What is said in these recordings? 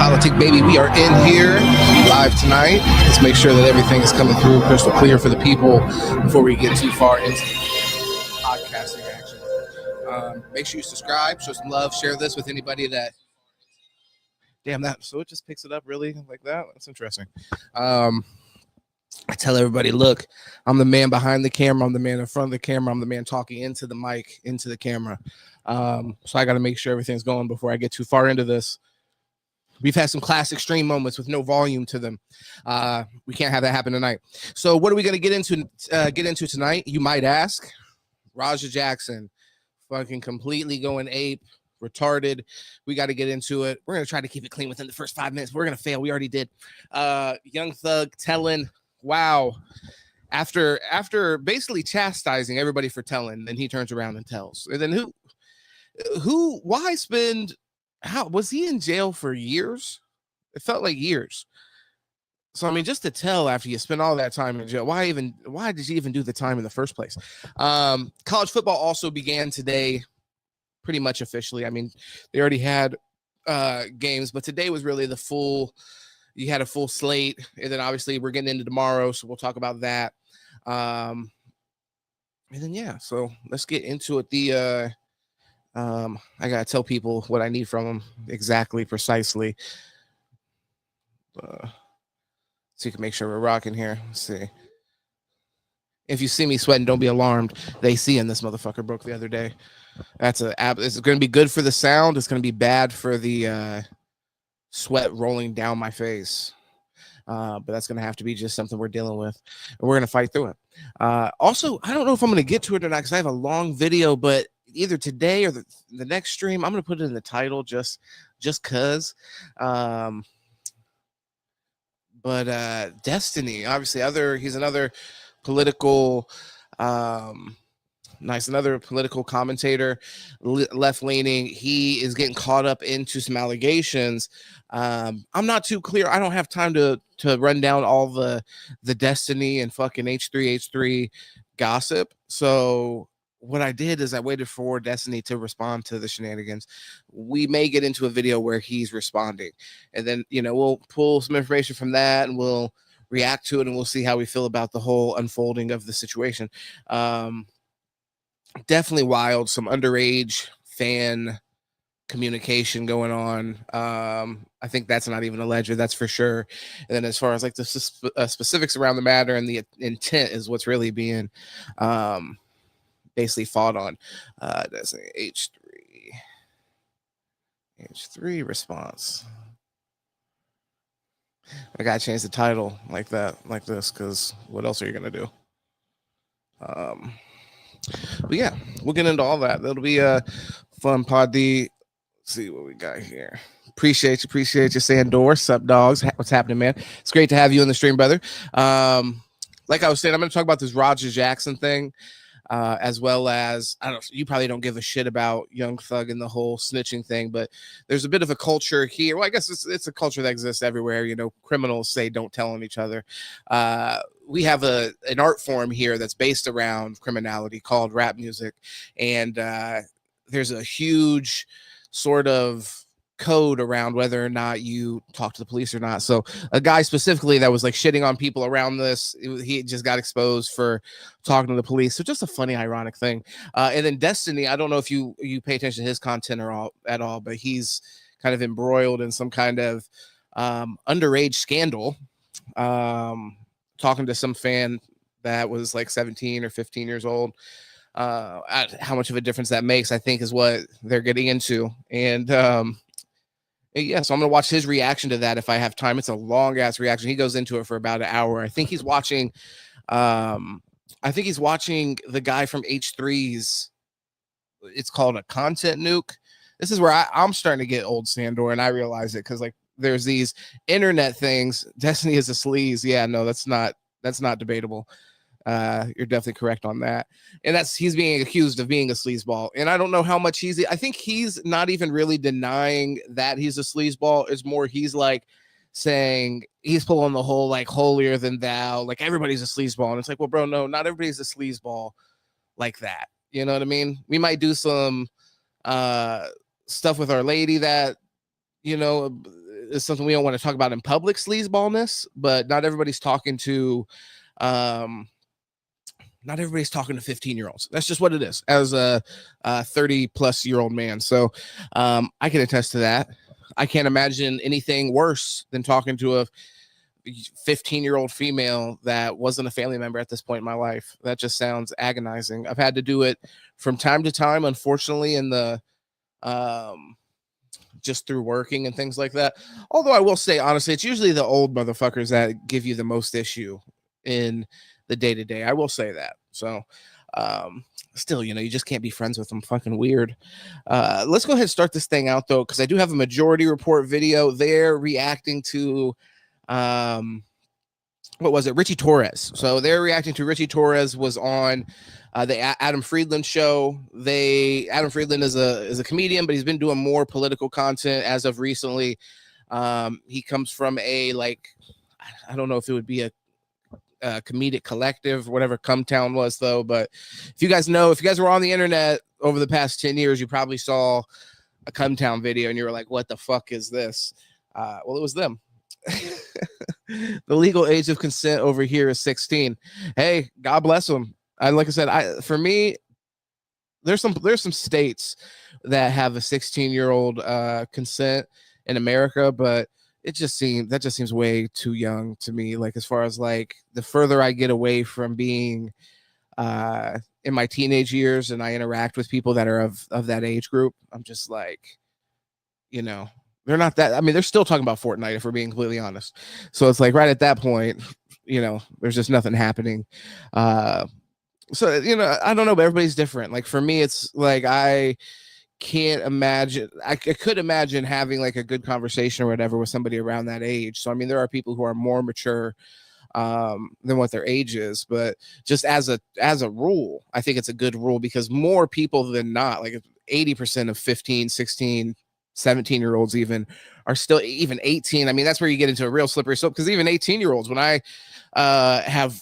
Politic, baby. We are in here live tonight. Let's make sure that everything is coming through crystal clear for the people before we get too far into podcasting action. Make sure you subscribe, show some love, share this with anybody that. Damn that! So it just picks it up really like that. That's interesting. I tell everybody, look, I'm the man behind the camera. I'm the man in front of the camera. I'm the man talking into the mic, into the camera. So I got to make sure everything's going before I get too far into this. We've had some classic stream moments with no volume to them. We can't have that happen tonight. So what are we going to get into tonight? You might ask. Raja Jackson, fucking completely going ape, retarded. We got to get into it. We're going to try to keep it clean within the first 5 minutes. We're going to fail. We already did. Young Thug telling, wow. After basically chastising everybody for telling, then he turns around and tells. And then why spend... How was he in jail for years? It felt like years. So I mean, just to tell after you spend all that time in jail, why did you even do the time in the first place? College football also began today, pretty much officially. I mean, they already had games, but today was really the full. You had a full slate, and then obviously we're getting into tomorrow, so we'll talk about that. And then yeah, so let's get into it. I gotta tell people what I need from them exactly, precisely. So you can make sure we're rocking here. Let's see. If you see me sweating, don't be alarmed. They see in this motherfucker broke the other day. It's going to be good for the sound. It's going to be bad for the sweat rolling down my face. But that's going to have to be just something we're dealing with. And we're going to fight through it. Also, I don't know if I'm going to get to it or not because I have a long video, but either today or the next stream, I'm going to put it in the title just because. But Destiny, obviously, he's another political, another political commentator, left-leaning. He is getting caught up into some allegations. I'm not too clear. I don't have time to run down all the Destiny and fucking H3H3 gossip. So what I did is I waited for Destiny to respond to the shenanigans. We may get into a video where he's responding, and then we'll pull some information from that and we'll react to it and we'll see how we feel about the whole unfolding of the situation. Definitely wild. Some underage fan communication going on. I think that's not even alleged, that's for sure. And then as far as like the specifics around the matter and the intent is what's really being basically fought on. That's an H3 response. I gotta change the title like this, because what else are you gonna do? But yeah, we'll get into all that. That'll be a fun pod. Let's see what we got here. Appreciate you, Sandor. Sup, dogs? What's happening, man? It's great to have you in the stream, brother. Like I was saying, I'm going to talk about this Raja Jackson thing, as well as, I don't know, you probably don't give a shit about Young Thug and the whole snitching thing, but there's a bit of a culture here. Well, I guess it's a culture that exists everywhere. Criminals say don't tell on each other. We have an art form here that's based around criminality called rap music, and there's a huge sort of code around whether or not you talk to the police or not. So a guy specifically that was like shitting on people around this, he just got exposed for talking to the police. So just a funny, ironic thing. And then Destiny, I don't know if you pay attention to his content at all, but he's kind of embroiled in some kind of underage scandal, talking to some fan that was like 17 or 15 years old. How much of a difference that makes, I think, is what they're getting into. And yeah, so I'm gonna watch his reaction to that if I have time. It's a long ass reaction. He goes into it for about an hour. I think he's watching the guy from H3's. It's called a content nuke. This is where I'm starting to get old, Sandor, and I realize it because like there's these internet things. Destiny is a sleaze. Yeah, no, that's not debatable. You're definitely correct on that. And he's being accused of being a sleazeball. And I don't know how much I think he's not even really denying that he's a sleazeball. It's more he's like saying he's pulling the whole like holier than thou, like everybody's a sleazeball. And it's like, well, bro, no, not everybody's a sleazeball like that. You know what I mean? We might do some stuff with Our Lady that, is something we don't want to talk about in public, sleazeballness, but not everybody's talking to 15-year-olds. That's just what it is as a 30-plus-year-old man. So I can attest to that. I can't imagine anything worse than talking to a 15-year-old female that wasn't a family member at this point in my life. That just sounds agonizing. I've had to do it from time to time, unfortunately, in the just through working and things like that. Although I will say, honestly, it's usually the old motherfuckers that give you the most issue in the day-to-day. I will say that. So still, you just can't be friends with them. Fucking weird. Let's go ahead and start this thing out, though, because I do have a majority report video. They're reacting to what was it? Richie Torres. So they're reacting to Richie Torres was on the Adam Friedland show. Adam Friedland is a comedian, but he's been doing more political content as of recently. He comes from I don't know if it would be a comedic collective, whatever Cumtown was, though. But if you guys were on the internet over the past 10 years, you probably saw a Cumtown video and you were like, what the fuck is this? Well, it was them. The legal age of consent over here is 16. Hey, God bless them. Like I said, for me, there's some states that have a 16-year-old consent in America, but that just seems way too young to me. Like, as far as like the further I get away from being in my teenage years and I interact with people that are of that age group, I'm just like, they're not that. I mean, they're still talking about Fortnite, if we're being completely honest. So it's like right at that point, there's just nothing happening. So, I don't know, but everybody's different. Like, for me, it's like I can't imagine. I could imagine having like a good conversation or whatever with somebody around that age. So, I mean, there are people who are more mature than what their age is, but just as a rule, I think it's a good rule, because more people than not, like 80% of 15, 16, 17-year-olds even are still, even 18. I mean, that's where you get into a real slippery slope, because even 18-year-olds, when I have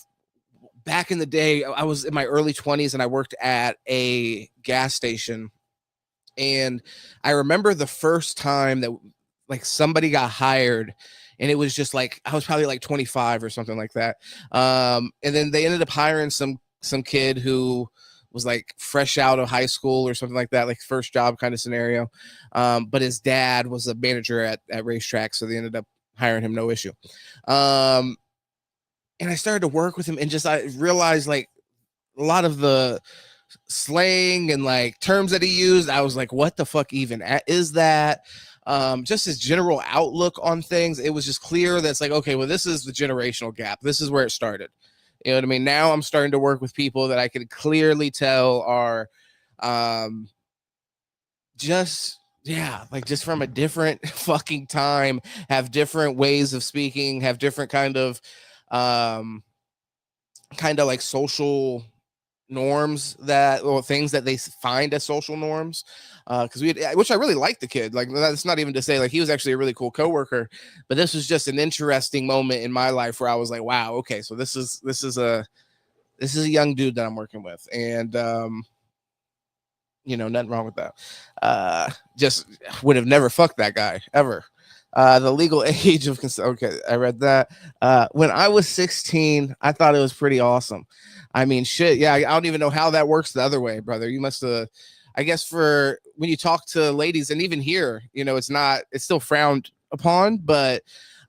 back in the day, I was in my early 20s and I worked at a gas station, and I remember the first time that like somebody got hired, and it was just like I was probably like 25 or something like that, and then they ended up hiring some kid who was like fresh out of high school or something like that, like first job kind of scenario. But his dad was a manager at racetrack, so they ended up hiring him, no issue. And I started to work with him, and I realized like a lot of the slang and like terms that he used, I was like, what the fuck even is that? Just his general outlook on things, it was just clear that's like, okay, well, this is the generational gap. This is where it started. You know what I mean? Now I'm starting to work with people that I can clearly tell are just from a different fucking time, have different ways of speaking, have different kind of like social norms things that they find as social norms. Which I really liked the kid. Like, that's not even to say like he was actually a really cool coworker, but this was just an interesting moment in my life where I was like, wow, okay, so this is a young dude that I'm working with, and nothing wrong with that. Just would have never fucked that guy ever. The legal age of consent. Okay, I read that. When I was 16, I thought it was pretty awesome. I mean, shit. Yeah, I don't even know how that works the other way, brother. You must have. I guess for when you talk to ladies, and even here, it's still frowned upon, but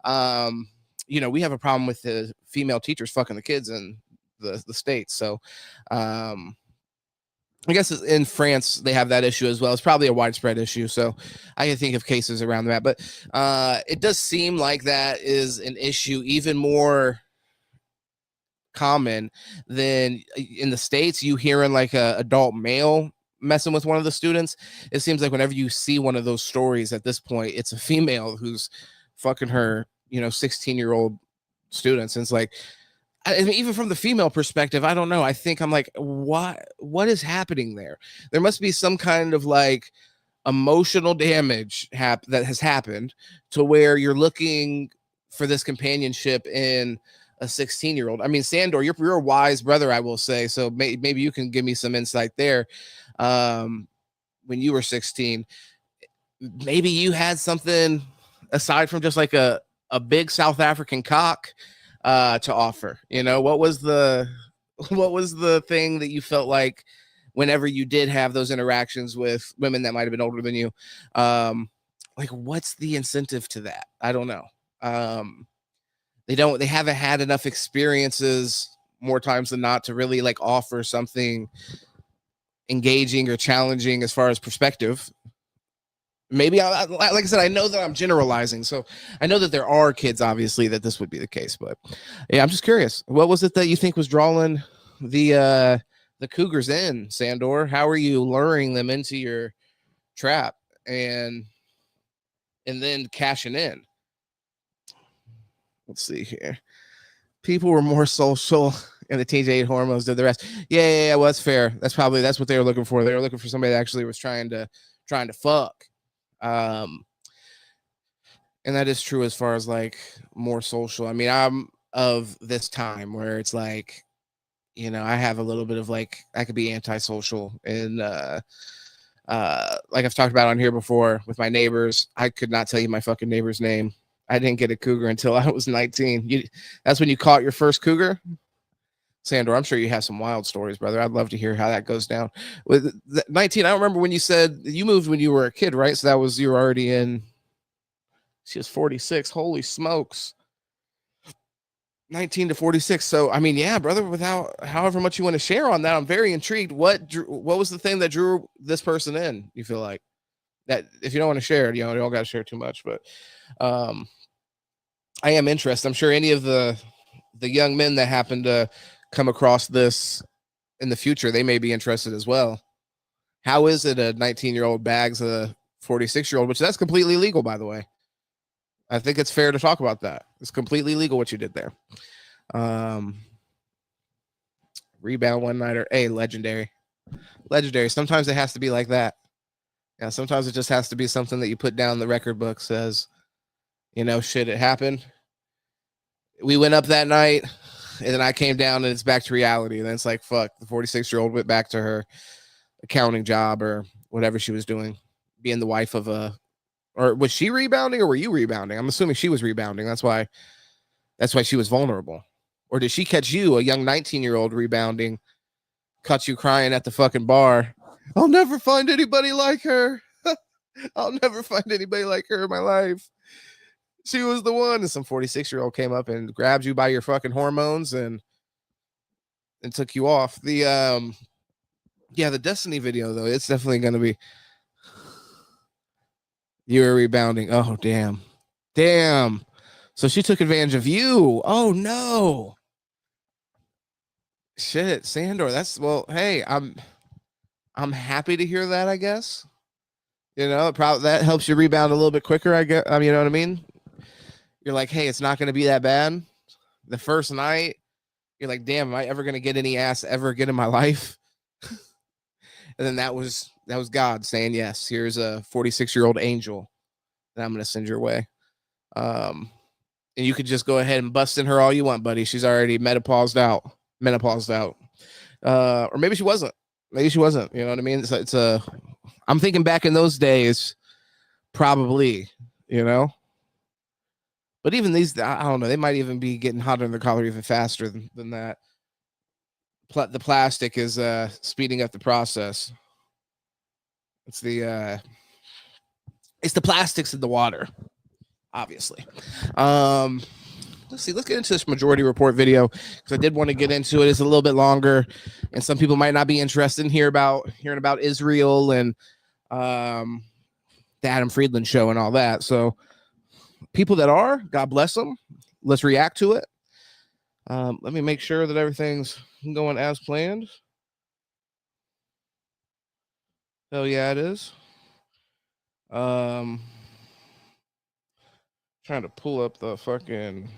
we have a problem with the female teachers fucking the kids in the States. So I guess in France they have that issue as well. It's probably a widespread issue, so I can think of cases around that. But it does seem like that is an issue even more common than in the States. You hearing like a adult male messing with one of the students. It seems like whenever you see one of those stories at this point, it's a female who's fucking her 16-year-old students. And it's like, I mean, even from the female perspective, I don't know. I think I'm like, what is happening there? There must be some kind of like emotional damage that has happened to where you're looking for this companionship in a 16-year-old. I mean, Sandor, you're a wise brother, I will say. So maybe you can give me some insight there. When you were 16, maybe you had something aside from just like a big South African cock to offer? You know, what was the thing that you felt like whenever you did have those interactions with women that might have been older than you? Like, what's the incentive to that? I don't know. They haven't had enough experiences more times than not to really like offer something engaging or challenging as far as perspective. Maybe like I said, I know that I'm generalizing, so I know that there are kids obviously that this would be the case, but yeah, I'm just curious. What was it that you think was drawing the cougars in, Sandor? How are you luring them into your trap and then cashing in? Let's see here. People were more social and the teenage hormones did the rest. Yeah. Well, that's fair. That's what they were looking for. They were looking for somebody that actually was trying to fuck. And that is true as far as like more social. I mean, I'm of this time where it's like, you know, I have a little bit of like, I could be antisocial and like I've talked about on here before with my neighbors. I could not tell you my fucking neighbor's name. I didn't get a cougar until I was 19. That's when you caught your first cougar? Sandor, I'm sure you have some wild stories, brother. I'd love to hear how that goes down. With 19, I don't remember when you said you moved when you were a kid, right? So you were already in, she was 46. Holy smokes. 19 to 46. So, I mean, yeah, brother, without however much you want to share on that, I'm very intrigued. What was the thing that drew this person in, you feel like? That if you don't want to share it, you know, you don't got to share too much, but I am interested. I'm sure any of the young men that happen to come across this in the future, they may be interested as well. How is it a 19-year-old bags a 46-year-old, which that's completely legal, by the way. I think it's fair to talk about that. It's completely legal what you did there. Rebound one-nighter. Hey, legendary. Sometimes it has to be like that. Yeah, sometimes it just has to be something that you put down the record book says, you know, shit, it happened. We went up that night, and then I came down, and it's back to reality. And then it's like, fuck, the 46-year-old went back to her accounting job or whatever she was doing, being the wife of a, or was she rebounding or were you rebounding? I'm assuming she was rebounding. That's why she was vulnerable. Or did she catch you, a young 19-year-old rebounding, caught you crying at the fucking bar? I'll never find anybody like her. I'll never find anybody like her in my life. She was the one. And some 46-year-old came up and grabbed you by your fucking hormones and took you off. The Destiny video though, it's definitely gonna be you were rebounding. Oh damn. So she took advantage of you. Oh no. Shit, Sandor. Hey, I'm happy to hear that, I guess. You know, probably that helps you rebound a little bit quicker, I guess. You know what I mean? You're like, hey, it's not going to be that bad. The first night, you're like, damn, am I ever going to get any ass ever again in my life? And then that was God saying, yes, here's a 46-year-old angel that I'm going to send your way. And you could just go ahead and bust in her all you want, buddy. She's already menopaused out. Or maybe she wasn't. You know what I mean? I'm thinking back in those days, probably, you know. But even these, I don't know, they might even be getting hotter in the collar even faster than that. The plastic is speeding up the process. It's the plastics in the water, obviously. Let's see. Let's get into this majority report video because I did want to get into it. It's a little bit longer, and some people might not be interested in hearing about Israel and the Adam Friedland show and all that. So people that are, God bless them. Let's react to it. Let me make sure that everything's going as planned. Hell yeah, it is. Trying to pull up the fucking,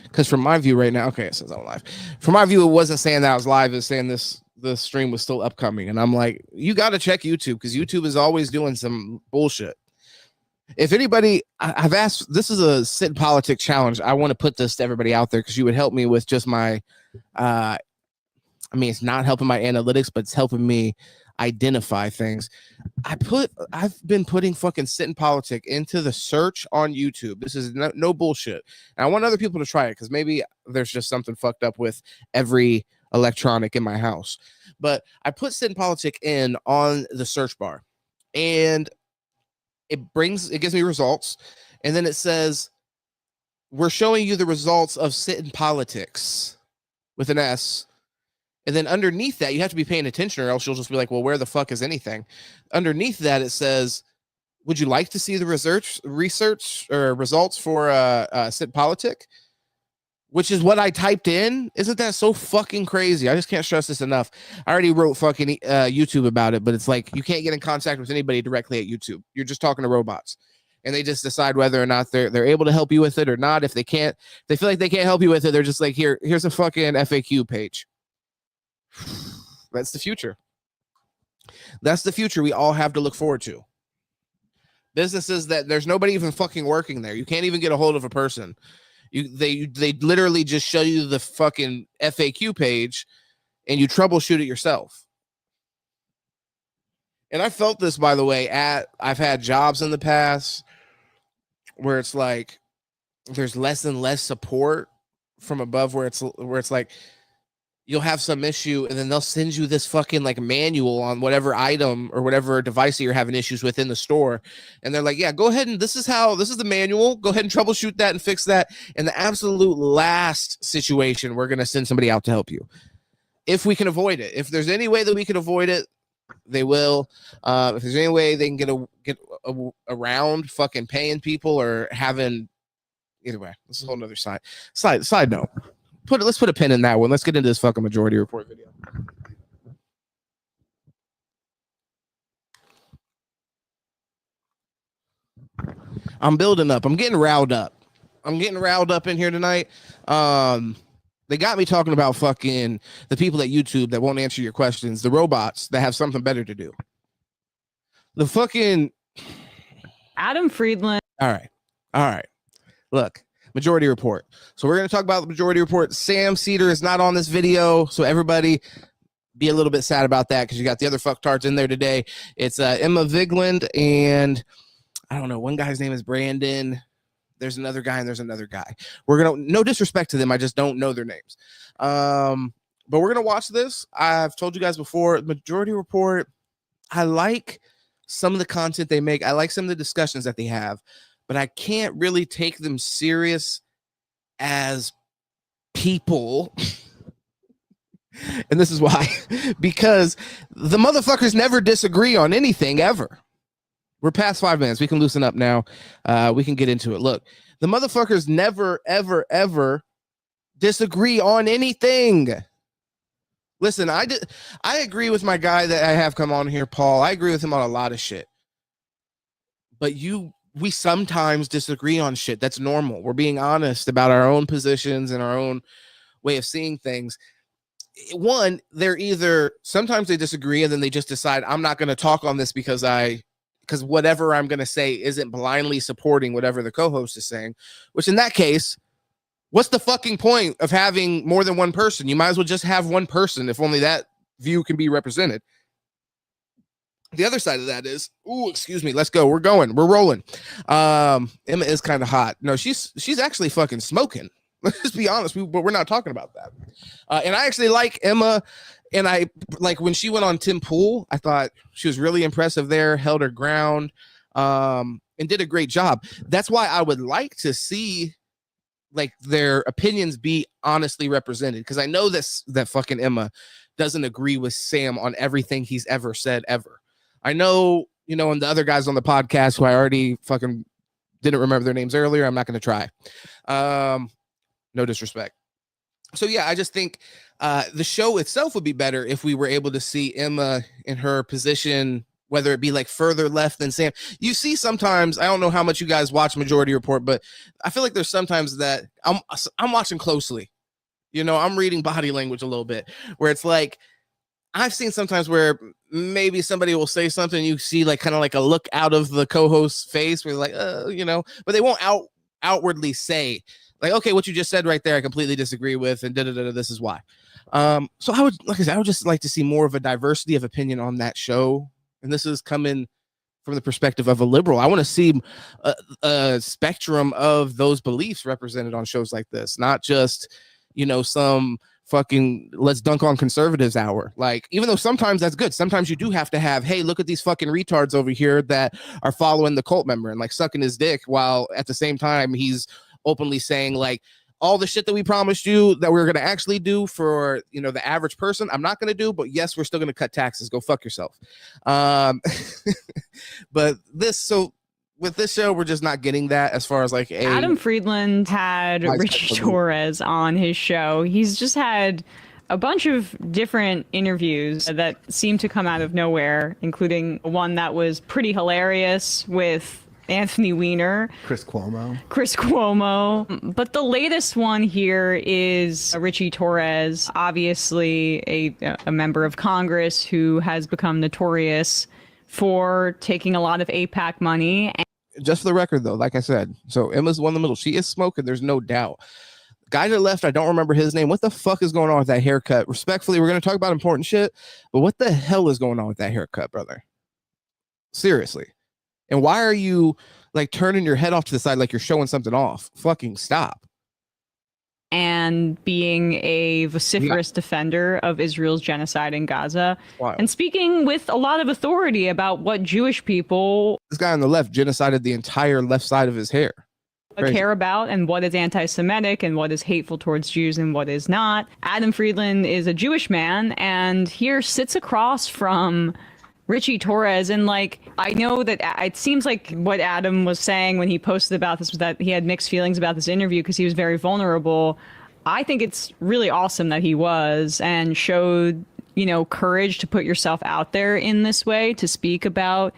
because from my view right now, okay, it says I'm live. From my view, it wasn't saying that I was live. It's saying the stream was still upcoming, and I'm like, you got to check YouTube because YouTube is always doing some bullshit. If anybody, I've asked, this is a Sit Politic challenge. I want to put this to everybody out there because you would help me with just my, it's not helping my analytics, but it's helping me identify things. I've been putting fucking Sit and Politic into the search on YouTube. This is no bullshit. And I want other people to try it because maybe there's just something fucked up with every electronic in my house. But I put Sit and Politic in on the search bar, and it gives me results, and then it says, we're showing you the results of Sit and Politics with an S. And then underneath that, you have to be paying attention, or else you'll just be like, well, where the fuck is anything? Underneath that, it says, would you like to see the research or results for Sit Politic? Which is what I typed in. Isn't that so fucking crazy? I just can't stress this enough. I already wrote fucking YouTube about it, but it's like you can't get in contact with anybody directly at YouTube. You're just talking to robots, and they just decide whether or not they're able to help you with it or not. If they can't, they feel like they can't help you with it. They're just like, here's a fucking FAQ page. That's the future. That's the future we all have to look forward to. Businesses that there's nobody even fucking working there. You can't even get a hold of a person. They literally just show you the fucking FAQ page and you troubleshoot it yourself. And I felt this, by the way, I've had jobs in the past where it's like there's less and less support from above, where it's like you'll have some issue and then they'll send you this fucking like manual on whatever item or whatever device that you're having issues with in the store. And they're like, yeah, go ahead. And this is the manual. Go ahead and troubleshoot that and fix that. In the absolute last situation, we're going to send somebody out to help you. If we can avoid it, if there's any way that we can avoid it, they will. If there's any way they can get around fucking paying people or having, either way, this is a whole nother side note. Let's put a pin in that one. Let's get into this fucking Majority Report video. I'm building up. I'm getting riled up. In here tonight. They got me talking about fucking the people at YouTube that won't answer your questions, the robots that have something better to do. The fucking Adam Friedland. All right. Look. Majority Report. So we're going to talk about the Majority Report. Sam Cedar is not on this video, so everybody be a little bit sad about that because you got the other fucktards in there today. It's Emma Vigland and I don't know, one guy's name is Brandon. There's another guy and there's another guy. We're going to, no disrespect to them, I just don't know their names. But we're going to watch this. I've told you guys before, Majority Report, I like some of the content they make. I like some of the discussions that they have. But I can't really take them serious as people. And this is why. Because the motherfuckers never disagree on anything, ever. We're past 5 minutes. We can loosen up now. We can get into it. Look, the motherfuckers never, ever, ever disagree on anything. Listen, I agree with my guy that I have come on here, Paul. I agree with him on a lot of shit. But we sometimes disagree on shit. That's normal. We're being honest about our own positions and our own way of seeing things. One, sometimes they disagree and then they just decide I'm not going to talk on this because whatever I'm going to say isn't blindly supporting whatever the co-host is saying, which in that case, what's the fucking point of having more than one person? You might as well just have one person if only that view can be represented. The other side of that is, excuse me, let's go. We're rolling. Emma is kind of hot. No, she's actually fucking smoking. Let's just be honest, but we're not talking about that. And I actually like Emma, and I like when she went on Tim Pool, I thought she was really impressive there, held her ground, and did a great job. That's why I would like to see like their opinions be honestly represented, because I know that fucking Emma doesn't agree with Sam on everything he's ever said ever. I know, and the other guys on the podcast who I already fucking didn't remember their names earlier, I'm not going to try. No disrespect. So, yeah, I just think the show itself would be better if we were able to see Emma in her position, whether it be like further left than Sam. You see sometimes, I don't know how much you guys watch Majority Report, but I feel like there's sometimes that I'm watching closely. I'm reading body language a little bit, where it's like, I've seen sometimes where maybe somebody will say something, you see like kind of like a look out of the co-host's face where like, but they won't outwardly say, like, okay, what you just said right there, I completely disagree with, and this is why. So I would, like I said, I would just like to see more of a diversity of opinion on that show. And this is coming from the perspective of a liberal. I want to see a spectrum of those beliefs represented on shows like this, not just, some fucking let's dunk on conservatives hour. Like, even though sometimes that's good, sometimes you do have to have, hey, look at these fucking retards over here that are following the cult member and like sucking his dick, while at the same time he's openly saying like, all the shit that we promised you that we are going to actually do for, the average person, I'm not going to do, but yes, we're still going to cut taxes. Go fuck yourself. But with this show, we're just not getting that as far as like Adam Friedland had Richie Torres on his show. He's just had a bunch of different interviews that seem to come out of nowhere, including one that was pretty hilarious with Anthony Weiner. Chris Cuomo. But the latest one here is Richie Torres, obviously a member of Congress who has become notorious for taking a lot of AIPAC money. Just for the record, though, like I said, so Emma's the one in the middle. She is smoking. There's no doubt. Guy to the left, I don't remember his name. What the fuck is going on with that haircut? Respectfully, we're going to talk about important shit, but what the hell is going on with that haircut, brother? Seriously. And why are you like turning your head off to the side like you're showing something off? Fucking stop. And being a vociferous defender of Israel's genocide in Gaza. Wow. And speaking with a lot of authority about what Jewish people... This guy on the left genocided the entire left side of his hair. Crazy. Care about, and what is anti-Semitic and what is hateful towards Jews and what is not. Adam Friedland is a Jewish man, and here sits across from Richie Torres. And like, I know that it seems like what Adam was saying when he posted about this was that he had mixed feelings about this interview because he was very vulnerable. I think it's really awesome that he was and showed, courage to put yourself out there in this way, to speak about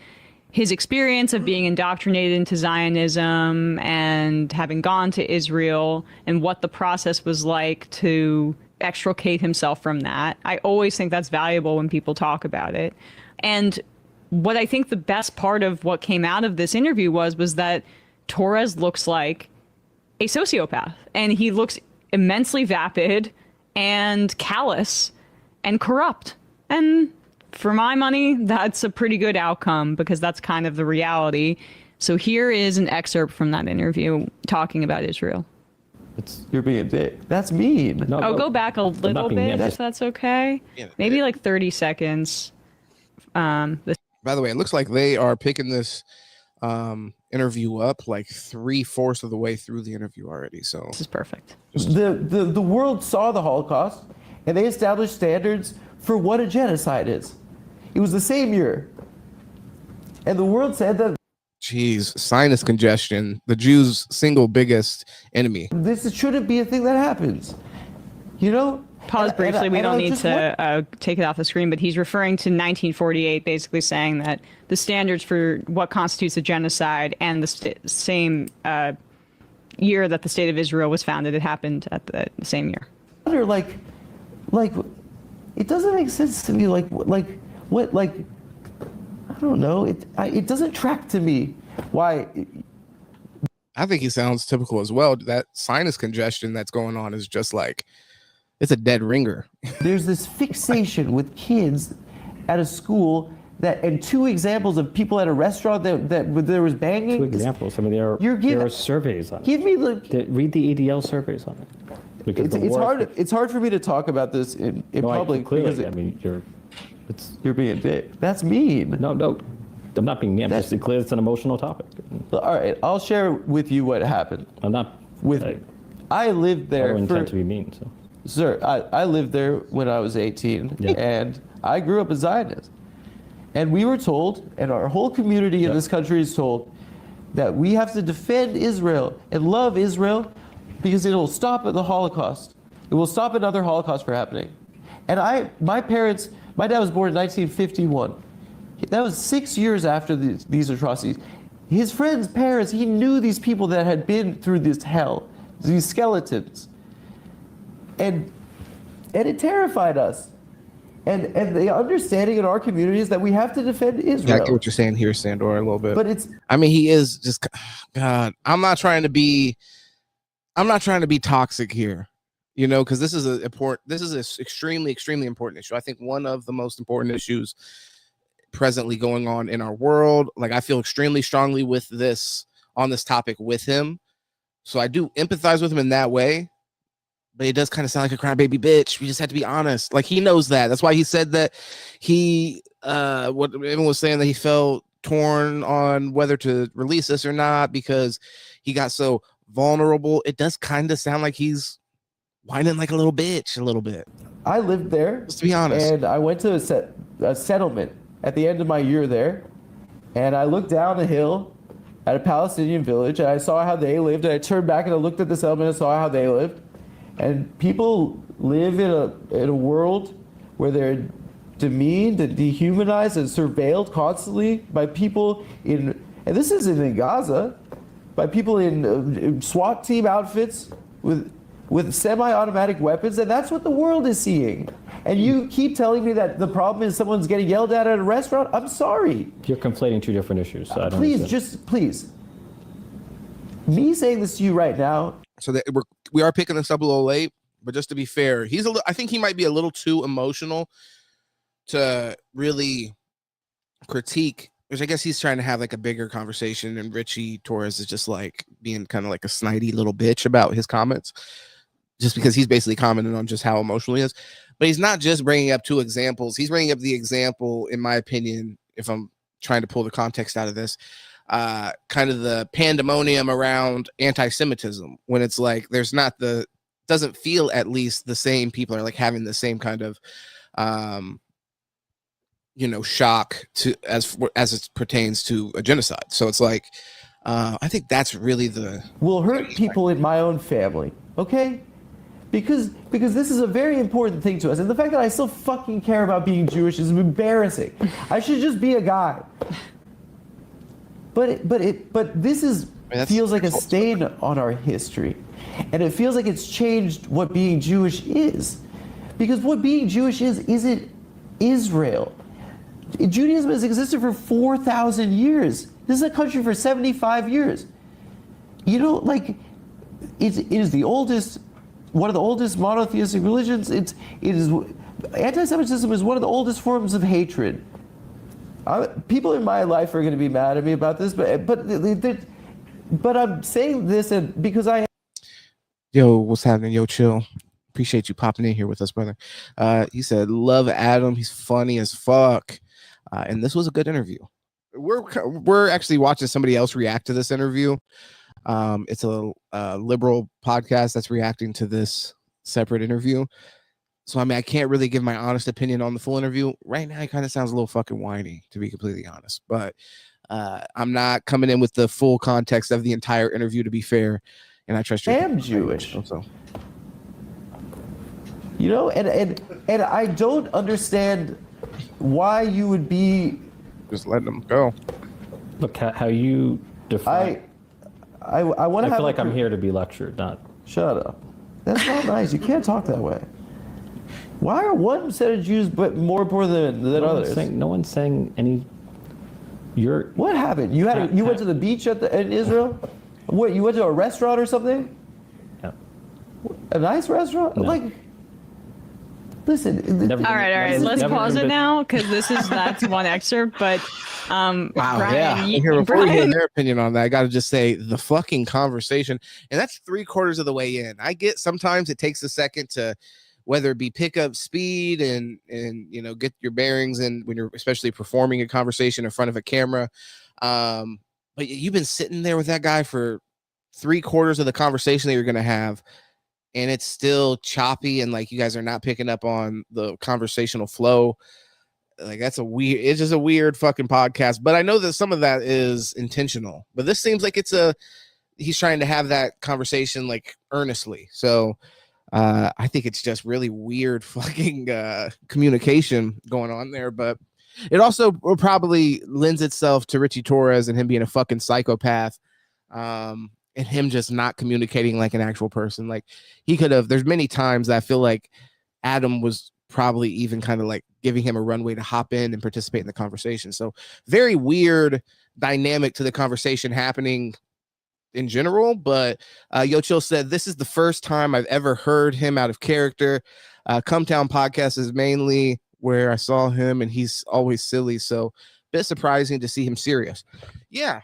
his experience of being indoctrinated into Zionism and having gone to Israel and what the process was like to extricate himself from that. I always think that's valuable when people talk about it. And what I think the best part of what came out of this interview was that Torres looks like a sociopath, and he looks immensely vapid and callous and corrupt. And for my money, that's a pretty good outcome, because that's kind of the reality. So here is an excerpt from that interview talking about Israel. You're being a dick. That's mean. No, go back a little bit, if that's okay. Yeah, maybe like 30 seconds. By the way, it looks like they are picking this interview up like 3/4 of the way through the interview already. So this is perfect. The world saw the Holocaust, and they established standards for what a genocide is. It was the same year, and the world said that. Jeez, sinus congestion, the Jews' single biggest enemy. This shouldn't be a thing that happens. Pause briefly. We don't need to take it off the screen, but he's referring to 1948, basically saying that the standards for what constitutes a genocide and the same year that the state of Israel was founded, it happened at the same year. Like, it doesn't make sense to me. What, I don't know. It doesn't track to me. Why? I think he sounds typical as well. That sinus congestion that's going on is just like, it's a dead ringer. There's this fixation with kids at a school and two examples of people at a restaurant that there was banging. Two examples. I mean, there are surveys on it. Read the EDL surveys on it. It's hard for me to talk about this in public. Clearly, You're being a dick. That's mean. No, I'm not being mean. I'm just clear it's an emotional topic. All right, I'll share with you what happened. I'm not. I lived there. I don't intend to be mean, so. Sir, I lived there when I was 18, and I grew up a Zionist. And we were told, and our whole community in this country is told, that we have to defend Israel and love Israel because it will stop at the Holocaust. It will stop another Holocaust from happening. And my dad was born in 1951. That was 6 years after these atrocities. His friends' parents, he knew these people that had been through this hell, these skeletons. And it terrified us. And the understanding in our community is that we have to defend Israel. I get what you're saying here, Sandor, a little bit. But it's, I mean, he is just, God, I'm not trying to be toxic here, you know, because this is an extremely, extremely important issue. I think one of the most important issues presently going on in our world. Like, I feel extremely strongly with this on this topic with him. So I do empathize with him in that way. But he does kind of sound like a crybaby bitch. We just have to be honest. Like, he knows that. That's why he said that what everyone was saying, that he felt torn on whether to release this or not because he got so vulnerable. It does kind of sound like he's whining like a little bitch a little bit. I lived there. Just to be honest. And I went to a settlement at the end of my year there. And I looked down the hill at a Palestinian village and I saw how they lived. And I turned back and I looked at the settlement and saw how they lived. And people live in a world where they're demeaned and dehumanized and surveilled constantly by people and this isn't in Gaza, by people in SWAT team outfits with semi-automatic weapons, and that's what the world is seeing. And you keep telling me that the problem is someone's getting yelled at a restaurant? I'm sorry. You're conflating two different issues. So I don't Please. Me saying this to you right now. So that we are picking this up a little late, but just to be fair, I think he might be a little too emotional to really critique, which I guess he's trying to have like a bigger conversation, and Richie Torres is just like being kind of like a snidey little bitch about his comments, just because he's basically commenting on just how emotional he is. But he's not just bringing up two examples. He's bringing up the example, in my opinion, if I'm trying to pull the context out of this, kind of the pandemonium around anti-Semitism, when it's like there's not doesn't feel at least the same people are like having the same kind of shock to as it pertains to a genocide. So it's like I think that's really will hurt people in my own family, okay? Because this is a very important thing to us, and the fact that I still fucking care about being Jewish is embarrassing. I should just be a guy. But this feels like a stain on our history, and it feels like it's changed what being Jewish is, because what being Jewish isn't Israel. Judaism has existed for 4,000 years. This is a country for 75 years. You know, like it is the oldest, one of the oldest monotheistic religions. Anti-Semitism is one of the oldest forms of hatred. People in my life are going to be mad at me about this, but I'm saying this because Yo, what's happening? Yo, chill. Appreciate you popping in here with us, brother. He said, love Adam. He's funny as fuck. And this was a good interview. We're actually watching somebody else react to this interview. It's a liberal podcast that's reacting to this separate interview. So, I mean, I can't really give my honest opinion on the full interview. Right now, it kind of sounds a little fucking whiny, to be completely honest. But I'm not coming in with the full context of the entire interview, to be fair. And I trust you. I am Jewish. Also. You know, and I don't understand why you would be... Just letting them go. Look, how you define... I want to have... I feel like I'm here to be lectured, not... Shut up. That's not nice. You can't talk that way. Why are one set of Jews but more important than others? No one's saying any... What happened? You went to the beach in Israel? What, you went to a restaurant or something? Yeah. A nice restaurant? No. Like, listen. All right. Let's pause it now, because that's one excerpt. But wow, Brian, yeah. Before we hear their opinion on that, I got to just say the fucking conversation, and that's 3/4 of the way in. I get sometimes it takes a second to, whether it be pick up speed and get your bearings, and when you're especially performing a conversation in front of a camera. But you've been sitting there with that guy for 3/4 of the conversation that you're going to have, and it's still choppy, and like you guys are not picking up on the conversational flow. Like, it's just a weird fucking podcast. But I know that some of that is intentional, but this seems like he's trying to have that conversation like earnestly. So I think it's just really weird fucking communication going on there. But it also probably lends itself to Richie Torres and him being a fucking psychopath, and him just not communicating like an actual person. Like, he could have, there's many times that I feel like Adam was probably even kind of like giving him a runway to hop in and participate in the conversation. So very weird dynamic to the conversation happening in general. But Yo Chill said, this is the first time I've ever heard him out of character. Come Town podcast is mainly where I saw him, and he's always silly. So a bit surprising to see him serious. Yeah.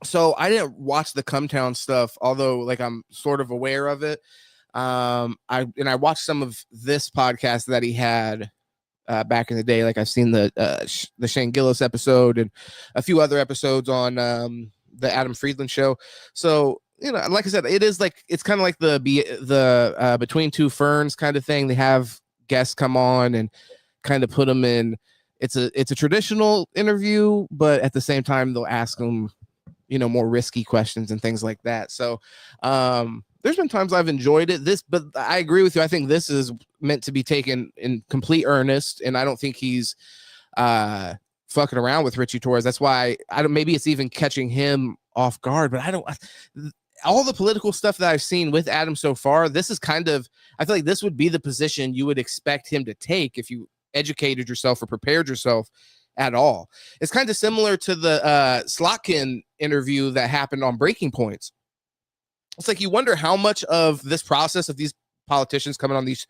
So I didn't watch the Come Town stuff, although like I'm sort of aware of it. I watched some of this podcast that he had back in the day. Like I've seen the Shane Gillis episode and a few other episodes on the Adam Friedland show. So, you know, like I said, it is like, it's kind of like the Between Two Ferns kind of thing. They have guests come on and kind of put them in. It's a traditional interview, but at the same time, they'll ask them, you know, more risky questions and things like that. So, there's been times I've enjoyed it. But I agree with you. I think this is meant to be taken in complete earnest, and I don't think he's fucking around with Richie Torres. That's why maybe it's even catching him off guard. But all the political stuff that I've seen with Adam so far, this is kind of, I feel like this would be the position you would expect him to take if you educated yourself or prepared yourself at all. It's kind of similar to the Slotkin interview that happened on Breaking Points. It's like you wonder how much of this process of these politicians coming on these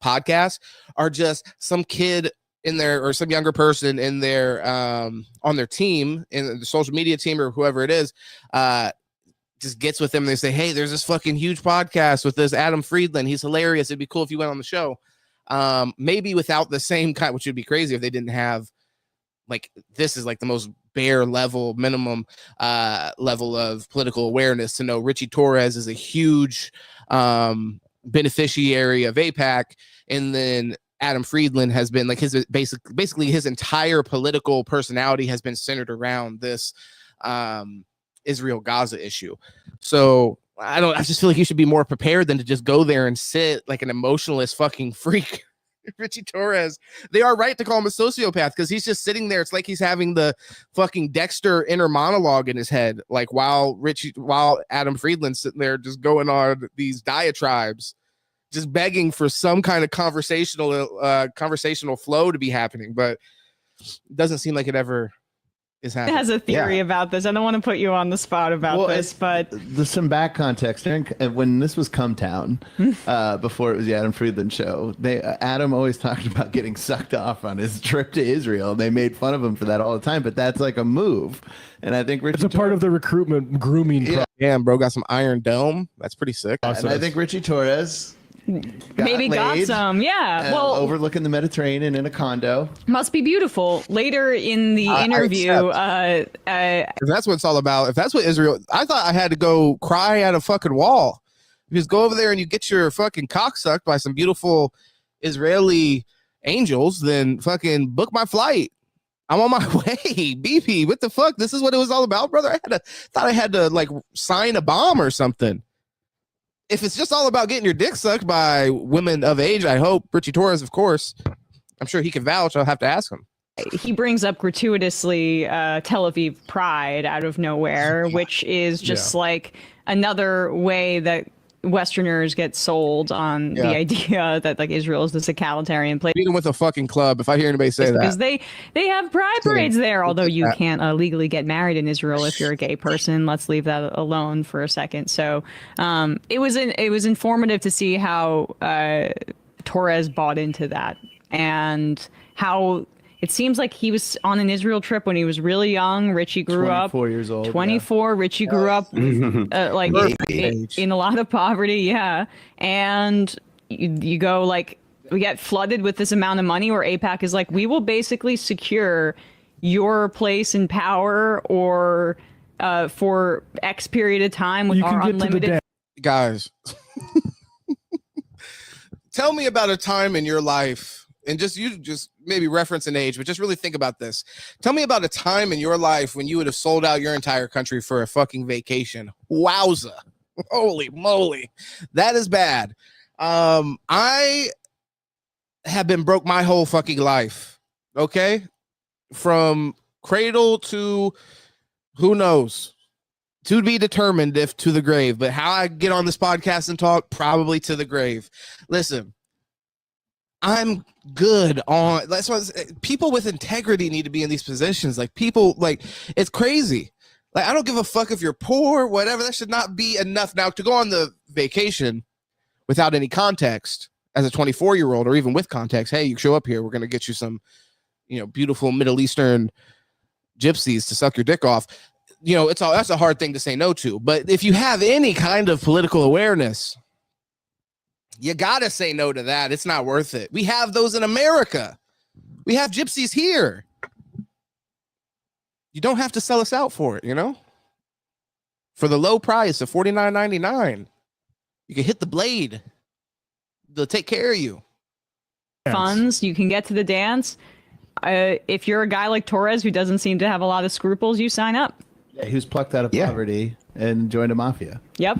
podcasts are just some kid in there or some younger person in their on their team, in the social media team or whoever it is, just gets with them. And they say, hey, there's this fucking huge podcast with this Adam Friedland. He's hilarious. It'd be cool if you went on the show. Maybe without the same kind, which would be crazy if they didn't have, like, this is like the most bare level, minimum level of political awareness to know Richie Torres is a huge beneficiary of AIPAC. And then Adam Friedland has been like his basically his entire political personality has been centered around this Israel-Gaza issue. So I just feel like you should be more prepared than to just go there and sit like an emotionalist fucking freak. Richie Torres, they are right to call him a sociopath because he's just sitting there. It's like he's having the fucking Dexter inner monologue in his head, like while Adam Friedland's sitting there just going on these diatribes, just begging for some kind of conversational flow to be happening, but it doesn't seem like it ever is happening. It has a theory about this. I don't want to put you on the spot about this, but there's some back context. When this was Come Town, before it was the Adam Friedland show, Adam always talked about getting sucked off on his trip to Israel. They made fun of him for that all the time, but that's like a move. And I think it's a part of the recruitment grooming. Yeah. Damn, bro, got some Iron Dome. That's pretty sick. And I think Richie Torres got some, yeah. Well, overlooking the Mediterranean in a condo. Must be beautiful. Later in the interview, if that's what it's all about, if that's what Israel, I thought I had to go cry at a fucking wall. You just go over there and you get your fucking cock sucked by some beautiful Israeli angels, then fucking book my flight. I'm on my way. BP, what the fuck? This is what it was all about, brother. I thought I had to like sign a bomb or something. If it's just all about getting your dick sucked by women of age, I hope Richie Torres, of course, I'm sure he can vouch. I'll have to ask him. He brings up gratuitously Tel Aviv pride out of nowhere, which is just like another way that Westerners get sold on the idea that like Israel is this egalitarian place. Beat him with a fucking club if I hear anybody say that. Because they have pride parades there, although you can't legally get married in Israel if you're a gay person. Let's leave that alone for a second. So it was informative to see how Torres bought into that and how it seems like he was on an Israel trip when he was really young. Richie grew up 24 years old. 24. Yeah. Richie grew up like in a lot of poverty. Yeah. And you go like, we get flooded with this amount of money where AIPAC is like, we will basically secure your place in power or for X period of time with our unlimited. Guys, tell me about a time in your life. And just maybe reference an age, but just really think about this. Tell me about a time in your life when you would have sold out your entire country for a fucking vacation. Wowza. Holy moly. That is bad. I have been broke my whole fucking life. Okay? From cradle to who knows. To be determined if to the grave. But how I get on this podcast and talk, probably to the grave. Listen. I'm good on. That's why people with integrity need to be in these positions. Like people, like it's crazy. Like I don't give a fuck if you're poor, whatever. That should not be enough. Now to go on the vacation without any context as a 24-year-old, or even with context, hey, you show up here, we're gonna get you some, beautiful Middle Eastern gypsies to suck your dick off. That's a hard thing to say no to. But if you have any kind of political awareness, you gotta say no to that. It's not worth it. We have those in America. We have gypsies here. You don't have to sell us out for it, for the low price of $49.99. You can hit the blade. They'll take care of you. Funds, you can get to the dance. If you're a guy like Torres who doesn't seem to have a lot of scruples, you sign up. Yeah, he was plucked out of poverty and joined a mafia. Yep.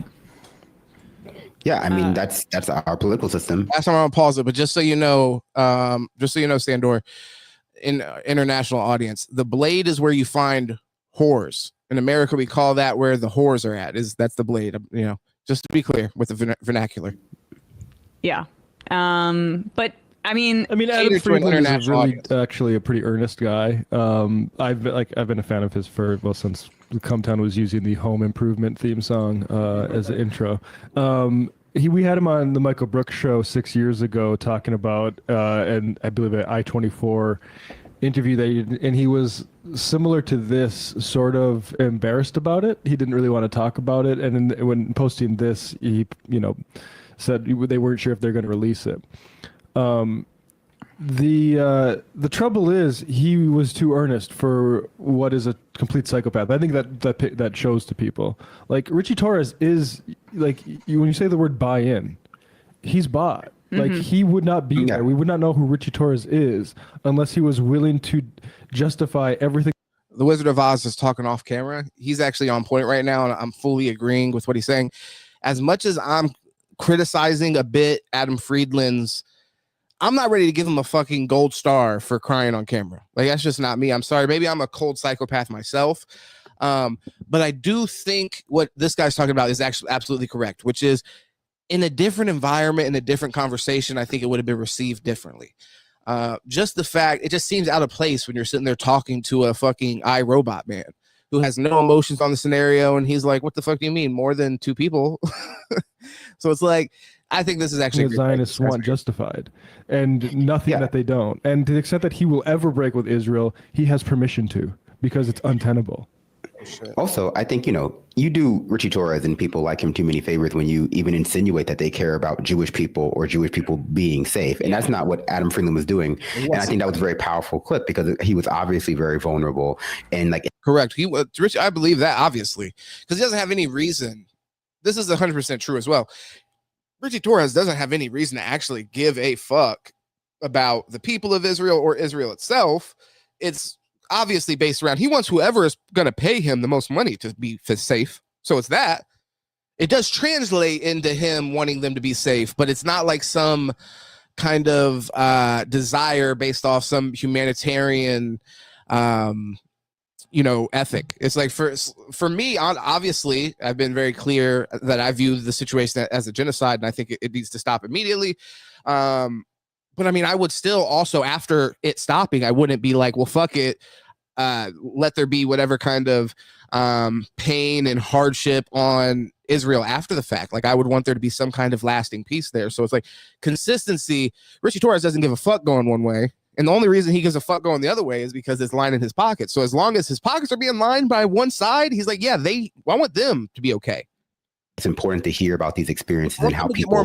Yeah, I mean that's our political system. That's why I'm gonna pause it. But just so you know, Sandor, in international audience, the blade is where you find whores. In America, we call that where the whores are at. That's the blade. Just to be clear with the vernacular. Yeah. But I mean, Adam Friedland is actually a pretty earnest guy. I've been a fan of his since Cumtown was using the Home Improvement theme song as an intro. We had him on the Michael Brooks show 6 years ago talking about, and I believe an I-24 interview that he did, and he was similar to this, sort of embarrassed about it. He didn't really want to talk about it, and then when posting this, he said they weren't sure if they're going to release it. The trouble is he was too earnest for what is a complete psychopath. I think that shows to people. Like Richie Torres is when you say the word buy in, he's bought. Mm-hmm. Like he would not be there. We would not know who Richie Torres is unless he was willing to justify everything. The Wizard of Oz is talking off camera. He's actually on point right now, and I'm fully agreeing with what he's saying. As much as I'm criticizing a bit Adam Friedland's, I'm not ready to give him a fucking gold star for crying on camera. Like that's just not me. I'm sorry. Maybe I'm a cold psychopath myself. But I do think what this guy's talking about is actually absolutely correct, which is in a different environment, in a different conversation, I think it would have been received differently. Just the fact, it just seems out of place when you're sitting there talking to a fucking iRobot man who has no emotions on the scenario. And he's like, what the fuck do you mean? More than two people? So it's like, I think this is actually the Zionists want justified and nothing that they don't. And to the extent that he will ever break with Israel, he has permission to, because it's untenable. Also, I think, you do Richie Torres and people like him too many favors when you even insinuate that they care about Jewish people or Jewish people being safe. And that's not what Adam Friedland was doing. And I think that was a very powerful clip because he was obviously very vulnerable. And correct. He was Rich. I believe that obviously, because he doesn't have any reason. This is 100% true as well. Richie Torres doesn't have any reason to actually give a fuck about the people of Israel or Israel itself. It's obviously based around, he wants whoever is going to pay him the most money to be safe. So it's that. It does translate into him wanting them to be safe, but it's not like some kind of desire based off some humanitarian ethic. It's like for me, obviously, I've been very clear that I view the situation as a genocide, and I think it needs to stop immediately. But I mean, I would still also, after it stopping, I wouldn't be like, well, fuck it. Let there be whatever kind of pain and hardship on Israel after the fact. Like I would want there to be some kind of lasting peace there. So it's like consistency. Richie Torres doesn't give a fuck going one way. And the only reason he gives a fuck going the other way is because it's lining his pockets. So as long as his pockets are being lined by one side, he's like, yeah, I want them to be okay. It's important to hear about these experiences and how people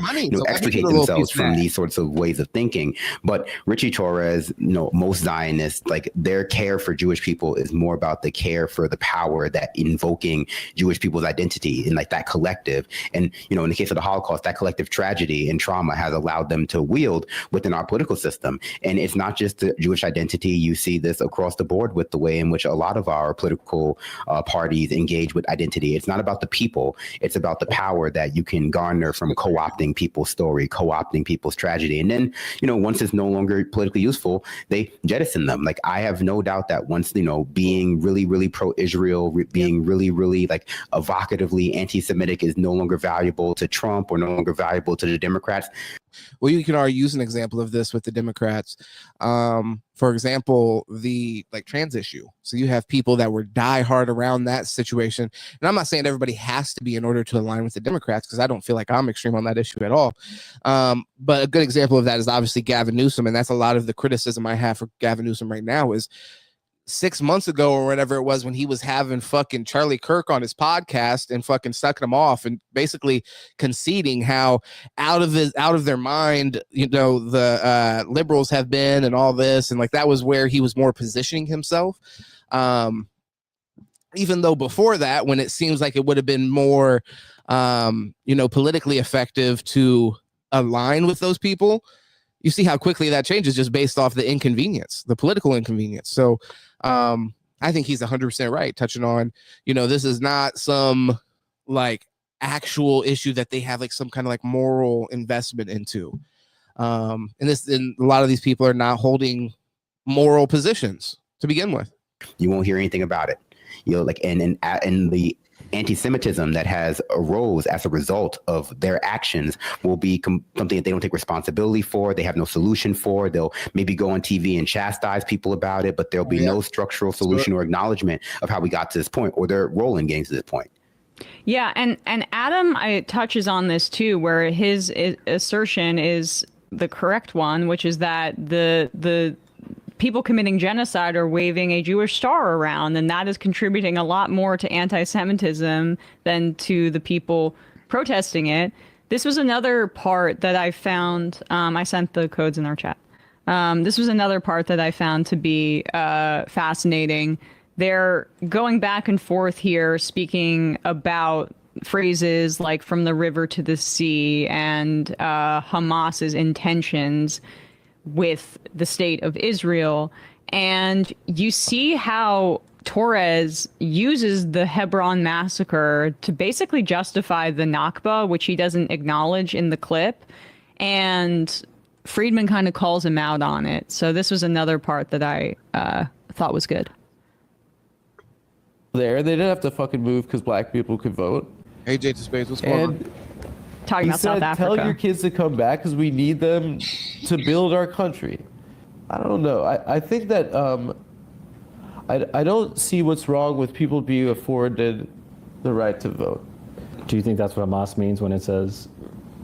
extricate themselves from these sorts of ways of thinking. But Richie Torres, most Zionists, like their care for Jewish people is more about the care for the power that invoking Jewish people's identity in like that collective. And, in the case of the Holocaust, that collective tragedy and trauma has allowed them to wield within our political system. And it's not just the Jewish identity. You see this across the board with the way in which a lot of our political parties engage with identity. It's not about the people. It's about the power that you can garner from co-opting people's story, co-opting people's tragedy. And then, once it's no longer politically useful, they jettison them. Like, I have no doubt that once, being really, really pro-Israel, being really, really like evocatively anti-Semitic is no longer valuable to Trump or no longer valuable to the Democrats, Well, you can already use an example of this with the Democrats. For example, the trans issue. So you have people that were diehard around that situation. And I'm not saying everybody has to be in order to align with the Democrats, because I don't feel like I'm extreme on that issue at all. But a good example of that is obviously Gavin Newsom. And that's a lot of the criticism I have for Gavin Newsom right now is 6 months ago or whatever it was, when he was having fucking Charlie Kirk on his podcast and fucking sucking him off and basically conceding how out of their mind, the liberals have been and all this. And like, that was where he was more positioning himself. Even though before that, when it seems like it would have been more, politically effective to align with those people, you see how quickly that changes just based off the inconvenience, the political inconvenience. So I think he's 100% right, touching on, this is not some like actual issue that they have like some kind of like moral investment into. And a lot of these people are not holding moral positions to begin with. You won't hear anything about it. And the anti-Semitism that has arose as a result of their actions will be something that they don't take responsibility for. They have no solution for. They'll maybe go on TV and chastise people about it, but there'll be no structural solution or acknowledgement of how we got to this point or their role in getting to this point. Yeah, and Adam touches on this too, where his assertion is the correct one, which is that the people committing genocide are waving a Jewish star around, and that is contributing a lot more to anti-Semitism than to the people protesting it. This was another part that I found, I sent the codes in our chat. This was another part that I found to be fascinating. They're going back and forth here, speaking about phrases like from the river to the sea and Hamas's intentions with the state of Israel. And you see how Torres uses the Hebron massacre to basically justify the Nakba, which he doesn't acknowledge in the clip. And Friedman kind of calls him out on it. So this was another part that I thought was good. They didn't have to fucking move because black people could vote. AJ to space, what's going on? Talking about South Africa. Tell your kids to come back because we need them to build our country. I don't know. I think that I don't see what's wrong with people being afforded the right to vote. Do you think that's what Hamas means when it says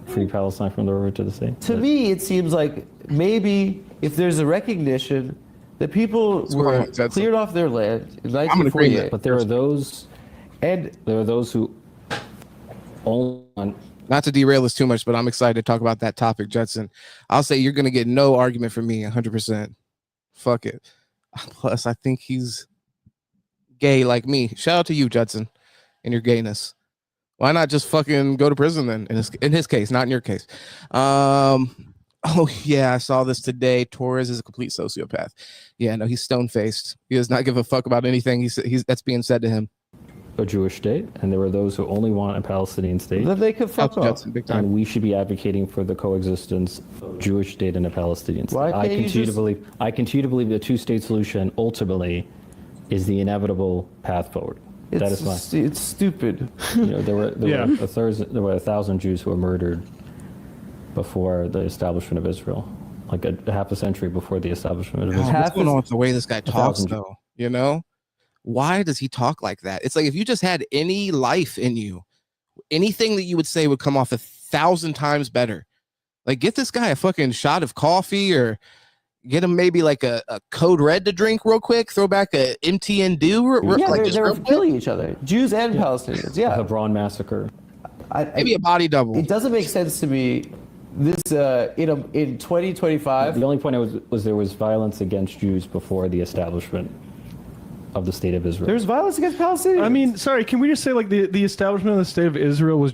free Palestine from the river to the sea? To me, it seems like maybe if there's a recognition that people were cleared off their land in 1948. But there are those who only want. Not to derail this too much, but I'm excited to talk about that topic, Judson. I'll say you're going to get no argument from me, 100%. Fuck it. Plus, I think he's gay like me. Shout out to you, Judson, and your gayness. Why not just fucking go to prison then? In his case, not in your case. Oh, yeah, I saw this today. Torres is a complete sociopath. Yeah, no, he's stone-faced. He does not give a fuck about anything that's being said to him. A Jewish state, and there are those who only want a Palestinian state. Then they could fuck off. And we should be advocating for the coexistence of Jewish state and a Palestinian state. I continue to believe the two-state solution ultimately is the inevitable path forward. It's stupid. There were 1,000 Jews who were murdered before the establishment of Israel, like a half a century before the establishment of Israel. What's going on with the way this guy talks, though? Why does he talk like that? It's like if you just had any life in you, anything that you would say would come off 1,000 times better. Like, get this guy a fucking shot of coffee or get him maybe like a Code Red to drink real quick. Throw back a MTN Dew. They're killing each other. Jews and Palestinians. Yeah. The Hebron massacre. Maybe a body double. It doesn't make sense to me. This in 2025. The only point was there was violence against Jews before the establishment of the state of Israel. There's violence against Palestinians. I mean, sorry, can we just say like the establishment of the state of Israel was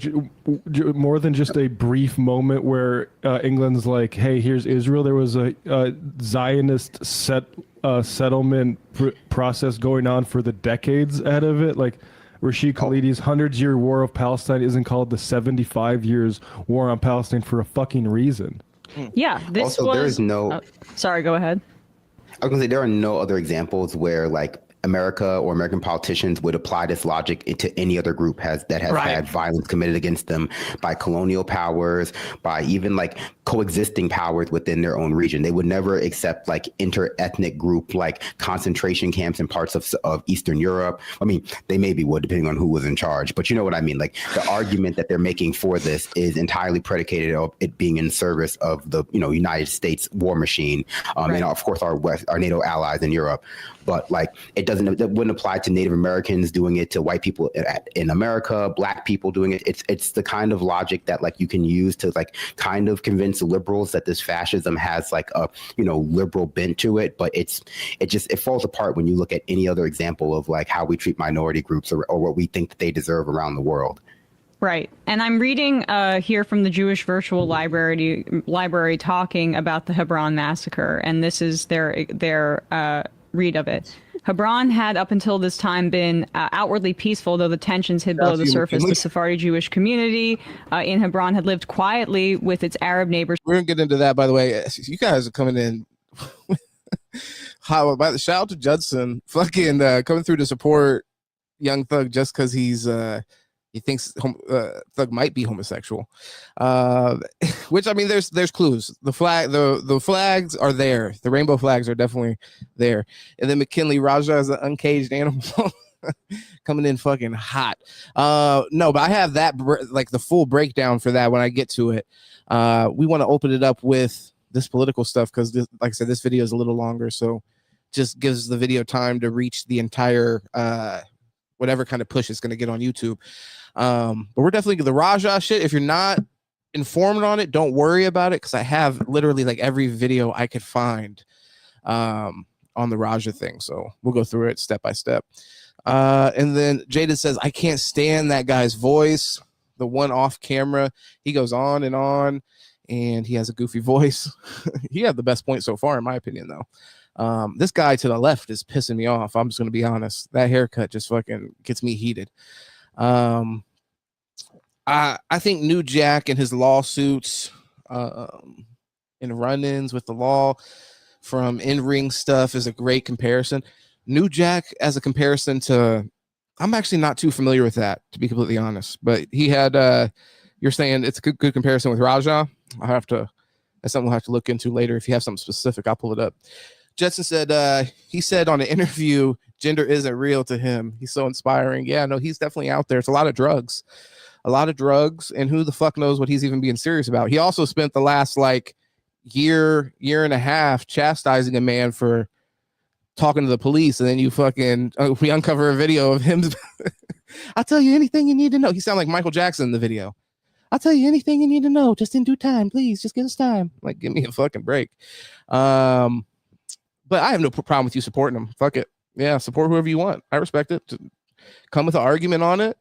more than just a brief moment where England's like, hey, here's Israel. There was a Zionist settlement process going on for the decades ahead of it. Like Rashid Khalidi's 100-year war of Palestine isn't called the 75 years war on Palestine for a fucking reason. Yeah. There is no. Sorry, go ahead. I was gonna say there are no other examples where like America or American politicians would apply this logic into any other group that has had violence committed against them by colonial powers, by even like coexisting powers within their own region. They would never accept like inter-ethnic group, like concentration camps in parts of Eastern Europe. I mean, they maybe would, depending on who was in charge, but you know what I mean? Like the argument that they're making for this is entirely predicated on it being in service of the, United States war machine, and of course our NATO allies in Europe. But like it wouldn't apply to Native Americans doing it, to white people in America, Black people doing it. It's the kind of logic that like you can use to like kind of convince liberals that this fascism has like a liberal bent to it. But it falls apart when you look at any other example of like how we treat minority groups or what we think that they deserve around the world. Right. And I'm reading here from the Jewish Virtual Library talking about the Hebron massacre, and this is their read of it. Hebron had up until this time been outwardly peaceful, though the tensions hid below the surface. The Sephardi Jewish community in Hebron had lived quietly with its Arab neighbors. We're going to get into that, by the way. You guys are coming in. How about the shout out to Judson fucking coming through to support Young Thug just because he thinks Thug might be homosexual, which I mean, there's clues. The flags are there. The rainbow flags are definitely there. And then McKinley Raja is an uncaged animal coming in fucking hot. No, but I have that like the full breakdown for that when I get to it. We want to open it up with this political stuff because, like I said, this video is a little longer, so just gives the video time to reach the entire whatever kind of push it's going to get on YouTube. But we're definitely the Raja shit. If you're not informed on it, don't worry about it because I have literally like every video I could find on the Raja thing. So we'll go through it step by step. And then Jada says, I can't stand that guy's voice. The one off camera, he goes on and he has a goofy voice. He had the best point so far, in my opinion, though. This guy to the left is pissing me off. I'm just going to be honest. That haircut just fucking gets me heated. I think New Jack and his lawsuits and run-ins with the law from in-ring stuff is a great comparison. New Jack as a comparison to, I'm actually not too familiar with that, to be completely honest, but he had you're saying it's a good comparison with Raja. That's something we'll have to look into later. If you have something specific, I'll pull it up. Jetson said he said on an interview, gender isn't real to him. He's so inspiring. Yeah, no, he's definitely out there. It's a lot of drugs, and who the fuck knows what he's even being serious about. He also spent the last like year and a half chastising a man for talking to the police, and then you fucking we uncover a video of him. I'll tell you anything you need to know. He sounded like Michael Jackson in the video. I'll tell you anything you need to know, just in due time. Please, just give us time. Like, give me a fucking break. But I have no problem with you supporting him. Fuck it. Yeah, support whoever you want. I respect it. Come with an argument on it.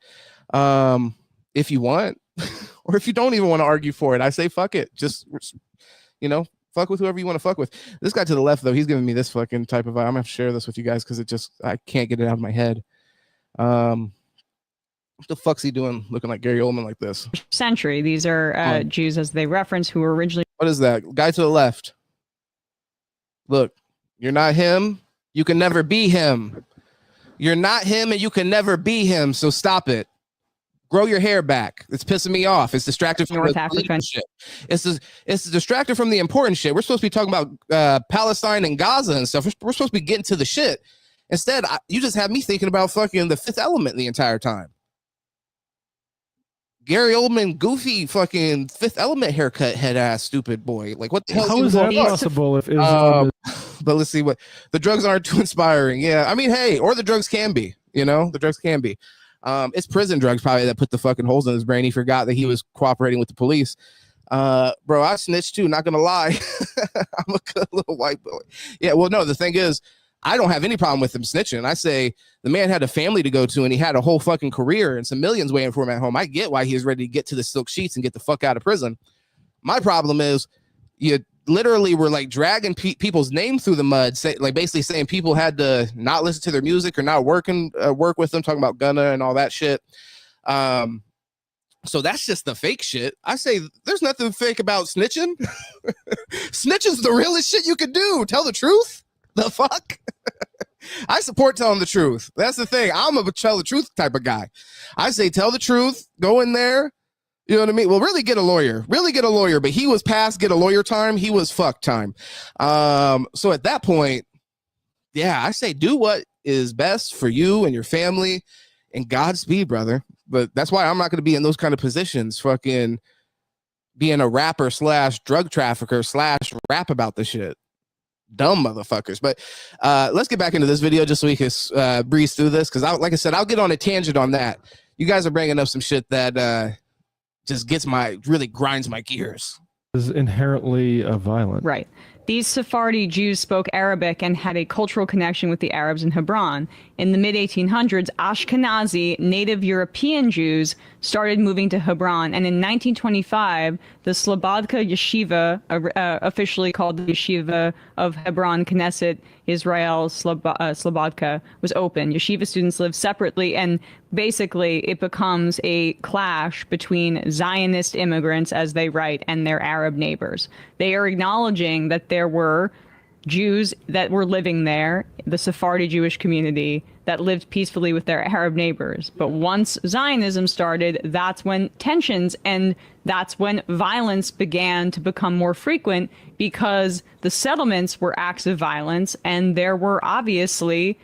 If you want, or if you don't even want to argue for it, I say fuck it. Just, fuck with whoever you want to fuck with. This guy to the left, though, he's giving me this fucking type of vibe. I'm going to have to share this with you guys because I can't get it out of my head. What the fuck's he doing looking like Gary Oldman like this? Century. These are Jews, as they reference, who were originally... What is that? Guy to the left. Look, you're not him. You can never be him. You're not him and you can never be him, so stop it. Grow your hair back. It's pissing me off. It's distracted from the shit. It's distracted from the important shit. We're supposed to be talking about Palestine and Gaza and stuff. We're supposed to be getting to the shit. Instead, you just have me thinking about fucking The Fifth Element the entire time. Gary Oldman, goofy fucking Fifth Element haircut, head ass, stupid boy. Like, what the hell? How is that possible? If Islam but let's see what the drugs aren't too inspiring. Yeah, I mean, hey, or the drugs can be. The drugs can be. It's prison drugs probably that put the fucking holes in his brain. He forgot that he was cooperating with the police. Bro, I snitched too. Not gonna lie, I'm a good little white boy. Yeah, well, no, the thing is, I don't have any problem with him snitching. I say the man had a family to go to and he had a whole fucking career and some millions waiting for him at home. I get why he was ready to get to the silk sheets and get the fuck out of prison. My problem is you literally were like dragging people's names through the mud, basically saying people had to not listen to their music or not work with them, talking about Gunna and all that shit. So that's just the fake shit. I say there's nothing fake about snitching. Snitching's the realest shit you could do. Tell the truth. The fuck? I support telling the truth. That's the thing. I'm a tell the truth type of guy. I say tell the truth, go in there. You know what I mean? Well, really get a lawyer. But he was past get a lawyer time. He was fuck time. So at that point, yeah, I say do what is best for you and your family, and Godspeed, brother. But that's why I'm not going to be in those kind of positions, fucking being a rapper / drug trafficker / rap about the shit. Dumb motherfuckers. But let's get back into this video just so we can breeze through this, because like I said, I'll get on a tangent on that. You guys are bringing up some shit that just really grinds my gears. Is inherently violent. Right. These Sephardi Jews spoke Arabic and had a cultural connection with the Arabs in Hebron. In the mid-1800s, Ashkenazi, native European Jews started moving to Hebron, and in 1925, the Slobodka Yeshiva, officially called the Yeshiva of Hebron Knesset Israel Slobodka, was open. Yeshiva students live separately, and basically it becomes a clash between Zionist immigrants, as they write, and their Arab neighbors. They are acknowledging that there were Jews that were living there, the Sephardi Jewish community, that lived peacefully with their Arab neighbors. But once Zionism started, that's when tensions and that's when violence began to become more frequent, because the settlements were acts of violence and there were obviously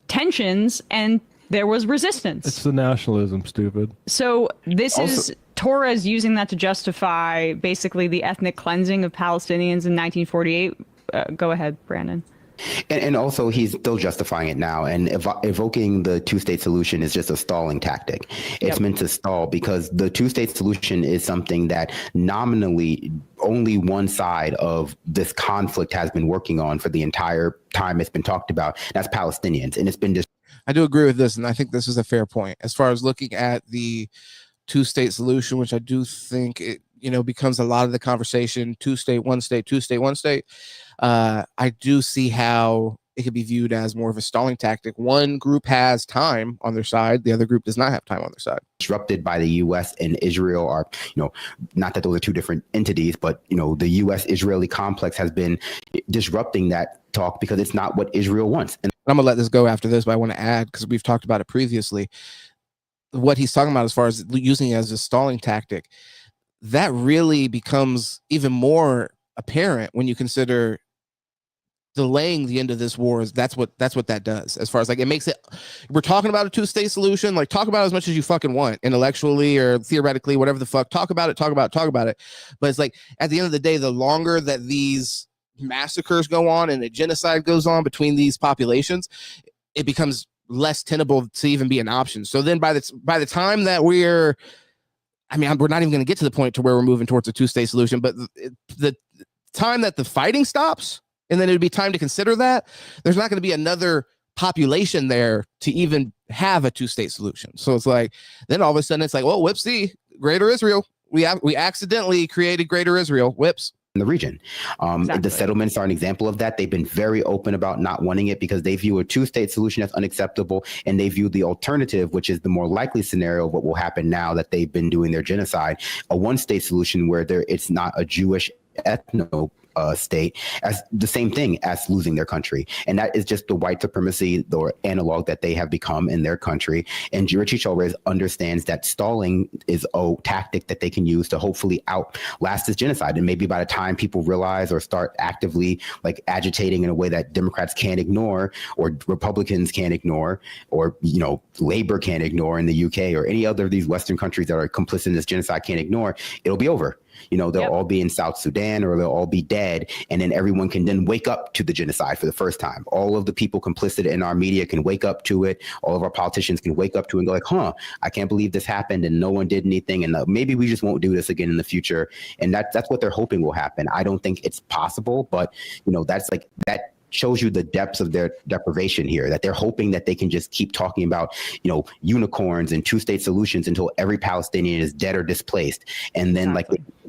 tensions and there was resistance. It's the nationalism, stupid. So this is Torres using that to justify basically the ethnic cleansing of Palestinians in 1948. Go ahead, Brandon. And also, he's still justifying it now. And evoking the two-state solution is just a stalling tactic. It's meant to stall, because the two-state solution is something that nominally only one side of this conflict has been working on for the entire time it's been talked about. That's Palestinians. And it's been just. I do agree with this, and I think this is a fair point. As far as looking at the two-state solution, which I do think it, becomes a lot of the conversation, two-state, one-state, two-state, one-state. I do see how it could be viewed as more of a stalling tactic. One group has time on their side, the other group does not have time on their side. Disrupted by the U.S. and Israel are, not that those are two different entities, but, the U.S.-Israeli complex has been disrupting that talk because it's not what Israel wants. And I'm going to let this go after this, but I want to add, because we've talked about it previously, what he's talking about as far as using it as a stalling tactic, that really becomes even more apparent when you consider delaying the end of this war. That's what that does. As far as it makes it, we're talking about a two-state solution, talk about it as much as you fucking want, intellectually or theoretically, whatever the fuck, talk about it. But it's at the end of the day, the longer that these massacres go on and the genocide goes on between these populations, it becomes less tenable to even be an option. So then by the time that we're not even going to get to the point to where we're moving towards a two-state solution, but the time that the fighting stops, and then it'd be time to consider that, there's not going to be another population there to even have a two-state solution. So it's then all of a sudden it's well, whoopsie, Greater Israel. We accidentally created Greater Israel. Whoops. In the region. Exactly. The settlements are an example of that. They've been very open about not wanting it because they view a two-state solution as unacceptable, and they view the alternative, which is the more likely scenario of what will happen now that they've been doing their genocide, a one-state solution where it's not a Jewish ethno state, as the same thing as losing their country. And that is just the white supremacy, the analog that they have become in their country. And Richie Torres understands that stalling is a tactic that they can use to hopefully outlast this genocide. And maybe by the time people realize or start actively agitating in a way that Democrats can't ignore, or Republicans can't ignore, or Labor can't ignore in the UK, or any other of these Western countries that are complicit in this genocide can't ignore, it'll be over. They'll all be in South Sudan, or they'll all be dead. And then everyone can then wake up to the genocide for the first time. All of the people complicit in our media can wake up to it. All of our politicians can wake up to it and go I can't believe this happened and no one did anything. And maybe we just won't do this again in the future. And that's what they're hoping will happen. I don't think it's possible, but that's that shows you the depths of their deprivation here, that they're hoping that they can just keep talking about, unicorns and two-state solutions until every Palestinian is dead or displaced. And then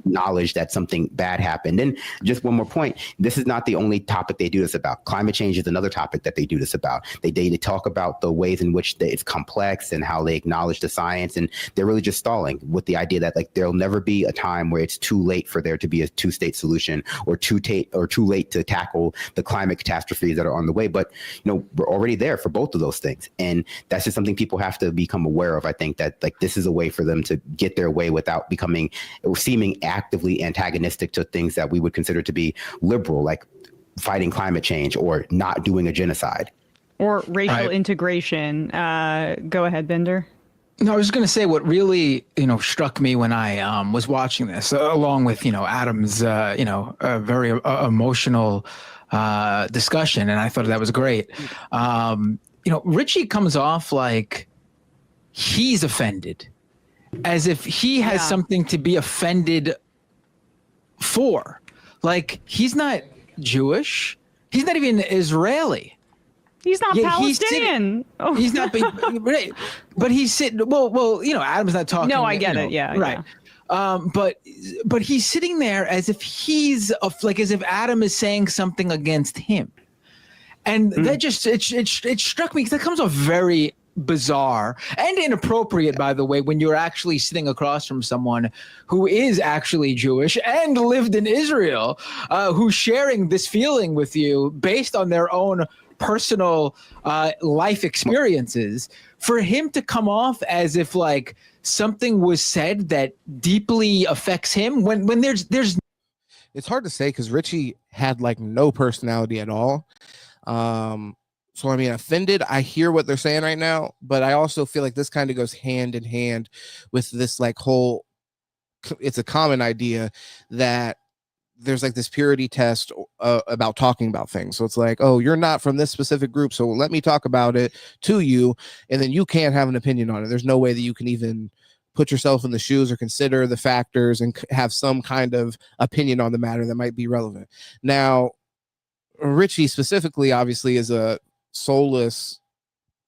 acknowledge that something bad happened. And just one more point, this is not the only topic they do this about. Climate change is another topic that they do this about. They talk about the ways in which it's complex and how they acknowledge the science, and they're really just stalling with the idea that like there'll never be a time where it's too late for there to be a two-state solution, or too late to tackle the climate catastrophes that are on the way. But we're already there for both of those things, and that's just something people have to become aware of. I think that like this is a way for them to get their way without becoming or seeming actively antagonistic to things that we would consider to be liberal, like fighting climate change or not doing a genocide or racial integration. Go ahead, Bender. No, I was going to say what really, struck me when I was watching this, along with, Adam's, very emotional discussion, and I thought that was great. Richie comes off like he's offended, as if he has something to be offended for. Like, he's not Jewish. He's not even Israeli. He's not Palestinian. He's not, right? But he's sitting. Well, Adam's not talking. No, I get it. Yeah, right. Yeah. But he's sitting there as if as if Adam is saying something against him, and that just it struck me because that comes off very bizarre and inappropriate, by the way, when you're actually sitting across from someone who is actually Jewish and lived in Israel, who's sharing this feeling with you based on their own personal life experiences. For him to come off as if like something was said that deeply affects him when there's it's hard to say because Richie had like no personality at all. So I mean, offended, I hear what they're saying right now, but I also feel like this kind of goes hand in hand with this like whole, it's a common idea that there's like this purity test about talking about things. So it's like, oh, you're not from this specific group, so let me talk about it to you, and then you can't have an opinion on it. There's no way that you can even put yourself in the shoes or consider the factors and have some kind of opinion on the matter that might be relevant. Now, Richie specifically, obviously, is a soulless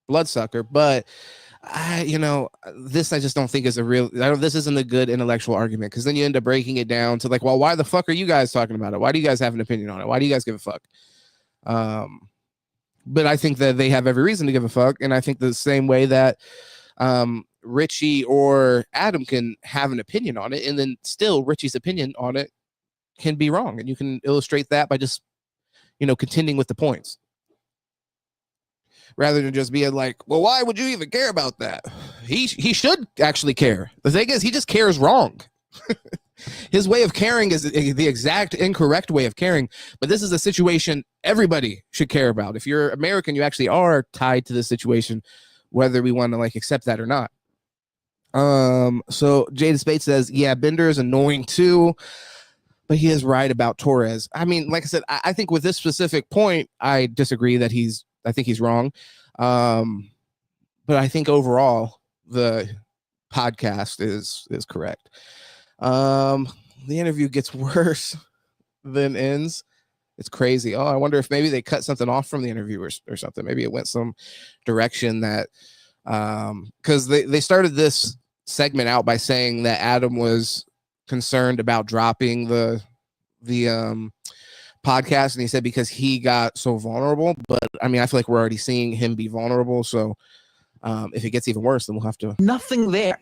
bloodsucker, but this I just don't think is this isn't a good intellectual argument, because then you end up breaking it down to like, well, why the fuck are you guys talking about it? Why do you guys have an opinion on it? Why do you guys give a fuck? But I think that they have every reason to give a fuck, and I think the same way that Richie or Adam can have an opinion on it, and then still Richie's opinion on it can be wrong, and you can illustrate that by just contending with the points, rather than just being like, well, why would you even care about that? He should actually care. The thing is, he just cares wrong. His way of caring is the exact incorrect way of caring, but this is a situation everybody should care about. If you're American, you actually are tied to the situation, whether we want to like accept that or not. So Jada Spade says, yeah, Bender is annoying too, but he is right about Torres. I mean, like I said, I think with this specific point, I disagree that I think he's wrong. But I think overall the podcast is correct. The interview gets worse than ends. It's crazy. Oh, I wonder if maybe they cut something off from the interview or something. Maybe it went some direction that, because they started this segment out by saying that Adam was concerned about dropping the podcast, and he said because he got so vulnerable. But I mean, I feel like we're already seeing him be vulnerable, so if it gets even worse, then we'll have to. Nothing there.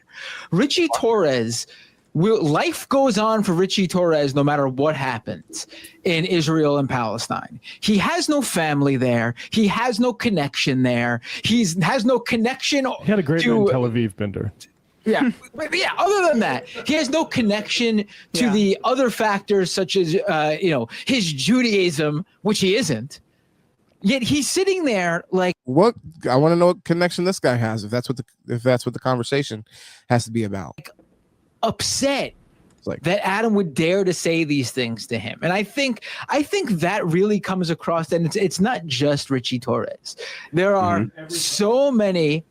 Richie Torres, life goes on for Richie Torres no matter what happens in Israel and Palestine. He has no family there. He has no connection there. He has no connection. He had a great night in Tel Aviv, Bender. Yeah. Yeah. Other than that, he has no connection to the other factors, such as, his Judaism, which he isn't. Yet he's sitting there like, what? I want to know what connection this guy has. If that's what the conversation has to be about. Upset that Adam would dare to say these things to him. And I think that really comes across, and it's not just Richie Torres. There are so many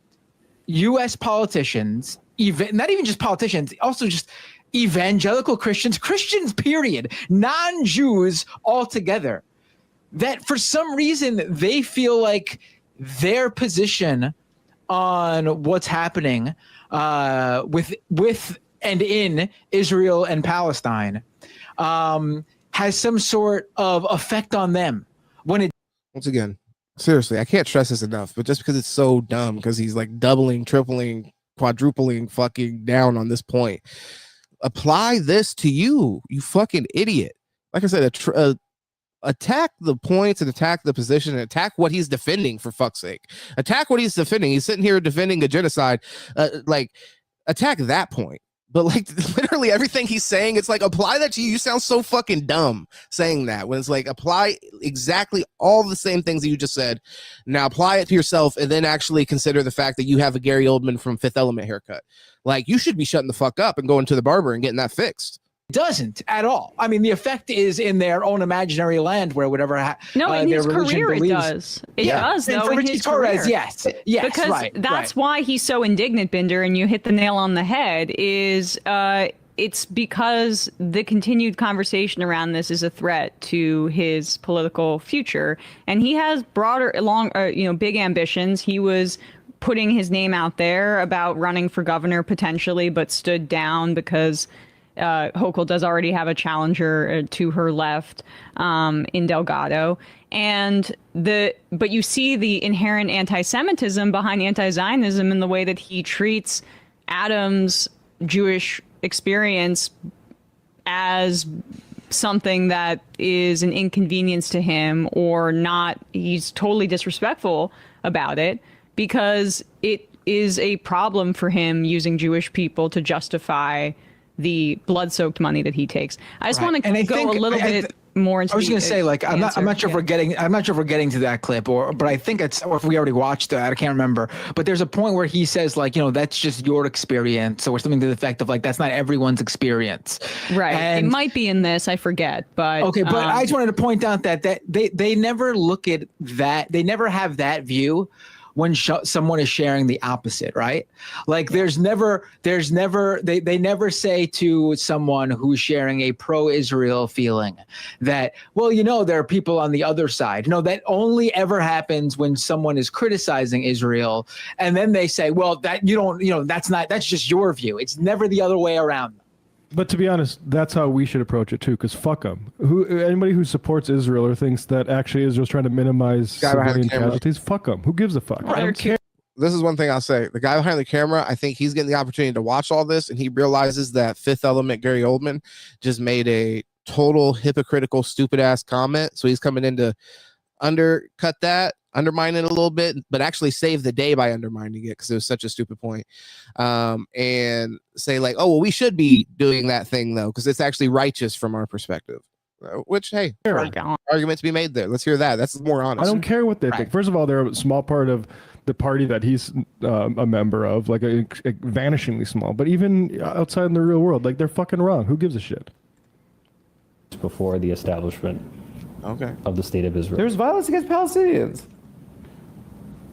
U.S. politicians, not even just politicians, also just evangelical Christians, period, non-Jews altogether, that for some reason they feel like their position on what's happening with and in Israel and Palestine has some sort of effect on them when it. Once again, seriously, I can't stress this enough, but just because it's so dumb, because he's like doubling, tripling, quadrupling fucking down on this point. Apply this to you fucking idiot. Like I said, attack the points and attack the position and attack what he's defending, for fuck's sake. Attack what he's defending. He's sitting here defending a genocide. Like, attack that point. But like literally everything he's saying, it's like, apply that to you. You sound so fucking dumb saying that, when it's like, apply exactly all the same things that you just said. Now apply it to yourself, and then actually consider the fact that you have a Gary Oldman from Fifth Element haircut. Like, you should be shutting the fuck up and going to the barber and getting that fixed. Doesn't at all. I mean, the effect is in their own imaginary land, where whatever no, in their his religion career believes. it does. It does, and though. for In Richie his Torres, career. yes, because that's why he's so indignant, Binder, and you hit the nail on the head. Is it's because the continued conversation around this is a threat to his political future, and he has broader, big ambitions. He was putting his name out there about running for governor potentially, but stood down because Hochul does already have a challenger to her left in Delgado. But you see the inherent anti-Semitism behind anti-Zionism in the way that he treats Adam's Jewish experience as something that is an inconvenience to him, or not. He's totally disrespectful about it because it is a problem for him using Jewish people to justify the blood-soaked money that he takes. I just want to go a little bit more into. I was going to say, like, I'm not sure if we're getting to that clip, but I think it's, or if we already watched it, I can't remember. But there's a point where he says, like, that's just your experience, or something to the effect of, like, that's not everyone's experience. Right. And, it might be in this, I forget, but okay. But I just wanted to point out that they never look at that. They never have that view when someone is sharing the opposite, right? Like they never say to someone who's sharing a pro-Israel feeling that, well, there are people on the other side. No, that only ever happens when someone is criticizing Israel, and then they say, well, that that's just your view. It's never the other way around. But to be honest, that's how we should approach it too. Because fuck them. Anybody who supports Israel or thinks that actually Israel's trying to minimize civilian casualties, fuck them. Who gives a fuck? I don't care. This is one thing I'll say. The guy behind the camera, I think he's getting the opportunity to watch all this, and he realizes that Fifth Element Gary Oldman just made a total hypocritical, stupid ass comment. So he's coming in to undercut that, undermine it a little bit, but actually save the day by undermining it because it was such a stupid point. And say like, oh, well, we should be doing that thing though, because it's actually righteous from our perspective. Which, hey, argument to be made there. Let's hear that. That's more honest. I don't care what they think. First of all, they're a small part of the party that he's a member of, like a vanishingly small. But even outside in the real world, like they're fucking wrong. Who gives a shit? Before the establishment of the state of Israel. There was violence against Palestinians.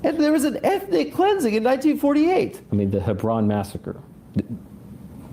And there was an ethnic cleansing in 1948. I mean, the Hebron massacre.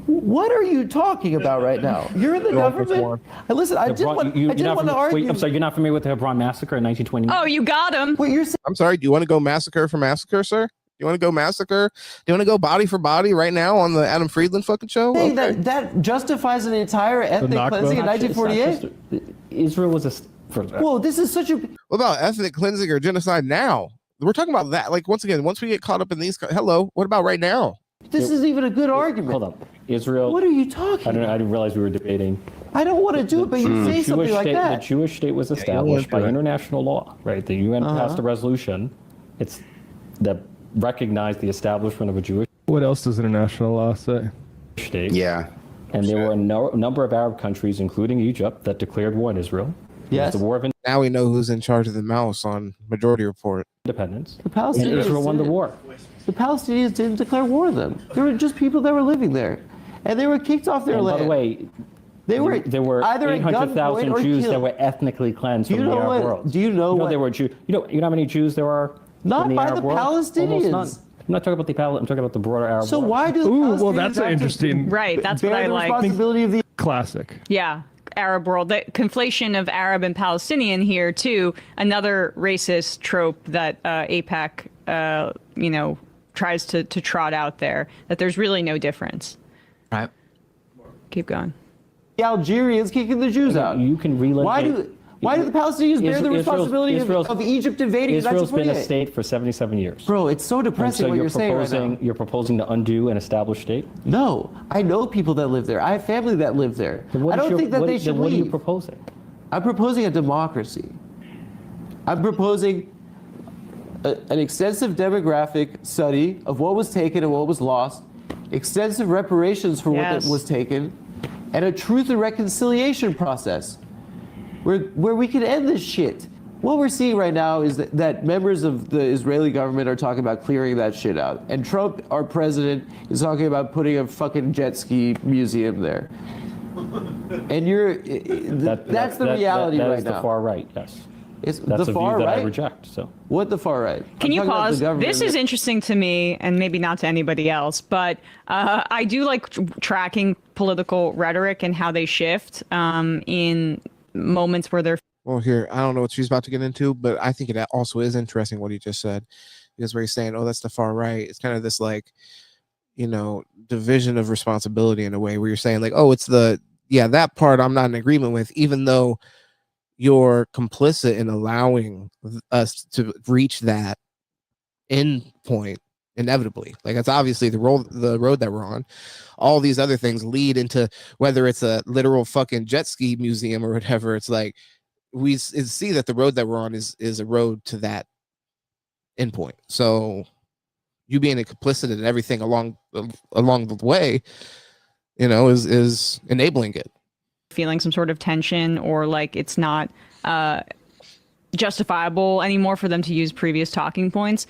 What are you talking about right now? You're in the government. And listen, I didn't want to argue. Wait, I'm sorry, you're not familiar with the Hebron massacre in 1929? Oh, you got him. What you're saying? I'm sorry. Do you want to go massacre for massacre, sir? You want to go massacre? Do you want to go body for body right now on the Adam Friedland fucking show? Okay. That justifies an entire ethnic cleansing in 1948? Israel was a... Whoa, this is such a... What about ethnic cleansing or genocide now? We're talking about that. Like, once again, once we get caught up in these... Hello, what about right now? This isn't even a good argument. Hold up. Israel... What are you talking about? I didn't realize we were debating. I don't want to do it, but you say something like that. The Jewish state was established by international law, right? The UN passed a resolution. It's that recognized the establishment of a Jewish... What else does international law say? State. Yeah. And there were a number of Arab countries, including Egypt, that declared war on Israel. Yes. The War of Now we know who's in charge of the mouse on Majority Report. Independence. The Palestinians and Israel won the war. The Palestinians didn't declare war on them. They were just people that were living there. And they were kicked off their land. By the way, there were either 800,000 Jews that were ethnically cleansed from the Arab world. Do you know what? There were Jews. You know how many Jews there are Not in the by Arab the world? Palestinians. Almost none. I'm not talking about the I'm talking about the broader Arab world. So why do the Palestinians well, that's an interesting... Right, that's what I like. Responsibility of the Classic. Yeah. Arab world, the conflation of Arab and Palestinian here too. Another racist trope that AIPAC, tries to trot out there, that there's really no difference. Right. Keep going. The Algerians kicking the Jews out. You can relate. Why do the Palestinians bear the responsibility of Egypt invading? Israel's been a state for 77 years. Bro, it's so depressing what you're saying right now. You're proposing to undo an established state? No, I know people that live there. I have family that live there. I don't think that they should leave. What are you proposing? I'm proposing a democracy. I'm proposing an extensive demographic study of what was taken and what was lost, extensive reparations for what was taken, and a truth and reconciliation process where we can end this shit. What we're seeing right now is that members of the Israeli government are talking about clearing that shit out. And Trump, our president, is talking about putting a fucking jet ski museum there. And that's the reality right now. That is the far right, yes. It's that's the a far view that right? I reject. So what the far right? Can you pause? This is interesting to me, and maybe not to anybody else, but I do like tracking political rhetoric and how they shift in moments where they're. Well, here, I don't know what she's about to get into, but I think it also is interesting what he just said, because where he's saying, oh, that's the far right. It's kind of this like, division of responsibility in a way where you're saying like, oh, it's that part I'm not in agreement with, even though you're complicit in allowing us to reach that end point inevitably. Like, that's obviously the road that we're on. All these other things lead into, whether it's a literal fucking jet ski museum or whatever, it's like we see that the road that we're on is a road to that endpoint. So you being complicit in everything along the way, is enabling it. Feeling some sort of tension, or like it's not justifiable anymore for them to use previous talking points.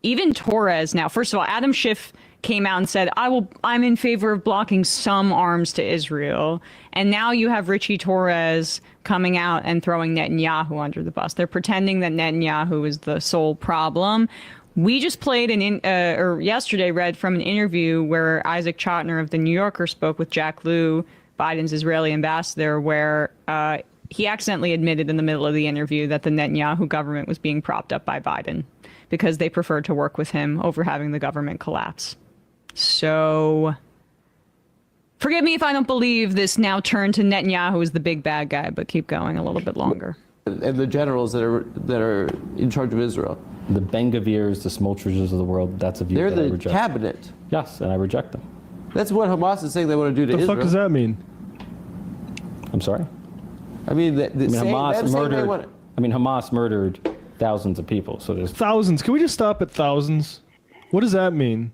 Even Torres now, first of all, Adam Schiff came out and said, I'm in favor of blocking some arms to Israel. And now you have Richie Torres coming out and throwing Netanyahu under the bus. They're pretending that Netanyahu is the sole problem. We just played yesterday read from an interview where Isaac Chotiner of The New Yorker spoke with Jack Lew, Biden's Israeli ambassador, where he accidentally admitted in the middle of the interview that the Netanyahu government was being propped up by Biden because they preferred to work with him over having the government collapse. So forgive me if I don't believe this now turn to Netanyahu as the big bad guy, but keep going a little bit longer. And the generals that are in charge of Israel. The Ben-Gavirs, the Smoltrishes of the world, that's a view that I reject. They're the cabinet. Yes, and I reject them. That's what Hamas is saying they want to do to Israel. The fuck does that mean? I'm sorry? Hamas murdered thousands of people. So there's thousands. Can we just stop at thousands? What does that mean?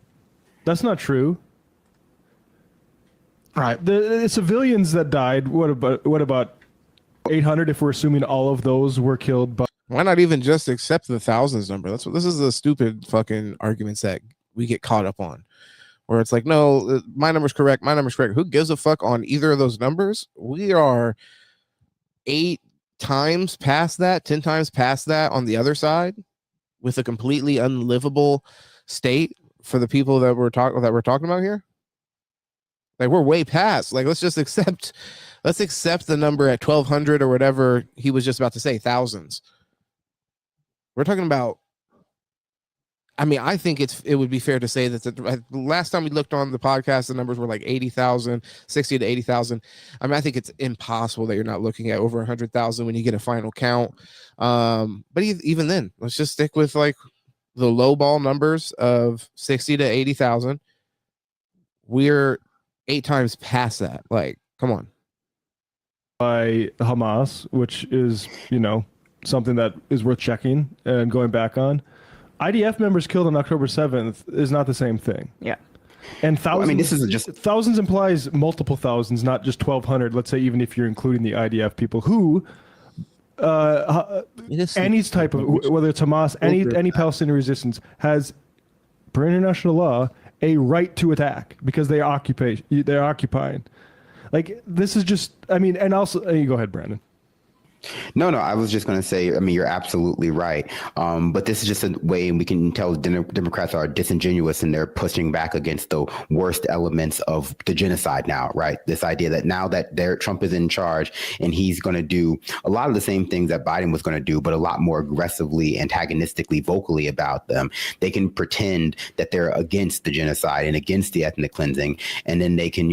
That's not true. All right. The civilians that died, what about 800 if we're assuming all of those were killed by... Why not even just accept the thousands number? This is the stupid fucking arguments that we get caught up on. Where it's like, no, my number's correct. My number's correct. Who gives a fuck on either of those numbers? We are 8 times past that, 10 times past that on the other side, with a completely unlivable state for the people that we're talking about here. Like, we're way past. Like, let's accept the number at 1,200 or whatever he was just about to say, thousands. We're talking about. I think it would be fair to say that the last time we looked on the podcast, the numbers were like 80,000, 60 to 80,000. I think it's impossible that you're not looking at over 100,000 when you get a final count. But even then, let's just stick with like the low ball numbers of 60 to 80,000. We're 8 times past that. Like, come on. By Hamas, which is, something that is worth checking and going back on. IDF members killed on October 7th is not the same thing. Yeah. And thousands, this is just thousands implies multiple thousands, not just 1,200. Let's say even if you're including the IDF people who, any type of, whether it's Hamas, any Palestinian resistance has, per international law, a right to attack because they're occupying. Like, this is just, and also, you go ahead, Brandon. No, I was just going to say, I mean, you're absolutely right. But this is just a way, and we can tell Democrats are disingenuous and they're pushing back against the worst elements of the genocide now, right? This idea that now that Trump is in charge and he's going to do a lot of the same things that Biden was going to do, but a lot more aggressively, antagonistically, vocally about them. They can pretend that they're against the genocide and against the ethnic cleansing. And then they can,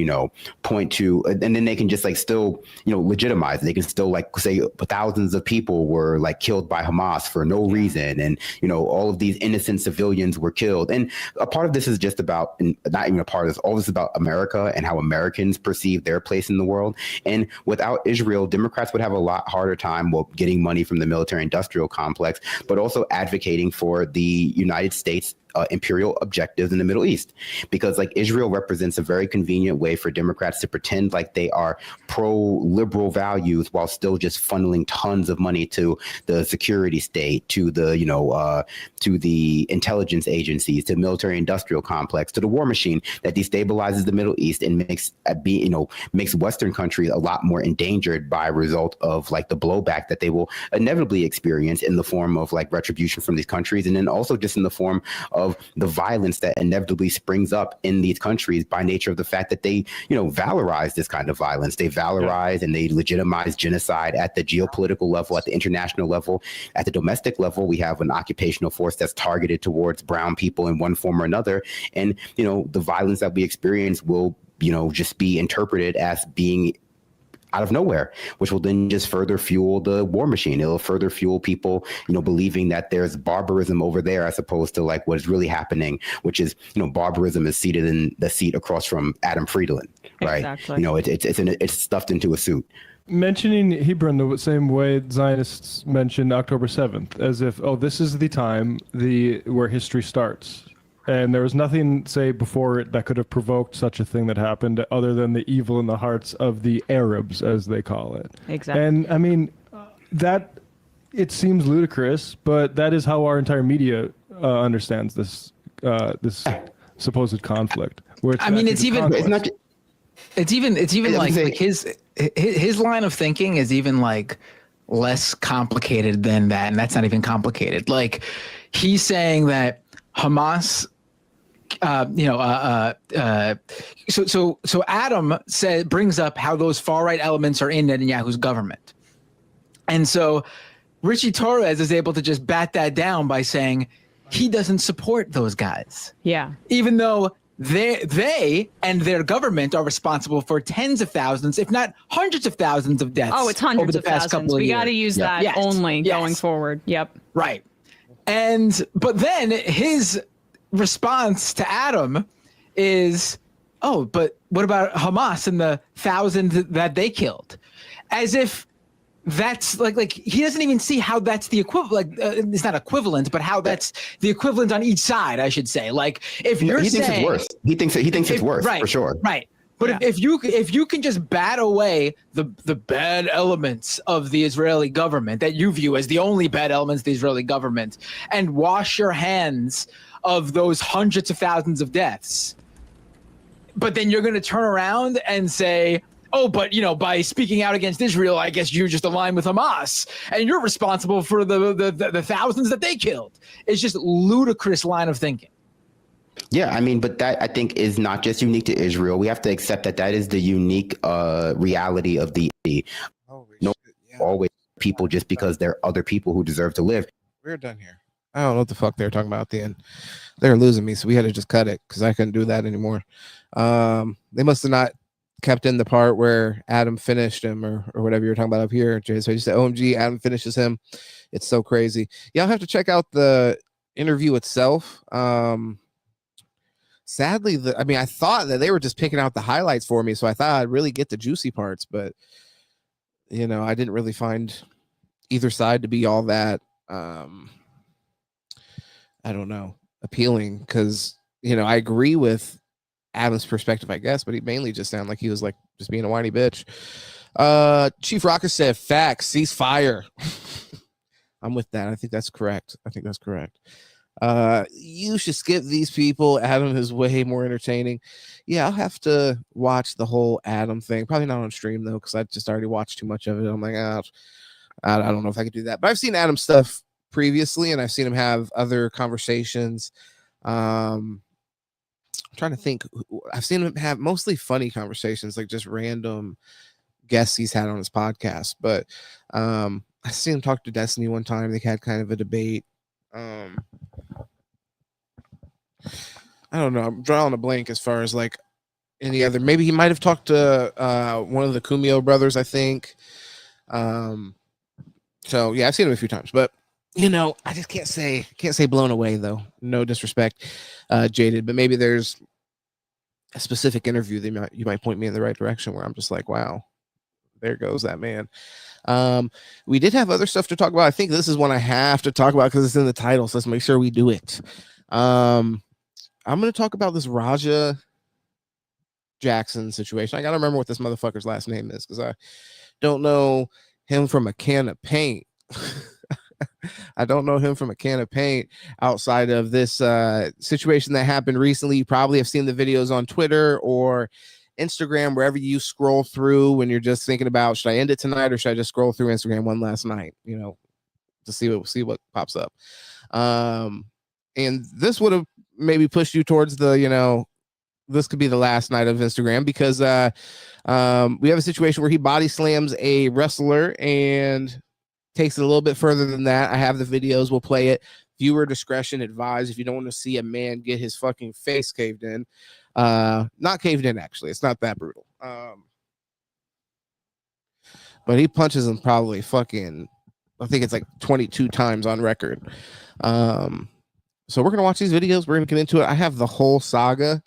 point to, and then they can just like still, legitimize. They can still like say, thousands of people were like killed by Hamas for no reason. And, all of these innocent civilians were killed. And a part of this is just about, not even a part of this, all this about America and how Americans perceive their place in the world. And without Israel, Democrats would have a lot harder time getting money from the military industrial complex, but also advocating for the United States imperial objectives in the Middle East, because like Israel represents a very convenient way for Democrats to pretend like they are pro-liberal values while still just funneling tons of money to the security state, to the to the intelligence agencies, to military industrial complex, to the war machine that destabilizes the Middle East and makes Western countries a lot more endangered by a result of like the blowback that they will inevitably experience in the form of like retribution from these countries, and then also just in the form of the violence that inevitably springs up in these countries by nature of the fact that they, valorize this kind of violence. They valorize and they legitimize genocide at the geopolitical level, at the international level, at the domestic level. We have an occupational force that's targeted towards brown people in one form or another. And, the violence that we experience will, just be interpreted as being out of nowhere, which will then just further fuel the war machine. It'll further fuel people, believing that there's barbarism over there as opposed to like what is really happening, which is, barbarism is seated in the seat across from Adam Friedland, right? Exactly. It's stuffed into a suit. Mentioning Hebron the same way Zionists mentioned October 7th, as if, this is the time where history starts. And there was nothing, say, before it that could have provoked such a thing that happened other than the evil in the hearts of the Arabs, as they call it. Exactly. And, I mean, that, it seems ludicrous, but that is how our entire media understands this supposed conflict. Where it's even like his line of thinking is even like less complicated than that, and that's not even complicated. Like, he's saying that Hamas, so Adam brings up how those far right elements are in Netanyahu's government, and so Richie Torres is able to just bat that down by saying he doesn't support those guys. Yeah, even though they and their government are responsible for tens of thousands, if not hundreds of thousands of deaths. Oh, it's hundreds over the of past thousands. couple of We years. got to use that only going forward. Yep. Right. But then his response to Adam is, but what about Hamas and the thousands that they killed? As if that's like he doesn't even see how that's the equivalent. It's not equivalent, but how that's the equivalent on each side, I should say. Like, if you're he saying thinks it's worse. He thinks it's worse, right, for sure. Right. But if you can just bat away the bad elements of the Israeli government that you view as the only bad elements of the Israeli government, and wash your hands of those hundreds of thousands of deaths, but then you're going to turn around and say, but by speaking out against Israel, I guess you just align with Hamas, and you're responsible for the thousands that they killed. It's just ludicrous line of thinking. Yeah, I mean, but that I think is not just unique to Israel. We have to accept that is the unique reality of always people just because they're other people who deserve to live. We're done here. I don't know what the fuck they were talking about at the end. They were losing me, so we had to just cut it because I couldn't do that anymore. They must have not kept in the part where Adam finished him or whatever you were talking about up here, Jay. So you said, OMG, Adam finishes him. It's so crazy. Yeah, I'll have to check out the interview itself. Sadly, I thought that they were just picking out the highlights for me, so I thought I'd really get the juicy parts, but I didn't really find either side to be all that I don't know, appealing, because I agree with Adam's perspective, I guess, but he mainly just sounded like he was like just being a whiny bitch. Chief Rocker said facts, ceasefire. I'm with that. I think that's correct. You should skip these people. Adam is way more entertaining. Yeah, I'll have to watch the whole Adam thing. Probably not on stream though, because I just already watched too much of it. I'm like, I don't know if I could do that, but I've seen Adam's stuff previously, and I've seen him have other conversations. I'm trying to think. I've seen him have mostly funny conversations, like just random guests he's had on his podcast. But I seen him talk to Destiny one time. They had kind of a debate. I don't know. I'm drawing a blank as far as like any other. Maybe he might have talked to one of the Kumio brothers, I think. So yeah, I've seen him a few times, but you know, I just can't say blown away though. No disrespect, Jaded, but maybe there's a specific interview that you might point me in the right direction where I'm just like, wow, there goes that man. We did have other stuff to talk about. I think this is one I have to talk about because it's in the title, so let's make sure we do it. I'm going to talk about this Raja Jackson situation. I got to remember what this motherfucker's last name is because I don't know him from a can of paint. I don't know him from a can of paint outside of this situation that happened recently. You probably have seen the videos on Twitter or Instagram, wherever you scroll through when you're just thinking about, should I end it tonight or should I just scroll through Instagram one last night, you know, to see what pops up. And this would have maybe pushed you towards the, you know, this could be the last night of Instagram because we have a situation where he body slams a wrestler and takes it a little bit further than that. I have the videos. We'll play it. Viewer discretion advised. If you don't want to see a man get his fucking face caved in, not caved in, actually. It's not that brutal. But he punches him probably fucking, I think it's like 22 times on record. So we're going to watch these videos. We're going to get into it. I have the whole saga.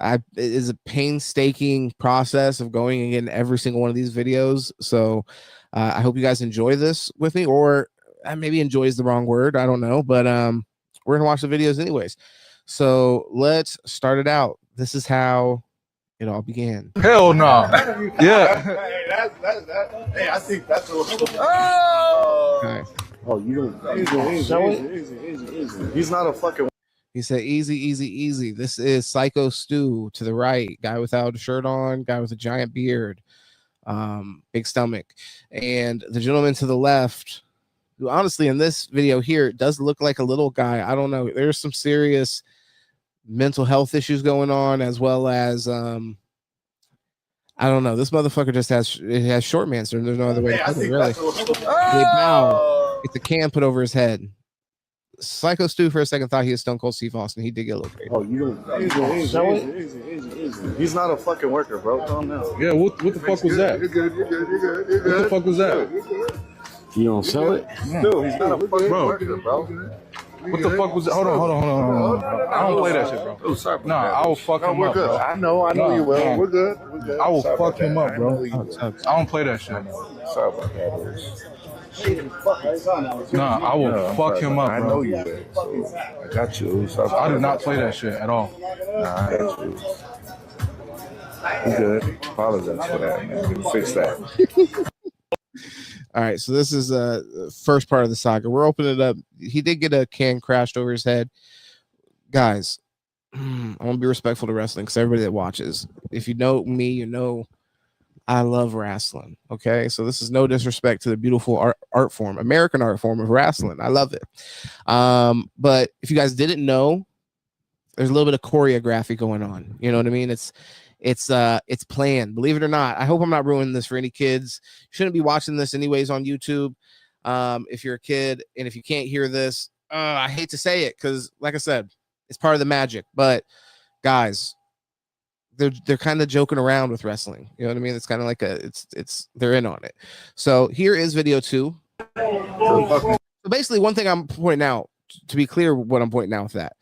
It is a painstaking process of going and getting every single one of these videos. So I hope you guys enjoy this with me, or maybe enjoy is the wrong word. I don't know, but we're going to watch the videos anyways. So let's start it out. This is how it all began. Hell no. Yeah. Hey, I think that's a Okay. Oh, you don't show it? Easy. He's not a fucking. He said, easy. This is Psycho Stu to the right. Guy without a shirt on, guy with a giant beard, big stomach. And the gentleman to the left, who honestly in this video here does look like a little guy. I don't know. There's some serious mental health issues going on, as well as, I don't know. This motherfucker just has short man syndrome. There's no other way to put it, really. It's a can put over his head. Psycho Stu for a second thought he was Stone Cold Steve Austin. He did get a little crazy. Oh, you don't show it? Easy. He's not a fucking worker, bro. Calm down. Yeah, what the fuck was that? You're good. What the fuck was that? You don't sell it? No, he's not a fucking worker, bro. What the fuck was that? Hold on. I don't play that shit, bro. Oh, sorry. Nah, I will fuck him up, bro. I know you will. We're good. I will fuck him up, bro. I don't play that shit. Sorry about that. Nah, I will fuck him up, bro. I know you will. I got you. I do not play that shit at all. Nah, I got you. You good. Apologize for that, man. Fix that. All right, so this is first part of the saga. We're opening it up. He did get a can crashed over his head. Guys, I want to be respectful to wrestling because everybody that watches, if you know me, you know I love wrestling. Okay, so this is no disrespect to the beautiful art form, American art form of wrestling. I love it. But if you guys didn't know, there's a little bit of choreography going on. You know what I mean? It's planned. Believe it or not. I hope I'm not ruining this for any kids. You shouldn't be watching this anyways on YouTube. If you're a kid and if you can't hear this, I hate to say it because, like I said, it's part of the magic. But guys, they're kind of joking around with wrestling. You know what I mean? It's kind of like they're in on it. So here is video 2. So basically, one thing I'm pointing out, to be clear, what I'm pointing out with that,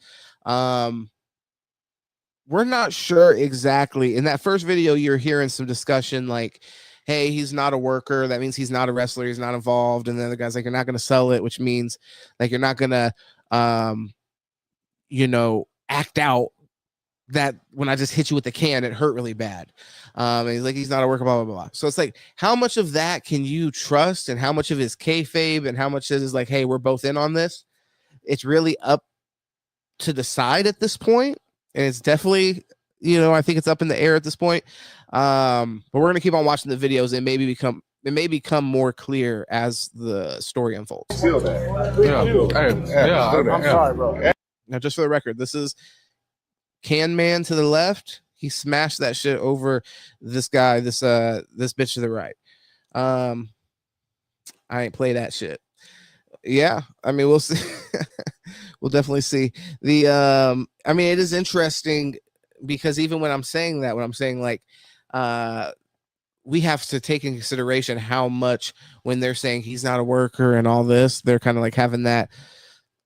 we're not sure exactly. In that first video, you're hearing some discussion like, hey, he's not a worker. That means he's not a wrestler. He's not involved. And then the guy's like, you're not going to sell it, which means like you're not going to, act out that when I just hit you with the can, it hurt really bad. And he's like, he's not a worker, blah, blah, blah. So it's like, how much of that can you trust and how much of it is kayfabe and how much is like, hey, we're both in on this? It's really up to decide at this point. And it's definitely, I think it's up in the air at this point. But we're going to keep on watching the videos and maybe it may become more clear as the story unfolds. Feel that. Yeah. I'm sorry, bro. Now, just for the record, this is Can Man to the left. He smashed that shit over this guy, this bitch to the right. I ain't play that shit. Yeah, I mean, we'll see. We'll definitely see. I mean, it is interesting because even when I'm saying that, when I'm saying like, we have to take into consideration how much when they're saying he's not a worker and all this, they're kind of like having that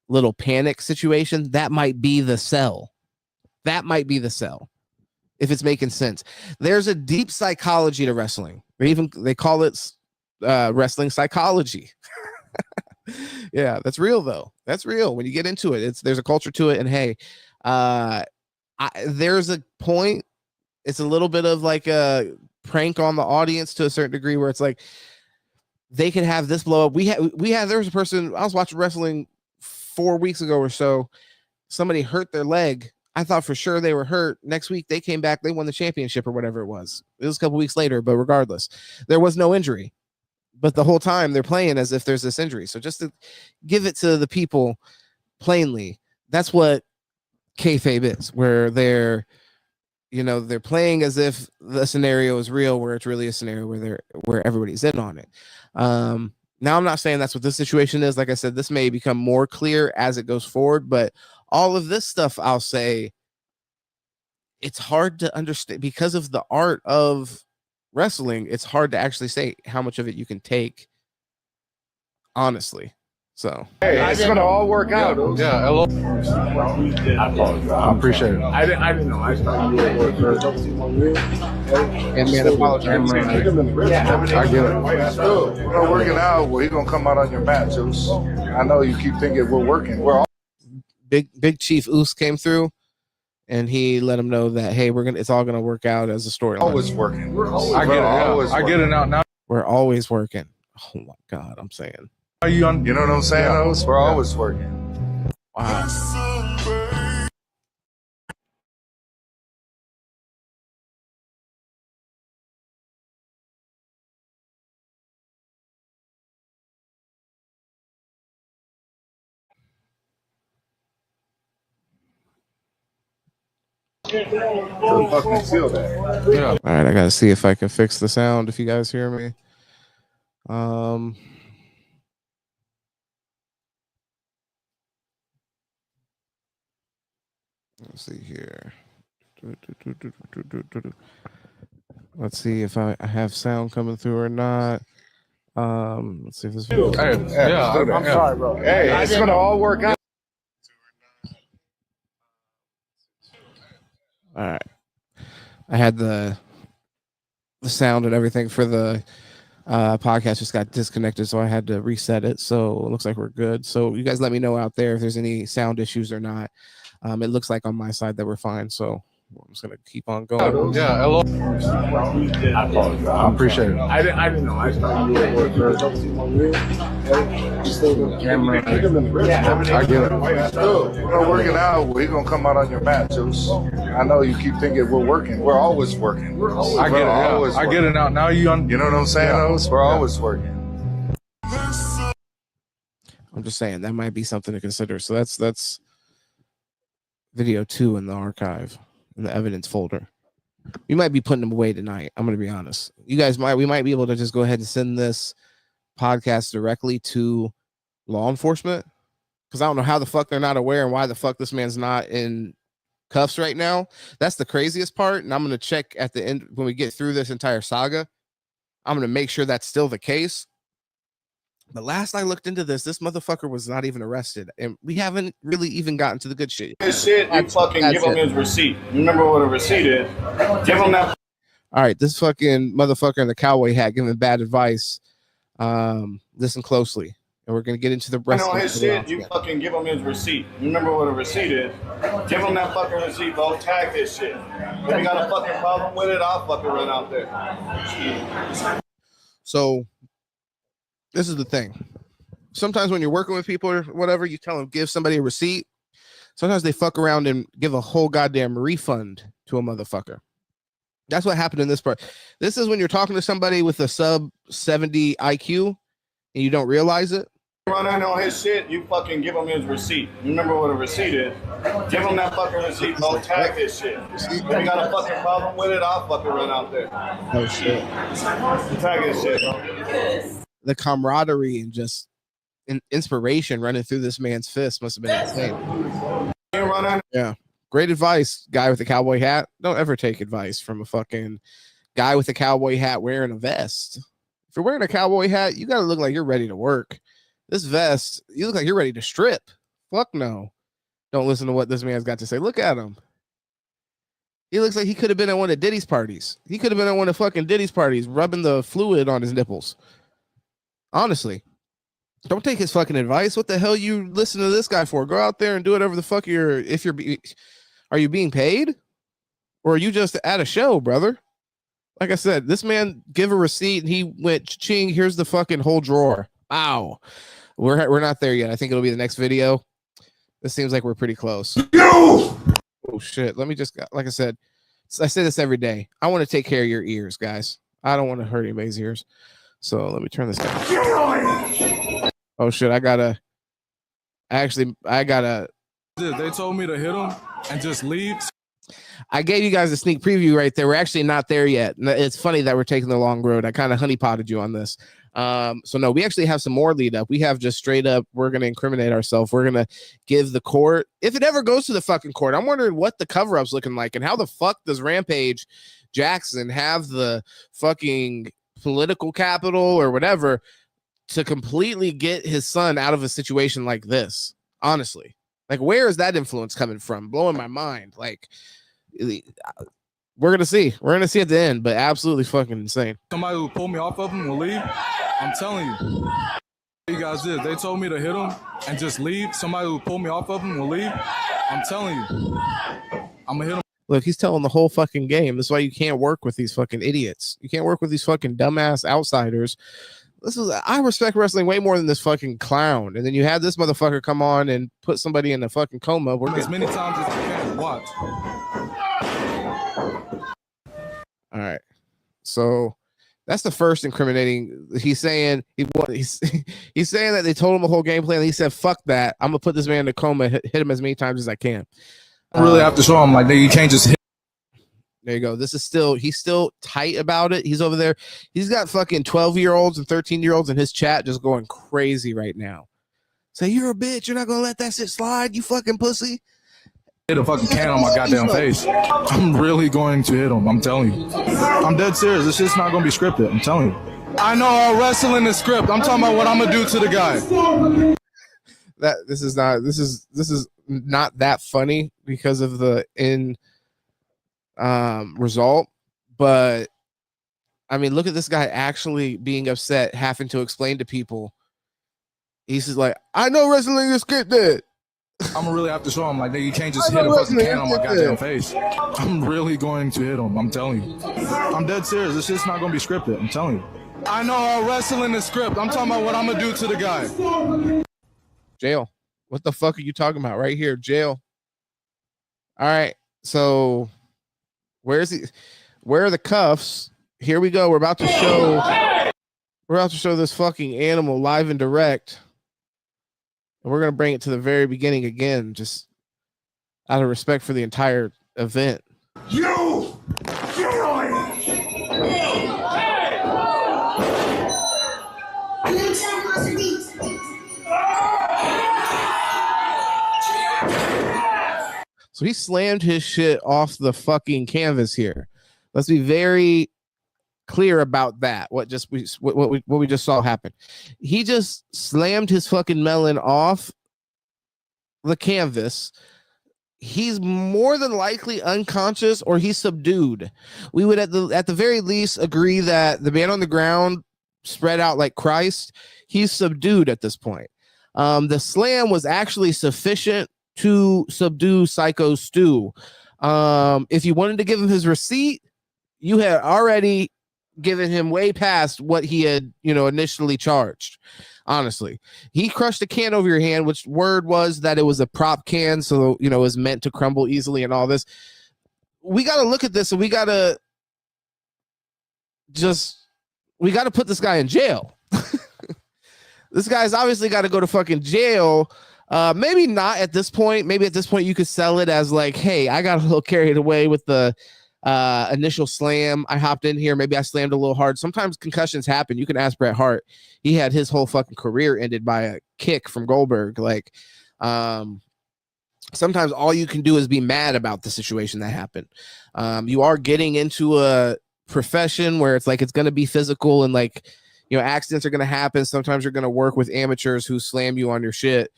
little panic situation. That might be the sell. That might be the sell. If it's making sense. There's a deep psychology to wrestling. They call it wrestling psychology. Yeah, that's real though. That's real. When you get into it, there's a culture to it. And hey, there's a point. It's a little bit of like a prank on the audience to a certain degree where it's like they could have this blow up. There was a person, I was watching wrestling 4 weeks ago or so. Somebody hurt their leg. I thought for sure they were hurt. Next week they came back, they won the championship or whatever it was. It was a couple weeks later, but regardless, there was no injury. But the whole time they're playing as if there's this injury. So just to give it to the people plainly, that's what kayfabe is, where they're playing as if the scenario is real, where it's really a scenario where everybody's in on it. Now I'm not saying that's what this situation is. Like I said, this may become more clear as it goes forward, but all of this stuff, I'll say, it's hard to understand because of the art of wrestling. It's hard to actually say how much of it you can take honestly. So hey, it's gonna all work out. Yeah, hello. I appreciate it. I didn't know. I started. And man, apologize. I get it. We're working out. Well, he's gonna come out on your mat, Juice. I know you keep thinking we're working. We're all Big Chief Oos came through. And he let him know that, hey, it's all gonna work out as a storyline. Always working. I get it. Yeah. I get it now. We're always working. Oh my God, I'm saying. Are you on? You know what I'm saying? Yeah. We're always working. Wow. Feel that. Yeah. All right, I gotta see if I can fix the sound. If you guys hear me, let's see here. Let's see if I have sound coming through or not. Let's see if this. I'm sorry, bro. Hey, it's gonna all work out. All right. I had the sound and everything for the podcast just got disconnected, so I had to reset it. So it looks like we're good. So you guys let me know out there if there's any sound issues or not. It looks like on my side that we're fine. So I'm just gonna keep on going. Yeah, hello. I appreciate it. I didn't know. I started. I get it. We're working out. Well, he's gonna come out on your mat, Juice. I know you keep thinking we're working. We're always working. I get it. Yeah. I get it now. Now you on? You know what I'm saying? Yeah. We're always working. I'm just saying that might be something to consider. So that's video 2 in the archive. In the evidence folder. We might be putting them away tonight. I'm going to be honest. We might be able to just go ahead and send this podcast directly to law enforcement because I don't know how the fuck they're not aware and why the fuck this man's not in cuffs right now. That's the craziest part. And I'm going to check at the end when we get through this entire saga. I'm going to make sure that's still the case. The last I looked into this motherfucker was not even arrested, and we haven't really even gotten to the good shit. His shit, you fucking give him his receipt. Remember what a receipt is? Give him that. All right, this fucking motherfucker in the cowboy hat giving bad advice. Listen closely, and we're gonna get into the rest. I know his shit. You fucking give him his receipt. Remember what a receipt is? Give him that fucking receipt, bro. Tag his shit. If you got a fucking problem with it, I'll fucking run out there. So. This is the thing. Sometimes when you're working with people or whatever, you tell them, give somebody a receipt. Sometimes they fuck around and give a whole goddamn refund to a motherfucker. That's what happened in this part. This is when you're talking to somebody with a sub 70 IQ and you don't realize it. Run in on his shit, you fucking give him his receipt. You remember what a receipt is? Give him that fucking receipt. Don't tag his shit. If you got a fucking problem with it, I'll fucking run out there. Oh shit. Tag his shit, bro. The camaraderie and just inspiration running through this man's fist must have been insane. Yeah. Great advice, guy with a cowboy hat. Don't ever take advice from a fucking guy with a cowboy hat wearing a vest. If you're wearing a cowboy hat, you gotta look like you're ready to work. This vest, you look like you're ready to strip. Fuck no. Don't listen to what this man's got to say. Look at him. He looks like he could have been at one of Diddy's parties. He could have been at one of fucking Diddy's parties, rubbing the fluid on his nipples. Honestly. Don't take his fucking advice. What the hell you listen to this guy for? Go out there and do whatever the fuck are you being paid? Or are you just at a show, brother? Like I said, this man give a receipt and he went, ching, here's the fucking whole drawer. Wow. We're not there yet. I think it'll be the next video. This seems like we're pretty close. No! Oh shit. Let me just, like I said, I say this every day. I want to take care of your ears, guys. I don't want to hurt anybody's ears. So let me turn this down. Oh shit. I gotta. They told me to hit him and just leave. I gave you guys a sneak preview right there. We're actually not there yet. It's funny that we're taking the long road. I kind of honeypotted you on this. So no, we actually have some more lead up. We have just straight up, we're going to incriminate ourselves. We're going to give the court, if it ever goes to the fucking court, I'm wondering what the cover up's looking like and how the fuck does Rampage Jackson have the fucking political capital or whatever to completely get his son out of a situation like this. Honestly, like, where is that influence coming from? Blowing my mind. Like, we're gonna see. We're gonna see at the end, but absolutely fucking insane. Somebody who pulled me off of him will leave. I'm telling you. You guys did. They told me to hit him and just leave. Somebody who pulled me off of him will leave. I'm telling you. I'm gonna hit him. Look, he's telling the whole fucking game. That's why you can't work with these fucking idiots. You can't work with these fucking dumbass outsiders. I respect wrestling way more than this fucking clown. And then you had this motherfucker come on and put somebody in a fucking coma. As many times as you can. Watch. All right. So that's the first incriminating. He's saying he's saying that they told him a whole game plan. He said, "Fuck that. I'm gonna put this man in a coma, hit him as many times as I can." I really have to show him, like, you can't just hit. There you go. He's still tight about it. He's over there. He's got fucking 12-year-olds and 13-year-olds in his chat just going crazy right now. Say, you're a bitch. You're not gonna let that shit slide, you fucking pussy. Hit a fucking can on my goddamn face. I'm really going to hit him. I'm telling you. I'm dead serious. This shit's not gonna be scripted. I'm telling you. I know all wrestling is script. I'm talking about what I'm gonna do to the guy. This is not that funny because of the end result, but I mean, look at this guy actually being upset, having to explain to people. He's just like, I know wrestling is scripted. I'm gonna really have to show him, like, you can't just hit a fucking can on my goddamn face. I'm really going to hit him. I'm telling you. I'm dead serious. This shit's not gonna be scripted. I'm telling you. I know all wrestling is script. I'm talking about what I'm gonna do to the guy. Jail. What the fuck are you talking about? Right here, jail. All right. So where are the cuffs? Here we go. We're about to show this fucking animal live and direct. And we're going to bring it to the very beginning again, just out of respect for the entire event. You So he slammed his shit off the fucking canvas here. Let's be very clear about that. What we just saw happen. He just slammed his fucking melon off the canvas. He's more than likely unconscious or he's subdued. We would at the very least agree that the man on the ground spread out like Christ. He's subdued at this point. The slam was actually sufficient to subdue Psycho Stu. If you wanted to give him his receipt, you had already given him way past what he had, initially charged. Honestly, he crushed a can over your hand, which word was that it was a prop can, so it was meant to crumble easily and all this. We got to look at this, and we got to we got to put this guy in jail. This guy's obviously got to go to fucking jail. Maybe not at this point. Maybe at this point you could sell it as like, hey, I got a little carried away with the initial slam. I hopped in here. Maybe I slammed a little hard. Sometimes concussions happen. You can ask Bret Hart. He had his whole fucking career ended by a kick from Goldberg. Like, sometimes all you can do is be mad about the situation that happened. You are getting into a profession where it's like it's going to be physical and like, you know, accidents are going to happen. Sometimes you're going to work with amateurs who slam you on your shit.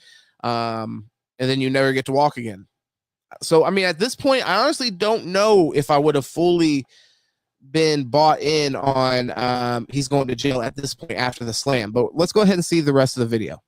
And then you never get to walk again. So, I mean, at this point, I honestly don't know if I would have fully been bought in on he's going to jail at this point after the slam. But let's go ahead and see the rest of the video.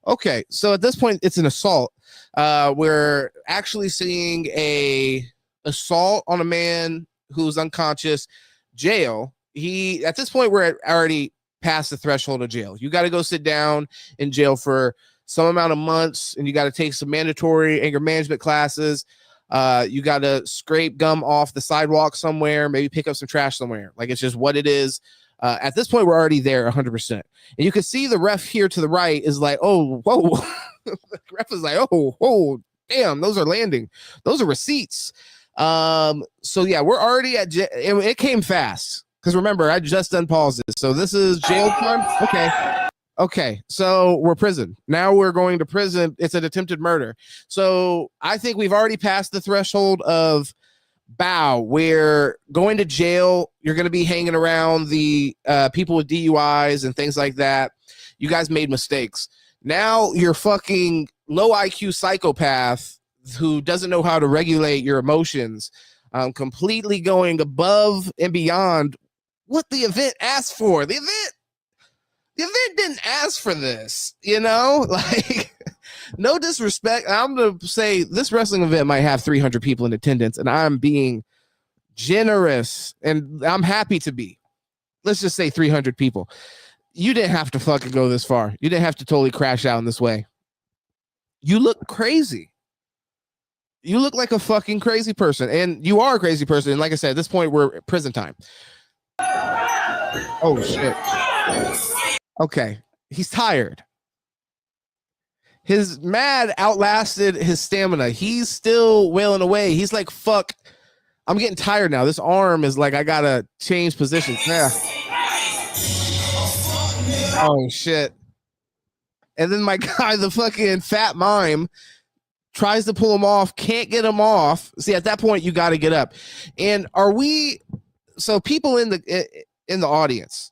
Okay. So at this point, it's an assault. We're actually seeing a assault on a man who's unconscious, jail. At this point, we're already past the threshold of jail. You got to go sit down in jail for some amount of months, and you got to take some mandatory anger management classes. You got to scrape gum off the sidewalk somewhere, maybe pick up some trash somewhere. Like, it's just what it is. At this point, we're already there 100%. And you can see the ref here to the right is like, oh, whoa. The ref is like, oh, damn, those are landing. Those are receipts. So yeah, we're already at jail. It came fast because remember, I just unpaused it. So this is jail time. Okay. So we're prison. Now we're going to prison. It's an attempted murder. So I think we've already passed the threshold of bow. We're going to jail. You're going to be hanging around the people with DUIs and things like that. You guys made mistakes. Now you're fucking low IQ psychopath who doesn't know how to regulate your emotions, completely going above and beyond what the event asked for. The event didn't ask for this, you know? Like, no disrespect. I'm going to say this wrestling event might have 300 people in attendance, and I'm being generous, and I'm happy to be. Let's just say 300 people. You didn't have to fucking go this far. You didn't have to totally crash out in this way. You look crazy. You look like a fucking crazy person, and you are a crazy person. And like I said, at this point, we're at prison time. Oh, shit. Okay. He's tired. His mad outlasted his stamina. He's still wailing away. He's like, fuck, I'm getting tired now. This arm is like, I gotta change positions. Yeah. Oh, shit. And then my guy, the fucking fat mime, tries to pull him off, can't get him off. See, at that point, you got to get up. And so people in the audience,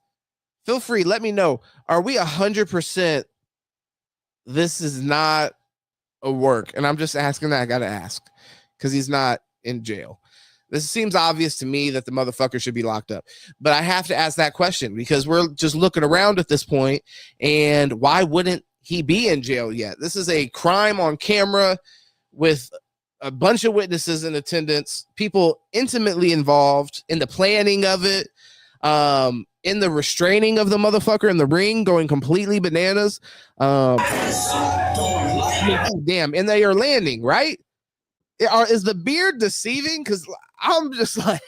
feel free, let me know, are we 100% this is not a work? And I'm just asking that. I got to ask because he's not in jail. This seems obvious to me that the motherfucker should be locked up. But I have to ask that question because we're just looking around at this point, and why wouldn't he be in jail yet? This is a crime on camera with a bunch of witnesses in attendance, people intimately involved in the planning of it, in the restraining of the motherfucker in the ring, going completely bananas. Damn, and they are landing, right? Is the beard deceiving? Because I'm just like,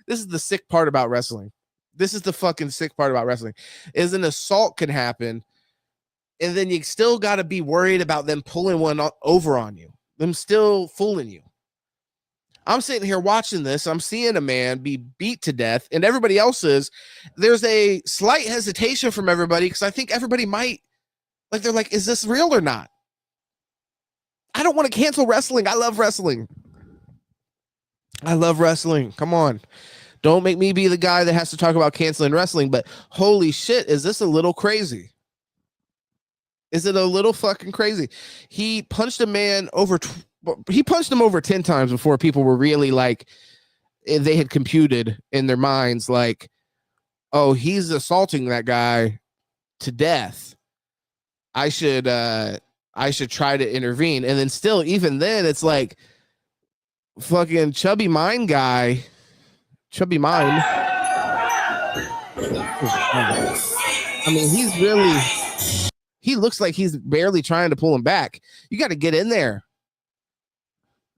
this is the sick part about wrestling. This is the fucking sick part about wrestling, is an assault can happen, and then you still got to be worried about them pulling one over on you, them still fooling you. I'm sitting here watching this. I'm seeing a man be beat to death, and everybody else is. There's a slight hesitation from everybody because I think everybody might, like, they're like, is this real or not? I don't want to cancel wrestling. I love wrestling. I love wrestling. Come on. Don't make me be the guy that has to talk about canceling wrestling, but holy shit, is this a little crazy? Is it a little fucking crazy? He punched a man he punched him over 10 times before people were really like, they had computed in their minds like, oh, he's assaulting that guy to death. I should try to intervene. And then still, even then, it's like fucking chubby mime. I mean, he looks like he's barely trying to pull him back. You got to get in there.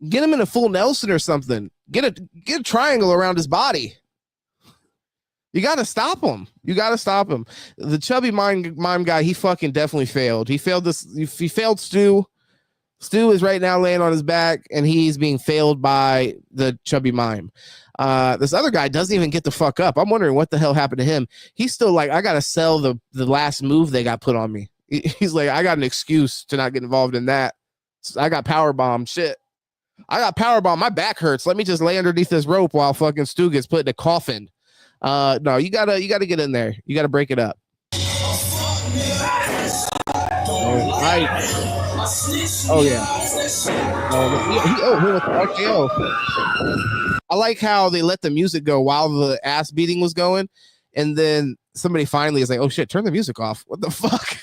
Get him in a full Nelson or something. Get a triangle around his body. You got to stop him. You got to stop him. The chubby mime guy, he fucking definitely failed. He failed this. He failed Stu. Stu is right now laying on his back, and he's being failed by the chubby mime. This other guy doesn't even get the fuck up. I'm wondering what the hell happened to him. He's still like, I got to sell the last move they got put on me. He's like, I got an excuse to not get involved in that. I got power bomb. Shit. I got power bomb. My back hurts. Let me just lay underneath this rope while fucking Stu gets put in a coffin. No, you gotta get in there. You gotta break it up. Right. Oh yeah. With the RKO. I like how they let the music go while the ass beating was going, and then somebody finally is like, "Oh shit, turn the music off." What the fuck?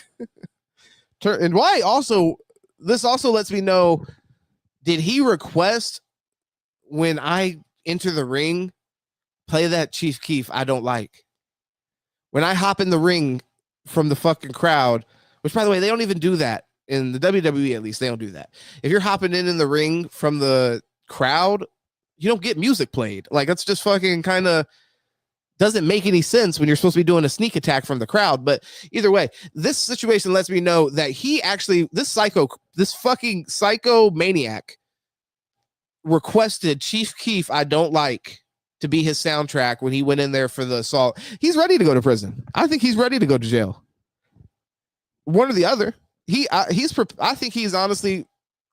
And why? Also, this also lets me know. Did he request when I enter the ring? Play that Chief Keef I don't like. When I hop in the ring from the fucking crowd, which by the way, they don't even do that in the WWE, at least they don't do that. If you're hopping in the ring from the crowd, you don't get music played. Like that's just fucking kind of doesn't make any sense when you're supposed to be doing a sneak attack from the crowd. But either way, this situation lets me know that he actually, this fucking psycho maniac requested Chief Keef I don't like to be his soundtrack when he went in there for the assault. He's ready to go to prison. I think he's ready to go to jail. One or the other. I think he's honestly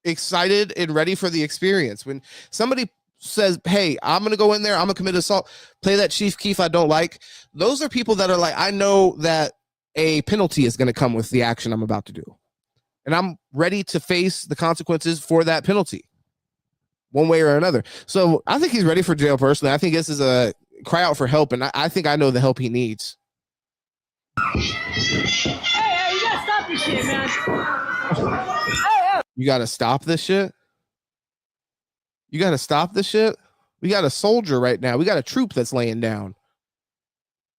excited and ready for the experience. When somebody says, "Hey, I'm going to go in there, I'm going to commit assault, play that Chief Keef I don't like." Those are people that are like, I know that a penalty is going to come with the action I'm about to do. And I'm ready to face the consequences for that penalty, one way or another. So I think he's ready for jail personally. I think this is a cry out for help, and I think I know the help he needs. Hey, you gotta stop this shit, man. You gotta stop this shit? You gotta stop this shit? We got a soldier right now. We got a troop that's laying down.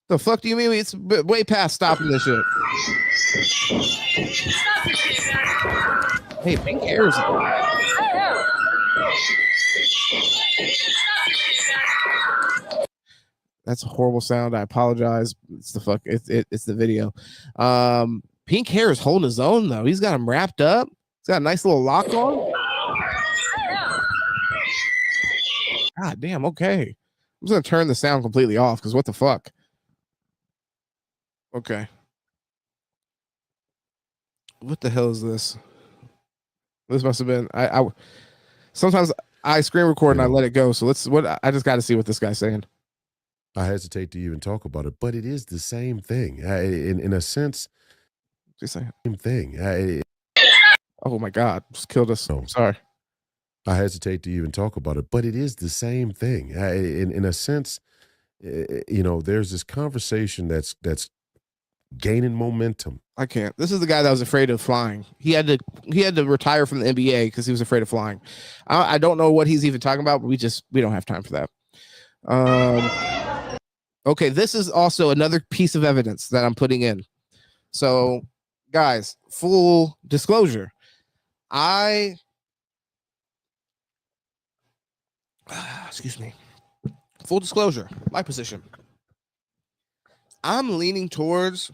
The fuck do you mean? It's way past stopping this shit. Stop this shit, man. Hey, pink hair is... That's a horrible sound. I apologize. It's the video. Pink hair is holding his own though. He's got him wrapped up. He's got a nice little lock on. God damn. Okay. I'm just gonna turn the sound completely off because what the fuck? Okay. What the hell is this? This must have been I sometimes I screen record and I let it go. So I just got to see what this guy's saying. I hesitate to even talk about it, but it is the same thing. In a sense, same thing. Oh my God, just killed us. No. Sorry. I hesitate to even talk about it, but it is the same thing. In a sense, there's this conversation that's gaining momentum. I can't. This is the guy that was afraid of flying. He had to retire from the NBA because he was afraid of flying. I don't know what he's even talking about, but we don't have time for that. Okay, this is also another piece of evidence that I'm putting in. So, guys, full disclosure. Excuse me. Full disclosure, my position. I'm leaning towards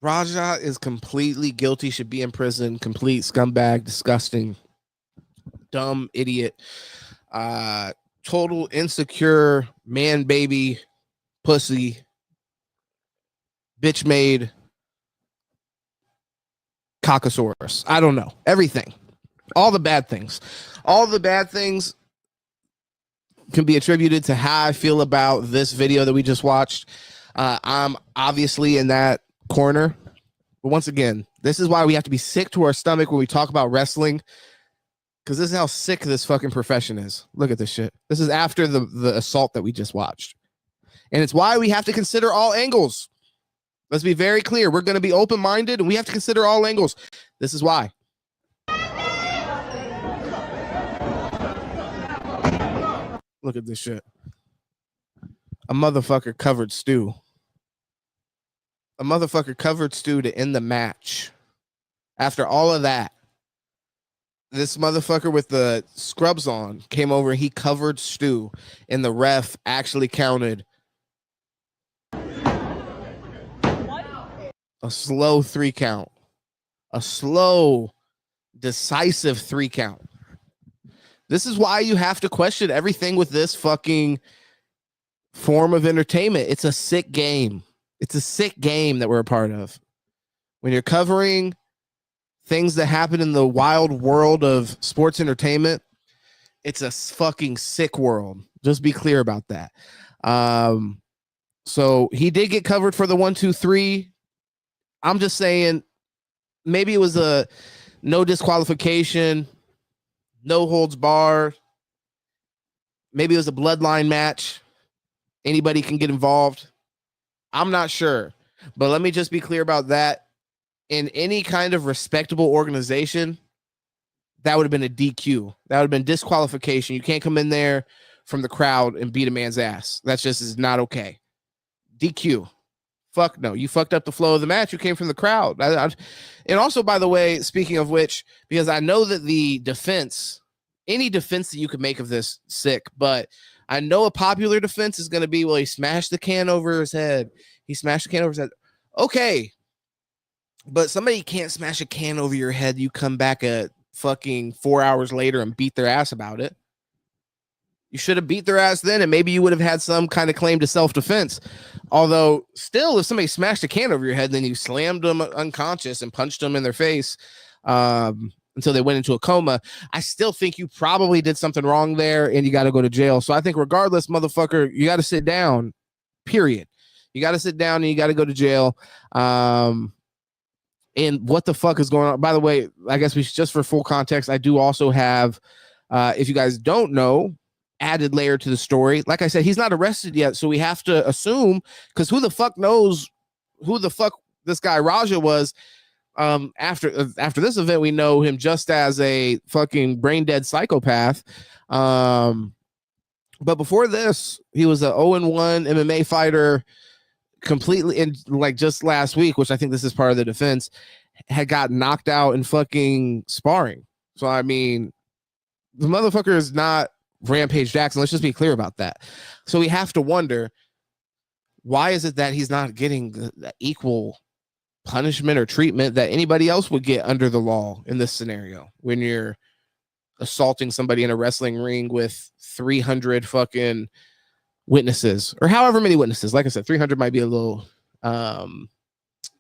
Raja is completely guilty, should be in prison, complete scumbag, disgusting, dumb idiot, total insecure man baby pussy bitch made cockosaurus. I don't know. Everything. All the bad things can be attributed to how I feel about this video that we just watched. I'm obviously in that corner. But once again, this is why we have to be sick to our stomach when we talk about wrestling. Because this is how sick this fucking profession is. Look at this shit. This is after the assault that we just watched. And it's why we have to consider all angles. Let's be very clear. We're going to be open-minded and we have to consider all angles. This is why. Look at this shit. A motherfucker covered Stu. A motherfucker covered Stu to end the match. After all of that. this motherfucker with the scrubs on came over and he covered Stu, and the ref actually counted a slow 3 count, a slow, decisive 3 count. This is why you have to question everything with this fucking form of entertainment. It's a sick game. It's a sick game that we're a part of. When you're covering things that happen in the wild world of sports entertainment, it's a fucking sick world. Just be clear about that. So he did get covered for the 1, 2, 3. I'm just saying maybe it was a no disqualification, no holds barred. Maybe it was a bloodline match. Anybody can get involved. I'm not sure. But let me just be clear about that. In any kind of respectable organization, that would have been a DQ. That would have been disqualification. You can't come in there from the crowd and beat a man's ass. That's just is not okay. DQ. Fuck no. You fucked up the flow of the match. You came from the crowd. And also, by the way, speaking of which, because I know that the defense, any defense that you could make of this, sick, but I know a popular defense is going to be, well, he smashed the can over his head. He smashed the can over his head. Okay. But somebody can't smash a can over your head. You come back a fucking 4 hours later and beat their ass about it. You should have beat their ass then, and maybe you would have had some kind of claim to self-defense. Although, still, if somebody smashed a can over your head, then you slammed them unconscious and punched them in their face until they went into a coma, I still think you probably did something wrong there, and you got to go to jail. So I think regardless, motherfucker, you got to sit down, period. You got to sit down, and you got to go to jail. And what the fuck is going on? By the way, I guess we should, just for full context, I do also have, if you guys don't know, added layer to the story. Like I said, he's not arrested yet, so we have to assume, because who the fuck knows who the fuck this guy Raja was. After this event, we know him just as a fucking brain dead psychopath. But before this, he was an 0-1 MMA fighter. Completely, in like just last week, which I think this is part of the defense, had got knocked out in fucking sparring. So I mean, the motherfucker is not Rampage Jackson. Let's just be clear about that. So we have to wonder, why is it that he's not getting the equal punishment or treatment that anybody else would get under the law in this scenario when you're assaulting somebody in a wrestling ring with 300 fucking witnesses, or however many witnesses. Like I said, 300 might be a little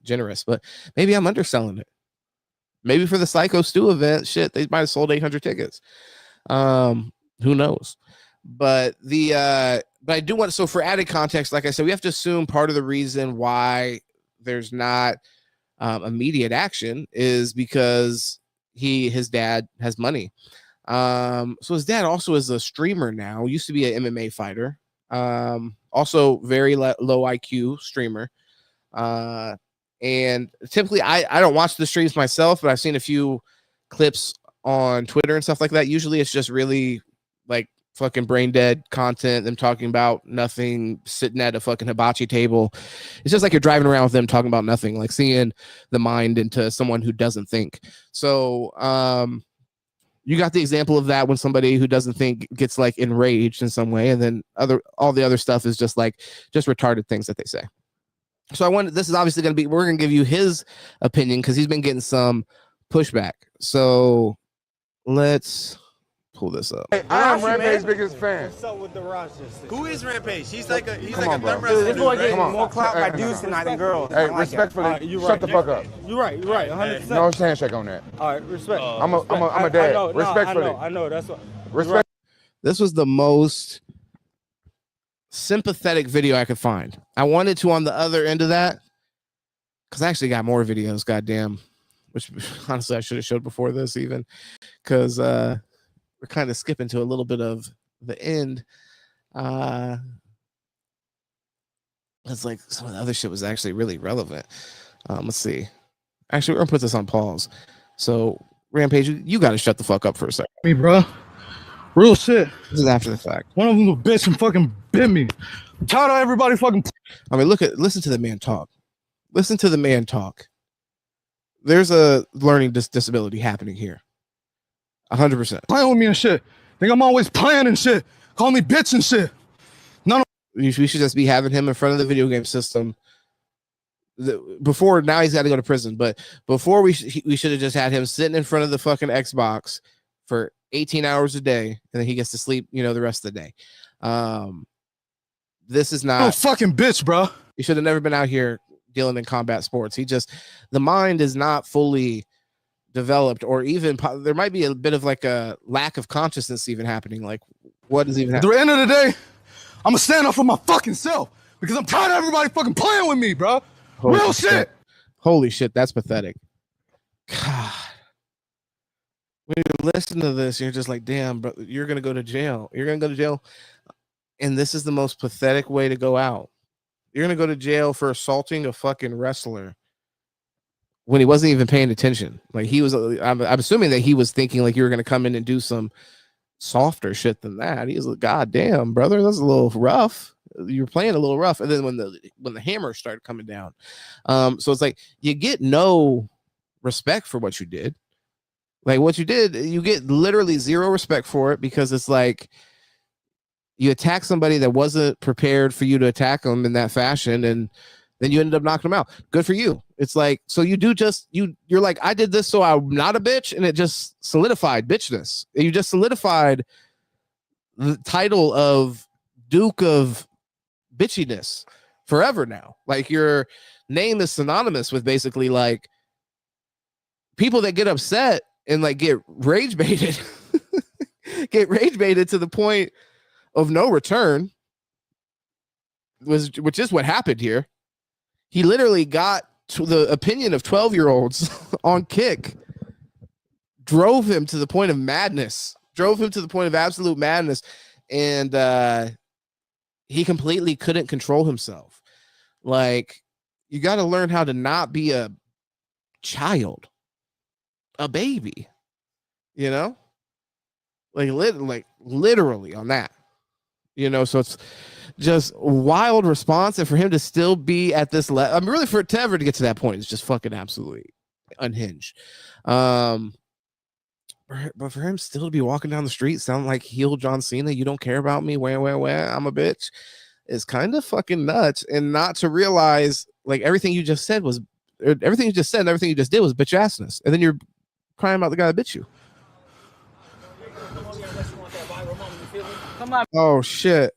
generous, but maybe I'm underselling it. Maybe for the Psycho Stu event, shit, they might have sold 800 tickets. Who knows? But I do want, so for added context, like I said, we have to assume part of the reason why there's not immediate action is because his dad has money. So his dad also is a streamer now, used to be an MMA fighter. Also very low IQ streamer. And typically I don't watch the streams myself, but I've seen a few clips on Twitter and stuff like that. Usually it's just really like fucking brain dead content, them talking about nothing, sitting at a fucking hibachi table. It's just like you're driving around with them talking about nothing, like seeing the mind into someone who doesn't think. So you got the example of that when somebody who doesn't think gets like enraged in some way, and then all the other stuff is just retarded things that they say. So this is obviously going to be, we're going to give you his opinion because he's been getting some pushback. So let's pull this up. Hey, I'm Rampage's biggest fan. What's up with the Rochester? Who is Rampage? He's like a thumb wrestler. This boy getting more clout by dudes tonight than girls. Hey, respectfully, shut the fuck up. You're right, 100%. No handshake on that. All right, respect. I'm a dad. Respectfully. I know. That's what. Respect. This was the most sympathetic video I could find. I wanted to on the other end of that because I actually got more videos. Goddamn, which honestly I should have showed before this even, because we're kind of skipping to a little bit of the end. It's like some of the other shit was actually really relevant. Let's see. Actually, we're gonna put this on pause. So Rampage, you got to shut the fuck up for a second. Me, bro. Real shit. This is after the fact. One of them a bitch and fucking bit me. I'm tired of everybody fucking. I mean, listen to the man talk. Listen to the man talk. There's a learning disability happening here. 100%. Playing with me and shit. Think I'm always playing and shit. Call me bitch and shit. We should just be having him in front of the video game system. Before, now he's got to go to prison. But before, we should have just had him sitting in front of the fucking Xbox for 18 hours a day, and then he gets to sleep, the rest of the day. This is not fucking bitch, bro. He should have never been out here dealing in combat sports. The mind is not fully developed, or even there might be a bit of like a lack of consciousness even happening. Like, what is even happening? At the end of the day, I'm gonna stand up for my fucking self because I'm tired of everybody fucking playing with me, bro. Real shit. Holy shit, that's pathetic. God. When you listen to this, you're just like, damn, bro, you're gonna go to jail. You're gonna go to jail, and this is the most pathetic way to go out. You're gonna go to jail for assaulting a fucking wrestler when he wasn't even paying attention. Like, he was, I'm assuming that he was thinking like you were gonna come in and do some softer shit than that. He was like, God damn, brother, that's a little rough. You're playing a little rough. And then when the hammer started coming down, so it's like you get no respect for what you did. Like, what you did, you get literally zero respect for it, because it's like you attack somebody that wasn't prepared for you to attack them in that fashion, and then you ended up knocking them out. Good for you. It's like, so you do just, you're like, I did this so I'm not a bitch, and it just solidified bitchness. You just solidified the title of Duke of bitchiness forever now. Like, your name is synonymous with basically like people that get upset and like get rage baited to the point of no return, which is what happened here. He literally got to the opinion of 12-year-olds on Kick, drove him to the point of madness, drove him to the point of absolute madness, and he completely couldn't control himself. Like, you got to learn how to not be a child, a baby, like literally on that, so it's just wild response. And for him to still be at this level, I mean, really, for it to ever to get to that point is just fucking absolutely unhinged. But for him still to be walking down the street sounding like heel John Cena, you don't care about me, where I'm a bitch, is kind of fucking nuts. And not to realize, like, everything you just said and everything you just did was bitch assness, and then you're crying about the guy that bit you. Come on. Oh shit.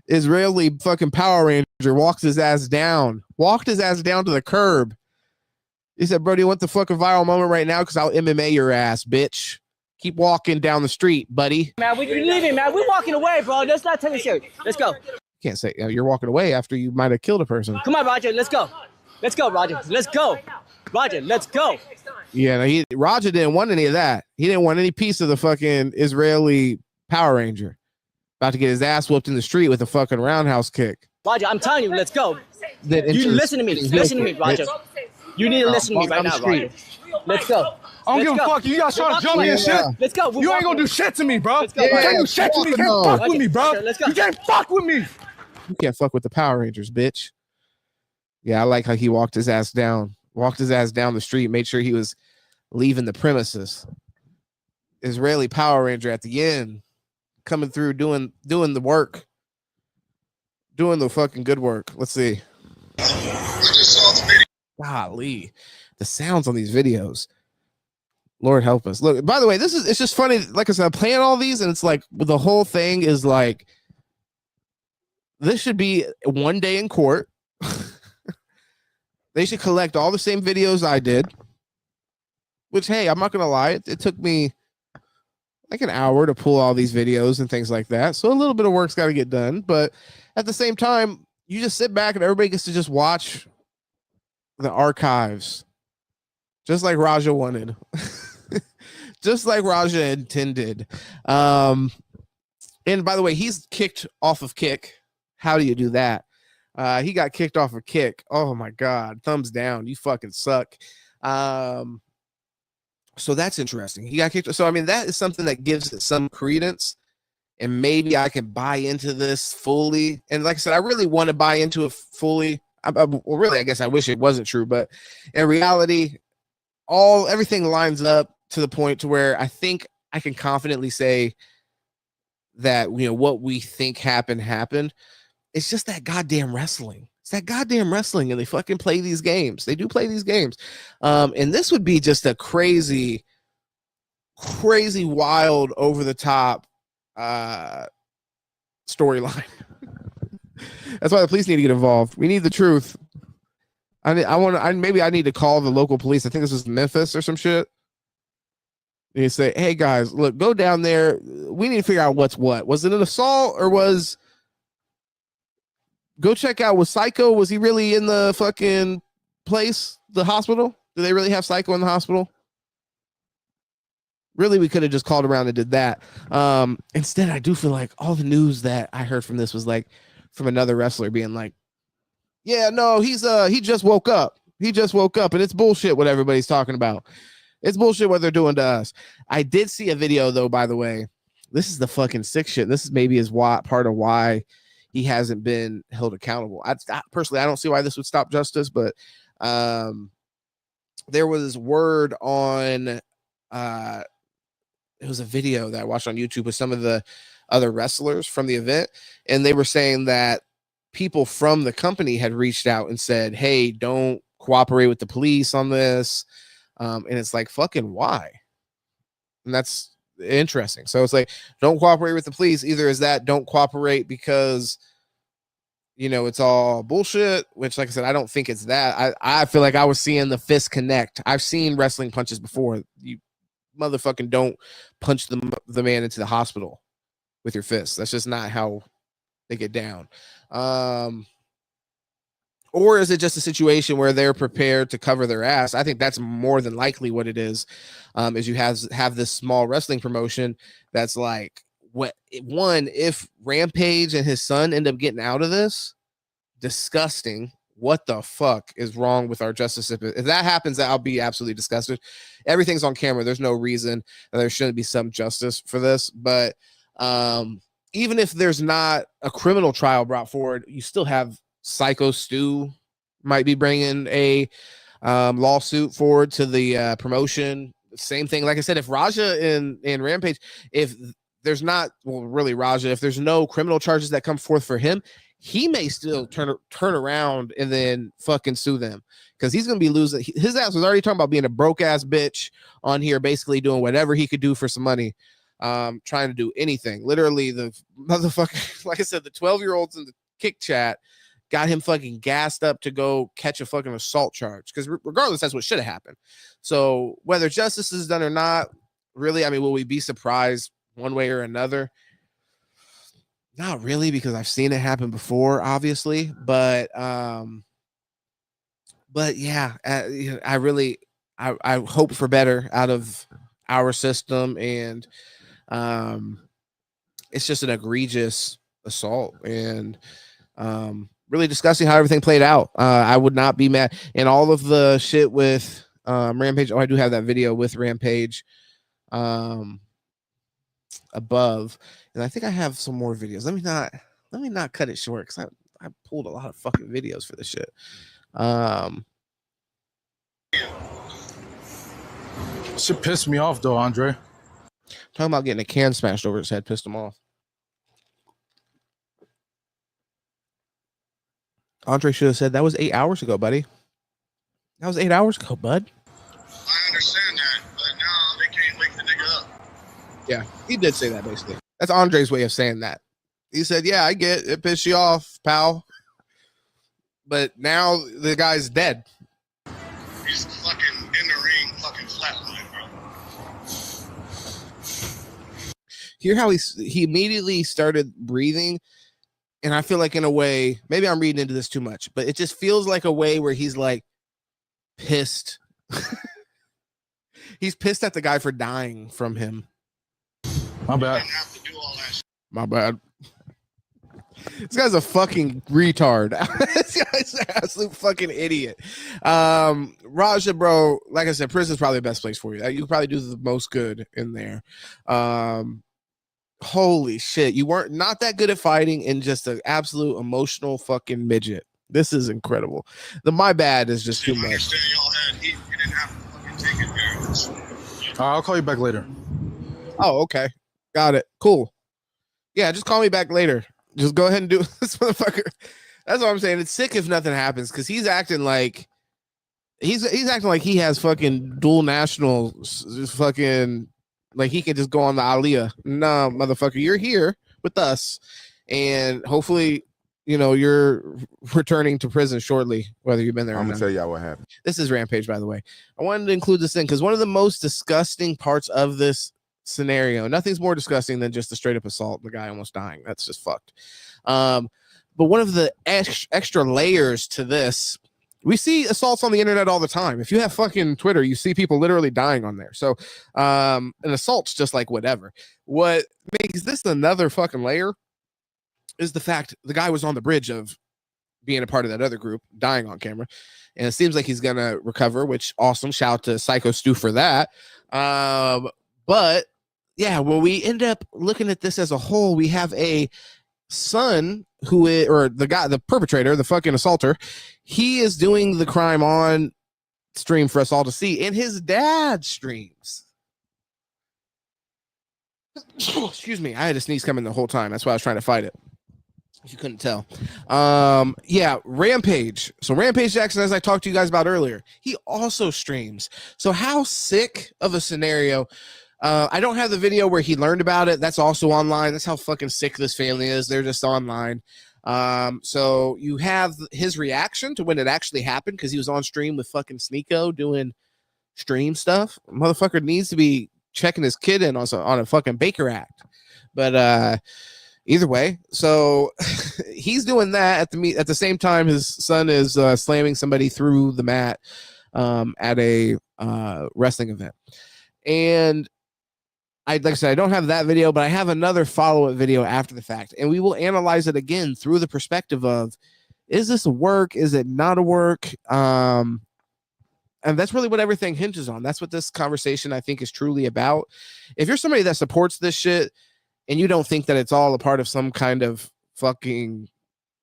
Israeli fucking Power Ranger walked his ass down to the curb. He said, bro, do you want the fucking viral moment right now? Because I'll MMA your ass, bitch. Keep walking down the street, buddy. Man, we leaving, man. We're walking away, bro. Let's not take it serious. Let's go. You can't say you're walking away after you might have killed a person. Come on, Roger. Let's go. Let's go, Roger. Let's go. Roger, let's go. Yeah, no, Roger didn't want any of that. He didn't want any piece of the fucking Israeli Power Ranger about to get his ass whooped in the street with a fucking roundhouse kick. Roger, I'm telling you, let's go. You listen to me. Listen to me, Roger. You need to listen to me right now, Roger. Let's go. I don't give a fuck. You guys trying to jump me and shit. Let's go. You ain't gonna do shit to me, bro. Let's go. You can't do shit to me. You can't fuck with me, bro. You can't fuck with me. You can't fuck with the Power Rangers, bitch. Yeah, I like how he walked his ass down the street, made sure he was leaving the premises. Israeli Power Ranger at the end, coming through, doing the work, doing the fucking good work. Let's see. Golly, the sounds on these videos. Lord help us. Look, by the way, it's just funny. Like I said, I'm playing all these, and it's like the whole thing is like, this should be one day in court. They should collect all the same videos I did, which, hey, I'm not going to lie. It took me like an hour to pull all these videos and things like that. So a little bit of work's got to get done. But at the same time, you just sit back and everybody gets to just watch the archives, just like Raja wanted, just like Raja intended. And by the way, he's kicked off of Kick. How do you do that? He got kicked off of Kick. Oh my God. Thumbs down. You fucking suck. So that's interesting. He got kicked. So, I mean, that is something that gives it some credence, and maybe I can buy into this fully. And like I said, I really want to buy into it fully. Well, really, I guess I wish it wasn't true, but in reality, everything lines up to the point to where I think I can confidently say that, you know, what we think happened. It's just that goddamn wrestling. It's that goddamn wrestling, and they fucking play these games. They do play these games. And this would be just a crazy, wild, over the top storyline. That's why the police need to get involved. We need the truth. Maybe I need to call the local police. I think this was Memphis or some shit. And you say, hey guys, look, go down there. We need to figure out what's what. Was it an assault or go check out, was Psycho, was he really in the fucking place, the hospital? Do they really have Psycho in the hospital? Really, we could have just called around and did that. Instead, I do feel like all the news that I heard from this was like from another wrestler being like, yeah, no, he just woke up. He just woke up, and it's bullshit what everybody's talking about. It's bullshit what they're doing to us. I did see a video, though, by the way. This is the fucking sick shit. This is maybe part of why he hasn't been held accountable. Personally, I don't see why this would stop justice, but there was word on it was a video that I watched on YouTube with some of the other wrestlers from the event, and they were saying that people from the company had reached out and said, hey, don't cooperate with the police on this. And it's like, fucking why? And that's interesting. So it's like, don't cooperate with the police. Either is that don't cooperate because, you know, it's all bullshit, which, like I said, I don't think it's that. I feel like I was seeing the fist connect. I've seen wrestling punches before. You motherfucking don't punch the man into the hospital with your fist. That's just not how they get down. Or is it just a situation where they're prepared to cover their ass? I think that's more than likely what it is. Is you have this small wrestling promotion that's like, if Rampage and his son end up getting out of this, disgusting. What the fuck is wrong with our justice system? If that happens, I'll be absolutely disgusted. Everything's on camera. There's no reason there shouldn't be some justice for this. But even if there's not a criminal trial brought forward, you still have Psycho Stu might be bringing a lawsuit forward to the promotion. Same thing. Like I said, if Raja and Rampage, if there's not, well, really Raja, if there's no criminal charges that come forth for him, he may still turn around and then fucking sue them, because he's going to be losing. His ass was already talking about being a broke ass bitch on here, basically doing whatever he could do for some money, trying to do anything. Literally, the motherfucker, like I said, the 12-year-olds in the kick chat got him fucking gassed up to go catch a fucking assault charge, because regardless, that's what should have happened. So whether justice is done or not, really, I mean, will we be surprised one way or another? Not really, because I've seen it happen before, obviously. But yeah, I hope for better out of our system, and it's just an egregious assault, and really discussing how everything played out. I would not be mad. And all of the shit with Rampage. Oh, I do have that video with Rampage above, and I think I have some more videos. Let me not cut it short, because I pulled a lot of fucking videos for this shit. Shit pissed me off though, Andre. Talking about getting a can smashed over his head pissed him off. Andre should have said that was 8 hours ago, buddy. That was 8 hours ago, bud. I understand that, but now they can't wake the nigga up. Yeah, he did say that, basically. That's Andre's way of saying that. He said, yeah, I get it, pissed you off, pal. But now the guy's dead. He's fucking in the ring, fucking flatline, bro. Hear how he immediately started breathing, and I feel like, in a way, maybe I'm reading into this too much, but it just feels like a way where he's like pissed. He's pissed at the guy for dying from him. My bad. My bad. This guy's a fucking retard. This guy's an absolute fucking idiot. Raja, bro, like I said, prison's probably the best place for you. You could probably do the most good in there. Holy shit. You weren't not that good at fighting, and just an absolute emotional fucking midget. This is incredible. The my bad is just too much. You didn't have to fucking take it very much. I'll call you back later. Oh, okay. Got it. Cool. Yeah, just call me back later. Just go ahead and do this motherfucker. That's what I'm saying. It's sick if nothing happens because he's acting like he's acting like he has fucking dual national, just fucking like he can just go on the Aliyah. No, motherfucker, you're here with us, and hopefully, you know, you're returning to prison shortly, whether you've been there. I'm gonna tell y'all what happened. This is Rampage, by the way. I wanted to include this in because one of the most disgusting parts of this scenario, nothing's more disgusting than just a straight up assault, the guy almost dying. That's just fucked. But one of the extra layers to this, we see assaults on the internet all the time. If you have fucking Twitter, you see people literally dying on there. So an assault's just like whatever. What makes this another fucking layer is the fact the guy was on the bridge of being a part of that other group, dying on camera. And it seems like he's going to recover, which awesome. Shout out to Psycho Stu for that. But yeah, when we end up looking at this as a whole, we have a son who is, or the guy, the perpetrator, the fucking assaulter, he is doing the crime on stream for us all to see, and his dad streams. Excuse me, I had a sneeze coming the whole time. That's why I was trying to fight it. If you couldn't tell. Yeah, Rampage. So Rampage Jackson, as I talked to you guys about earlier, he also streams. So how sick of a scenario. I don't have the video where he learned about it. That's also online. That's how fucking sick this family is. They're just online. So you have his reaction to when it actually happened because he was on stream with fucking Sneeko doing stream stuff. Motherfucker needs to be checking his kid in on a fucking Baker Act. But either way, so he's doing that at the same time his son is slamming somebody through the mat at a wrestling event. And like I said, I don't have that video, but I have another follow-up video after the fact, and we will analyze it again through the perspective of, is this a work? Is it not a work? And that's really what everything hinges on. That's what this conversation, I think, is truly about. If you're somebody that supports this shit and you don't think that it's all a part of some kind of fucking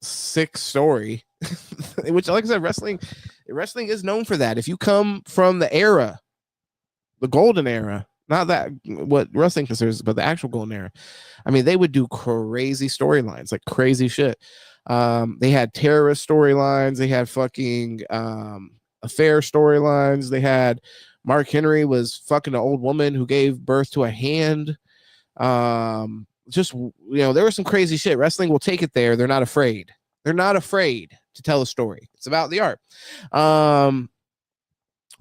sick story, which, like I said, wrestling is known for that. If you come from the era, the golden era, not that what wrestling considers, but the actual golden era. I mean, they would do crazy storylines, like crazy shit. They had terrorist storylines. They had fucking affair storylines. They had Mark Henry was fucking an old woman who gave birth to a hand. Just, you know, there was some crazy shit. Wrestling will take it there. They're not afraid. They're not afraid to tell a story. It's about the art.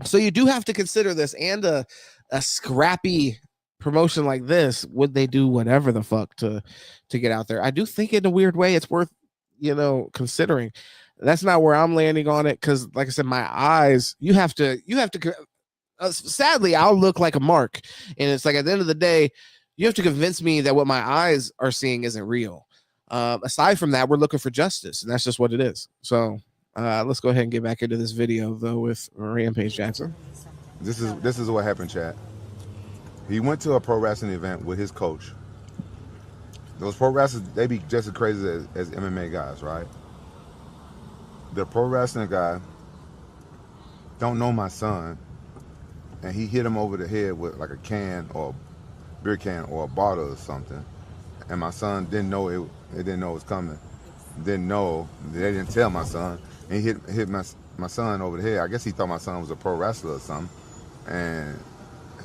So you do have to consider this, and a scrappy promotion like this, would they do whatever the fuck to get out there? I do think in a weird way it's worth, you know, considering. That's not where I'm landing on it, because like I said, my eyes, you have to sadly, I'll look like a mark, and it's like at the end of the day, you have to convince me that what my eyes are seeing isn't real. Aside from that, we're looking for justice, and that's just what it is. So let's go ahead and get back into this video though with Rampage Jackson. This is what happened, Chad. He went to a pro wrestling event with his coach. Those pro wrestlers, they be just as crazy as MMA guys, right? The pro wrestling guy don't know my son, and he hit him over the head with like a can or a beer can or a bottle or something. And my son didn't know it didn't know it was coming. Didn't know. They didn't tell my son. And he hit my son over the head. I guess he thought my son was a pro wrestler or something. And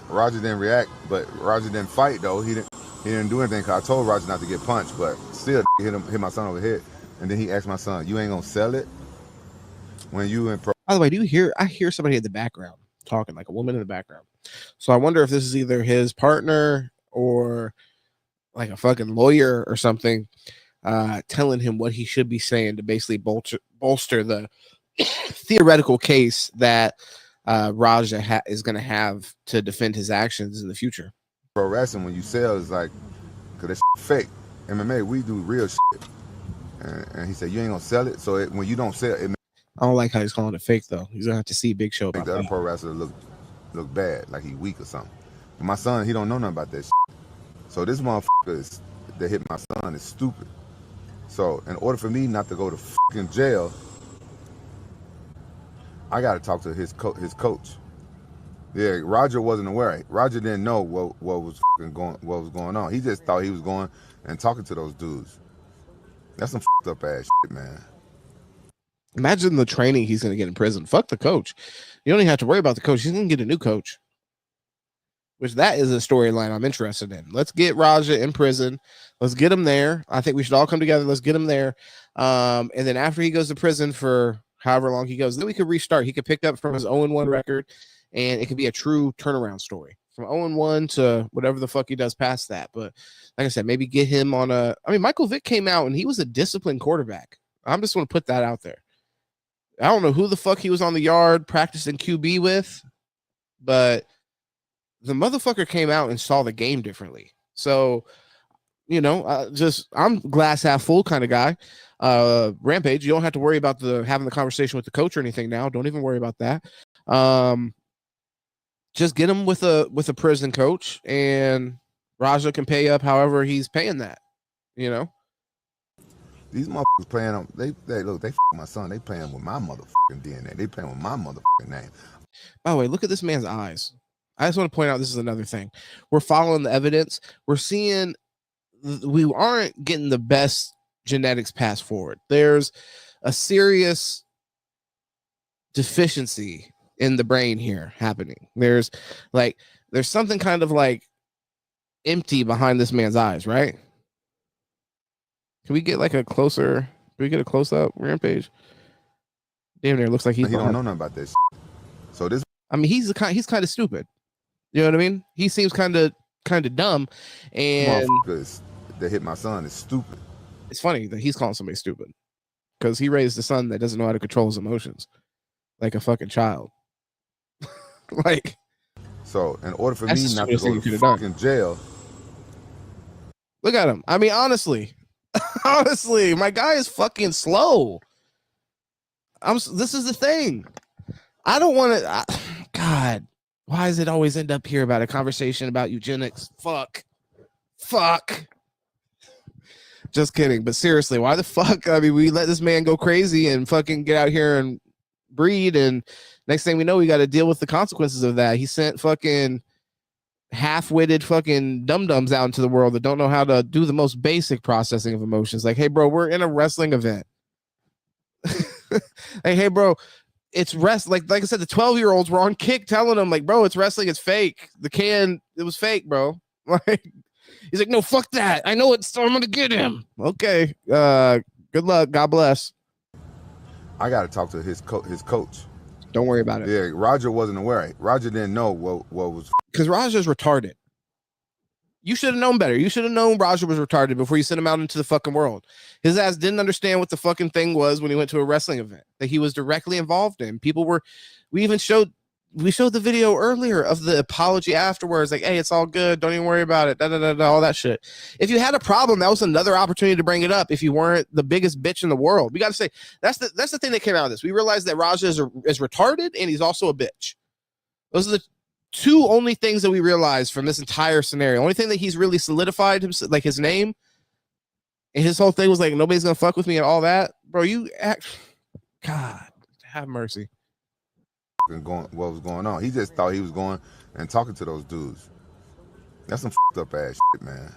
Roger didn't react, but Roger didn't fight though. He didn't do anything because I told Roger not to get punched, but still hit my son over the head. And then he asked my son, "You ain't gonna sell it when you in pro?" By the way, I hear somebody in the background talking, like a woman in the background. So I wonder if this is either his partner or like a fucking lawyer or something, telling him what he should be saying to basically bolster the theoretical case that Raja is going to have to defend his actions in the future. Pro wrestling, when you sell, is like, because that's fake. MMA, we do real shit. And he said, you ain't going to sell it. So when you don't sell it, I don't like how he's calling it fake, though. He's going to have to see Big Show about the other pro wrestler look bad, like he weak or something. But my son, he don't know nothing about that shit. So this motherfucker that hit my son is stupid. So in order for me not to go to fucking jail, I got to talk to his coach. Yeah, Roger wasn't aware. Roger didn't know what was going on. He just thought he was going and talking to those dudes. That's some fucked up ass shit, man. Imagine the training he's going to get in prison. Fuck the coach. You don't even have to worry about the coach. He's going to get a new coach. Which that is a storyline I'm interested in. Let's get Raja in prison. Let's get him there. I think we should all come together. Let's get him there. And then after he goes to prison for however long he goes, then we could restart. He could pick up from his 0-1 record, and it could be a true turnaround story from 0-1 to whatever the fuck he does past that. But like I said, maybe get him on a. I mean, Michael Vick came out and he was a disciplined quarterback. I'm just going to put that out there. I don't know who the fuck he was on the yard practicing QB with, but the motherfucker came out and saw the game differently. So, you know, I'm glass half full kind of guy. Rampage, you don't have to worry about having the conversation with the coach or anything now. Don't even worry about that. Just get him with a prison coach, and Raja can pay up however he's paying that. You know, these motherfuckers playing on. They look. They my son. They playing with my motherfucking DNA. They playing with my motherfucking name. By the way, look at this man's eyes. I just want to point out this is another thing. We're following the evidence. We're seeing we aren't getting the best genetics pass forward. There's a serious deficiency in the brain here happening. There's something kind of like empty behind this man's eyes, right? Can we get like a closer? Can we get a close up Rampage? Damn near looks like he don't know nothing about this. So this. I mean, he's kind of stupid. You know what I mean? He seems kind of dumb, and that hit my son is stupid. It's funny that he's calling somebody stupid because he raised a son that doesn't know how to control his emotions, like a fucking child. Like, so in order for me not to go to fucking jail, look at him. I mean, honestly, my guy is fucking slow. This is the thing. I don't want to. God. Why does it always end up here about a conversation about eugenics? Fuck. Just kidding. But seriously, why the fuck? I mean, we let this man go crazy and fucking get out here and breed. And next thing we know, we got to deal with the consequences of that. He sent fucking half-witted fucking dum-dums out into the world that don't know how to do the most basic processing of emotions. Like, hey, bro, we're in a wrestling event. Like, hey, bro, it's like I said, the 12-year-olds were on Kick telling him, like, bro, it's wrestling, it's fake. It was fake, bro. Like, he's like, no, fuck that. I know it's. I'm gonna get him. Okay. Good luck. God bless. I got to talk to his coach. Don't worry about it. Yeah, Roger wasn't aware. Roger didn't know what was. Because Roger's retarded. You should have known better. You should have known Roger was retarded before you sent him out into the fucking world. His ass didn't understand what the fucking thing was when he went to a wrestling event that he was directly involved in. We showed the video earlier of the apology afterwards. Like, hey, it's all good. Don't even worry about it. All that shit. If you had a problem, that was another opportunity to bring it up. If you weren't the biggest bitch in the world, we got to say that's the thing that came out of this. We realized that Raja is retarded and he's also a bitch. Those are the two only things that we realized from this entire scenario. Only thing that he's really solidified himself, like his name, and his whole thing was like, nobody's gonna fuck with me and all that. Bro, God have mercy. What was going on? He just thought he was going and talking to those dudes. That's some fucked up ass shit, man.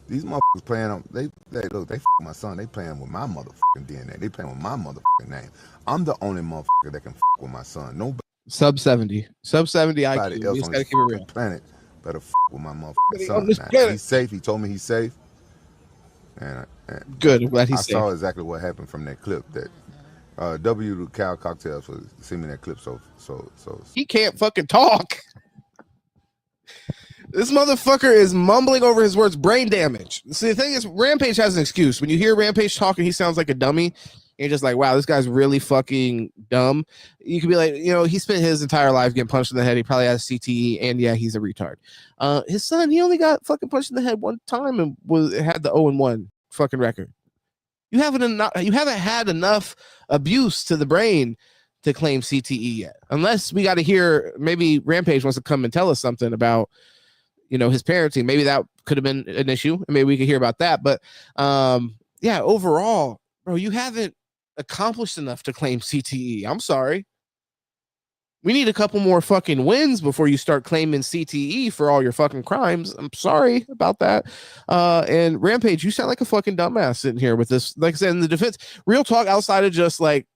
These motherfuckers playing on. They look. They my son. They playing with my motherfucking DNA. They playing with my motherfucking name. I'm the only motherfucker that can fuck with my son. Nobody. Sub 70 IQ. You just gotta keep it real. Planet better fuck with my motherfucking son. He's safe. He told me he's safe. And good. I'm glad he's safe. I saw exactly what happened from that clip. That W Cal Cocktails was sending me that clip. So he can't fucking talk. This motherfucker is mumbling over his words. Brain damage. See, the thing is, Rampage has an excuse. When you hear Rampage talking, he sounds like a dummy. You're just like, wow, this guy's really fucking dumb. You could be like, you know, he spent his entire life getting punched in the head. He probably has CTE, and yeah, he's a retard. His son, he only got fucking punched in the head one time and had the 0-1 fucking record. You haven't had enough abuse to the brain to claim CTE yet, unless we got to hear. Maybe Rampage wants to come and tell us something about, you know, his parenting. Maybe that could have been an issue, and maybe we could hear about that. But yeah, overall, bro, you haven't accomplished enough to claim CTE. I'm sorry. We need a couple more fucking wins before you start claiming CTE for all your fucking crimes. I'm sorry about that. And Rampage, you sound like a fucking dumbass sitting here with this. Like I said, in the defense, real talk, outside of just like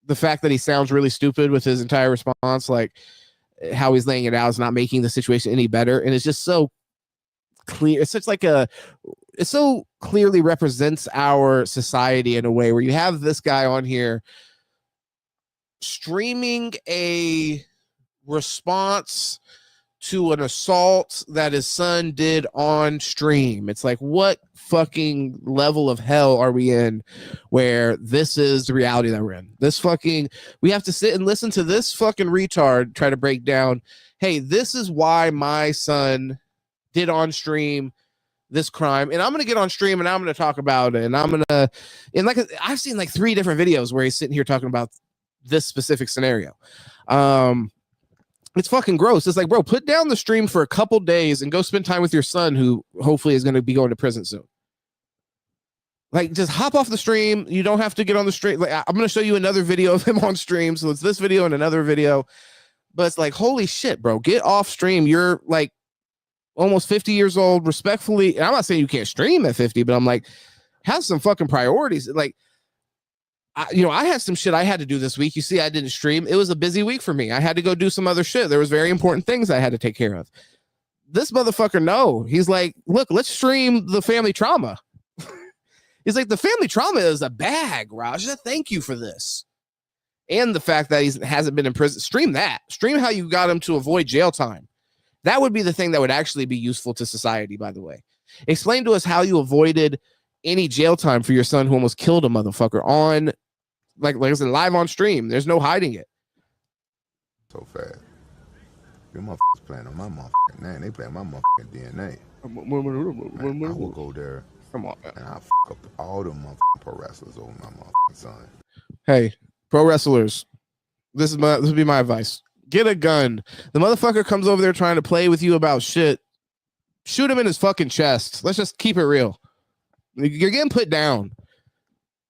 the fact that he sounds really stupid with his entire response, like how he's laying it out is not making the situation any better. And it's just so clear. It's such like it so clearly represents our society in a way where you have this guy on here streaming a response to an assault that his son did on stream. It's like, what fucking level of hell are we in where this is the reality that we're in? We have to sit and listen to this fucking retard try to break down, hey, this is why my son did on stream this crime, and I'm gonna get on stream and I'm gonna talk about it, and I've seen like 3 different videos where he's sitting here talking about this specific scenario. It's fucking gross. It's like, bro, put down the stream for a couple days and go spend time with your son, who hopefully is going to be going to prison soon. Like, just hop off the stream. You don't have to get on the stream. Like, I'm going to show you another video of him on stream. So it's this video and another video, but it's like, holy shit, bro, get off stream. You're like almost 50 years old, respectfully. And I'm not saying you can't stream at 50, but I'm like, have some fucking priorities. Like, I had some shit I had to do this week. You see, I didn't stream. It was a busy week for me. I had to go do some other shit. There was very important things I had to take care of. This motherfucker, no. He's like, look, let's stream the family trauma. He's like, the family trauma is a bag, Raja. Thank you for this. And the fact that he hasn't been in prison. Stream that. Stream how you got him to avoid jail time. That would be the thing that would actually be useful to society, by the way. Explain to us how you avoided any jail time for your son who almost killed a motherfucker on, like I said, live on stream. There's no hiding it. So fast. Your motherfuckers playing on my motherfucking name. They playing my motherfucking DNA. Man, I will go there. Come on, man. And I'll fuck up all the motherfucking pro wrestlers over my motherfucking son. Hey, pro wrestlers, this would be my advice. Get a gun. The motherfucker comes over there trying to play with you about shit. Shoot him in his fucking chest. Let's just keep it real. You're getting put down.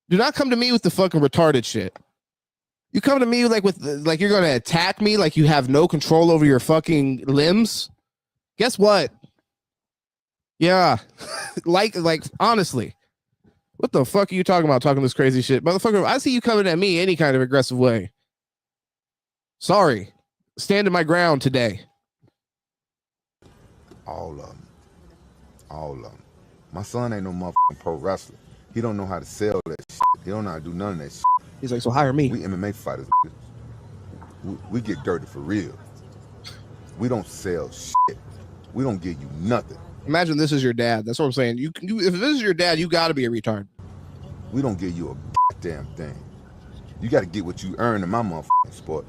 Do not come to me with the fucking retarded shit. You come to me like you're going to attack me like you have no control over your fucking limbs. Guess what? Yeah. like honestly. What the fuck are you talking about, talking this crazy shit? Motherfucker, I see you coming at me any kind of aggressive way. Sorry. Standing my ground today. All of them. All of them. My son ain't no motherfucking pro wrestler. He don't know how to sell that shit. He don't know how to do none of that shit. He's like, so hire me. We MMA fighters. We get dirty for real. We don't sell shit. We don't give you nothing. Imagine this is your dad. That's what I'm saying. You if this is your dad, you got to be a retard. We don't give you a goddamn thing. You got to get what you earn in my motherfucking sport.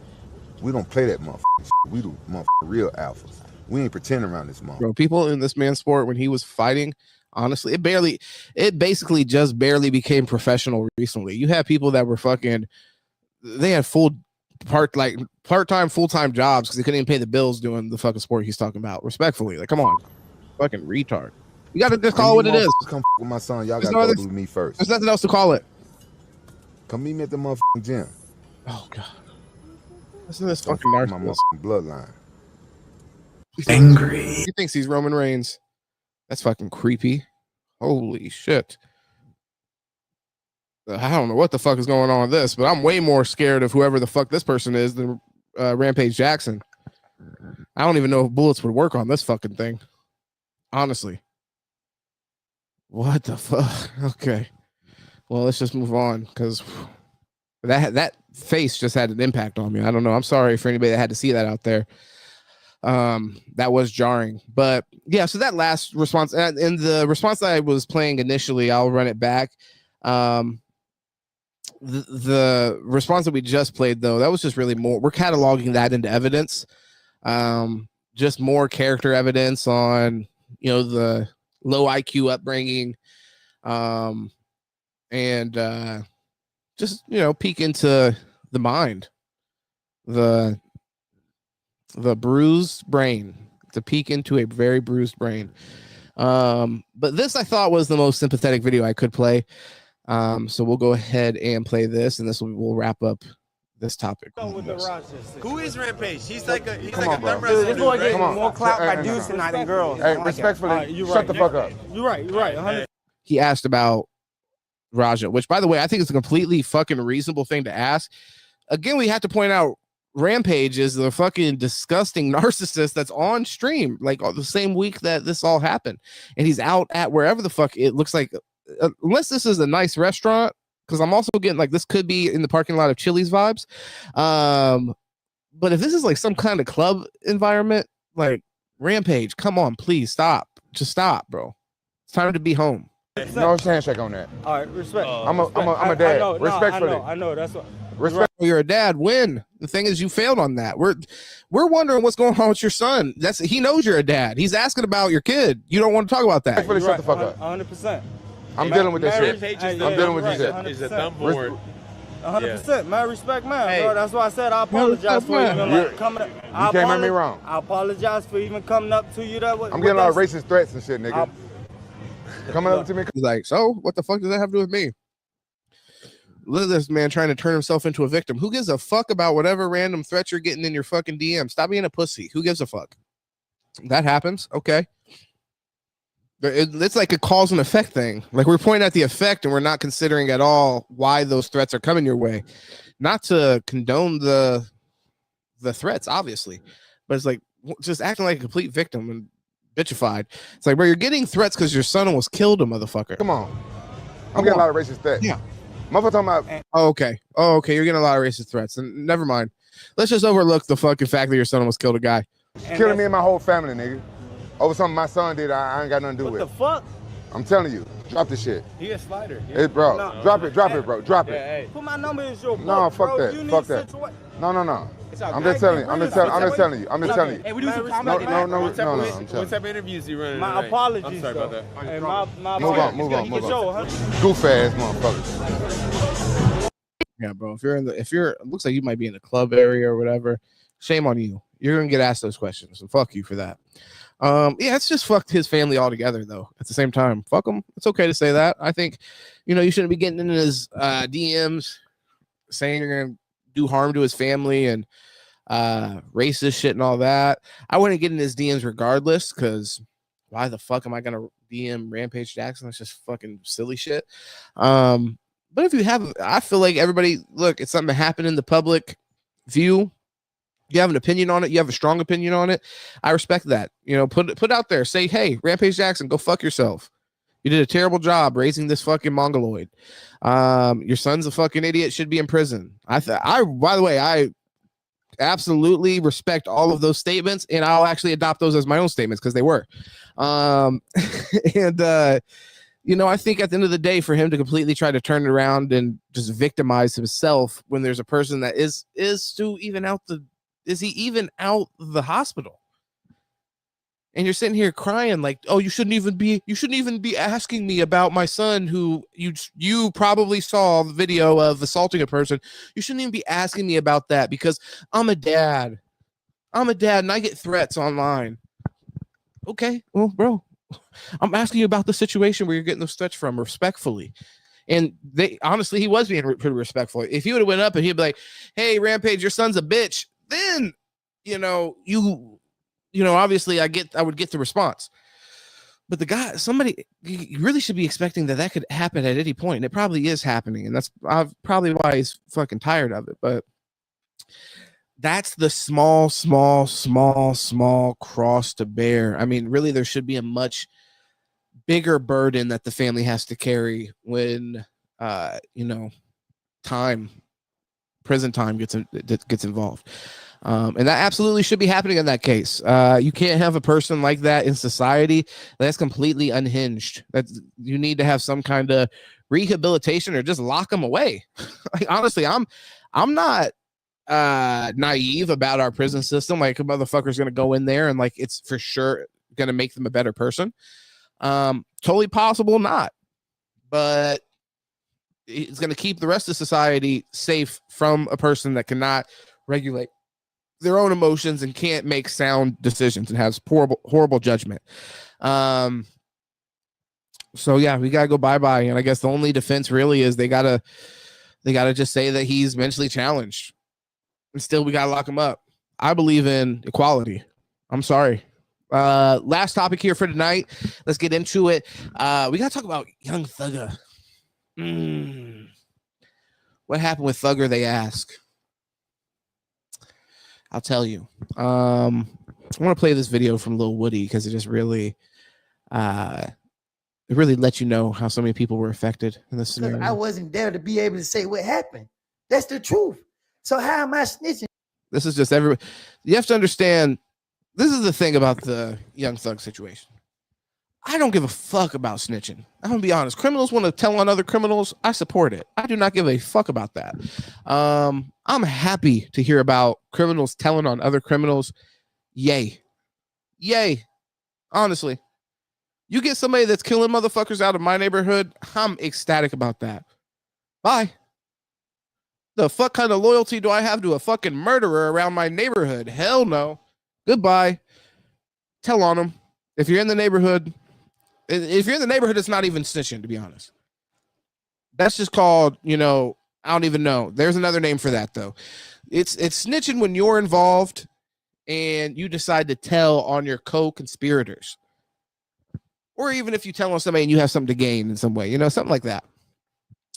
We don't play that motherfucking shit. We do motherfucking real alphas. We ain't pretending around this motherfucker. Bro, people in this man's sport, when he was fighting, honestly, it basically just barely became professional recently. You had people that were they had part-time, full-time jobs because they couldn't even pay the bills doing the fucking sport he's talking about. Respectfully, like, come on, fucking retard. You got to just call it what it is. Come with my son. Y'all got to go with me first. There's nothing else to call it. Come meet me at the motherfucking gym. Oh god, listen to this fucking narcissist. My motherfucking bloodline. Angry. He thinks he's Roman Reigns. That's fucking creepy. Holy shit. I don't know what the fuck is going on with this, but I'm way more scared of whoever the fuck this person is than Rampage Jackson. I don't even know if bullets would work on this fucking thing. Honestly. What the fuck? Okay. Well, let's just move on because that face just had an impact on me. I don't know. I'm sorry for anybody that had to see that out there. That was jarring, but yeah, so that last response and the response that I was playing initially, I'll run it back. The response that we just played though, that was just really more, we're cataloging that into evidence. Just more character evidence on, the low IQ upbringing. And just, peek into the mind, the bruised brain, to peek into a very bruised brain. But this I thought was the most sympathetic video I could play. So we'll go ahead and play this, and this will wrap up this topic. Who is Rampage? He's like a Come on, bro. This boy getting Come on. more clout by Hey, dudes tonight than girls. Hey, respectfully, shut the fuck up. You're right. 100%. He asked about Raja, which, by the way, I think is a completely fucking reasonable thing to ask. Again, we have to point out Rampage is the fucking disgusting narcissist that's on stream, like the same week that this all happened, and he's out at wherever the fuck it looks like, unless this is a nice restaurant, because I'm also getting like this could be in the parking lot of Chili's vibes. But if this is like some kind of club environment, like Rampage, come on, please stop, just stop, bro. It's time to be home. No handshake on that. All right, respect. I'm a dad. Respectfully. I know. That's what. Respect. You're a dad. Win. The thing is, you failed on that. We're wondering what's going on with your son. He knows you're a dad. He's asking about your kid. You don't want to talk about that. Respectfully, shut the fuck up. 100%. I'm dealing with this shit. I'm dealing with this shit. He's a dumb board. 100%. Man, respect, man. Bro, that's why I said I apologize for even like coming. You can't make me wrong. I apologize for even coming up to you that way. I'm getting a lot of racist threats and shit, nigga. Coming up to me. He's like, so what the fuck does that have to do with me? Look at this man trying to turn himself into a victim. Who gives a fuck about whatever random threats you're getting in your fucking DM? Stop being a pussy. Who gives a fuck? That happens. Okay. It's like a cause and effect thing. Like we're pointing at the effect and we're not considering at all why those threats are coming your way. Not to condone the threats, obviously, but it's like just acting like a complete victim and bitchified. It's like, bro, you're getting threats because your son almost killed a motherfucker. Come on. I'm getting a lot of racist threats. Yeah. Motherfucker talking about. Oh, okay. You're getting a lot of racist threats. And never mind. Let's just overlook the fucking fact that your son almost killed a guy. Killing me and my whole family, nigga. Over something my son did, I ain't got nothing to do with. What the fuck? I'm telling you, drop this shit. He a slider. Hey, bro, No. drop it, bro, drop it. Hey. Put my number in your book. No, fuck bro. that, You fuck need that. situa- No. It's all I'm good. just telling you. I'm just telling you. Hey, we do some comedy. No. I'm What telling type you. of interviews you running? My apologies. I'm sorry about that. Hey, my Move on. Goof ass motherfucker. Yeah, bro. If you're, it looks like you might be in the club area or whatever. Shame on you. You're gonna get asked those questions, so fuck you for that. Yeah, it's just fucked his family altogether, though. At the same time, fuck him. It's okay to say that. I think, you shouldn't be getting into his DMs saying you're gonna do harm to his family and racist shit and all that. I wouldn't get in his DMs regardless, because why the fuck am I gonna DM Rampage Jackson? That's just fucking silly shit. But if you have, I feel like everybody, look, it's something that happened in the public view. You have an opinion on it. You have a strong opinion on it. I respect that. Put out there. Say, hey, Rampage Jackson, go fuck yourself. You did a terrible job raising this fucking mongoloid. Your son's a fucking idiot. Should be in prison. By the way, I absolutely respect all of those statements, and I'll actually adopt those as my own statements because they were. I think at the end of the day, for him to completely try to turn it around and just victimize himself when there's a person that is he even out the hospital? And you're sitting here crying like, oh, you shouldn't even be asking me about my son who you probably saw the video of assaulting a person. You shouldn't even be asking me about that because I'm a dad and I get threats online. Okay, well, bro, I'm asking you about the situation where you're getting those threats from respectfully. And honestly, he was being pretty respectful. If he would have went up and he'd be like, hey, Rampage, your son's a bitch, then, obviously I would get the response. But the guy, you really should be expecting that could happen at any point. And it probably is happening. And that's probably why he's fucking tired of it. But that's the small cross to bear. I mean, really, there should be a much bigger burden that the family has to carry when, prison time gets involved. And that absolutely should be happening in that case. You can't have a person like that in society that's completely unhinged. You need to have some kind of rehabilitation or just lock them away. Like, honestly, I'm not naive about our prison system. Like, a motherfucker's gonna go in there and like it's for sure gonna make them a better person. Totally possible not, but it's gonna keep the rest of society safe from a person that cannot regulate their own emotions and can't make sound decisions and has horrible judgment. So yeah, we gotta go bye-bye. And I guess the only defense really is they gotta just say that he's mentally challenged. and still we gotta lock him up. I believe in equality. I'm sorry. Last topic here for tonight. Let's get into it. We gotta talk about Young Thugger. What happened with Thugger, they ask. I'll tell you. I want to play this video from Lil Woody because it just really lets you know how so many people were affected in this scenario. I wasn't there to be able to say what happened. That's the truth. So how am I snitching? This is just you have to understand, this is the thing about the Young Thug situation. I don't give a fuck about snitching. I'm gonna be honest. Criminals want to tell on other criminals. I support it. I do not give a fuck about that. I'm happy to hear about criminals telling on other criminals. Yay. Honestly, you get somebody that's killing motherfuckers out of my neighborhood, I'm ecstatic about that. Bye. The fuck kind of loyalty do I have to a fucking murderer around my neighborhood? Hell no. Goodbye. Tell on them. If you're in the neighborhood, it's not even snitching, to be honest. That's just called, I don't even know. There's another name for that, though. It's snitching when you're involved and you decide to tell on your co-conspirators. Or even if you tell on somebody and you have something to gain in some way, something like that.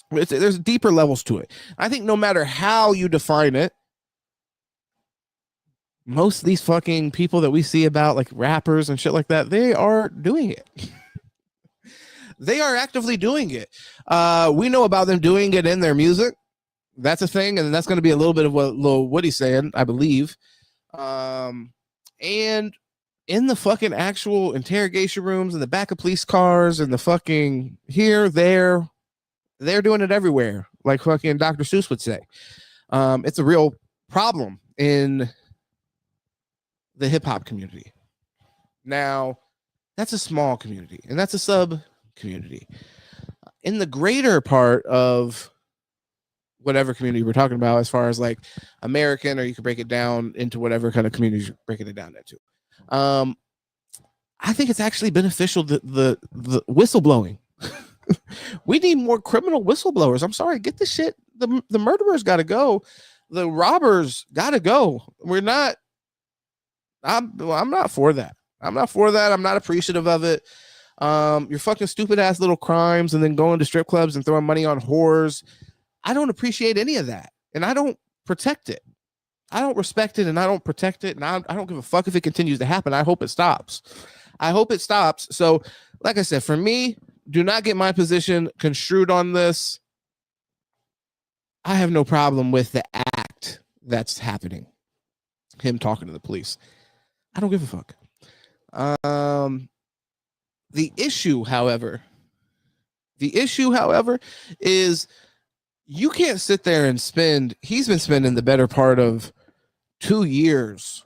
There's deeper levels to it. I think no matter how you define it, most of these fucking people that we see about, like rappers and shit like that, they are doing it. They are actively doing it. We know about them doing it in their music. That's a thing, and that's going to be a little bit of what Lil Woody's saying, I believe. And in the fucking actual interrogation rooms, in the back of police cars, and the fucking here, there, they're doing it everywhere, like fucking Dr. Seuss would say. It's a real problem in the hip-hop community. Now, that's a small community, and that's a sub community. In the greater part of whatever community we're talking about, as far as like American, or you could break it down into whatever kind of community you're breaking it down into, I think it's actually beneficial, the whistleblowing. We need more criminal whistleblowers. I'm sorry, get this shit. The murderers got to go. The robbers got to go. I'm not for that. I'm not appreciative of it. Your fucking stupid ass little crimes and then going to strip clubs and throwing money on whores. I don't appreciate any of that. And I don't protect it. I don't respect it, and I don't protect it. And I don't give a fuck if it continues to happen. I hope it stops. So, like I said, for me, do not get my position construed on this. I have no problem with the act that's happening. Him talking to the police. I don't give a fuck. The issue, however, is you can't sit there and he's been spending the better part of 2 years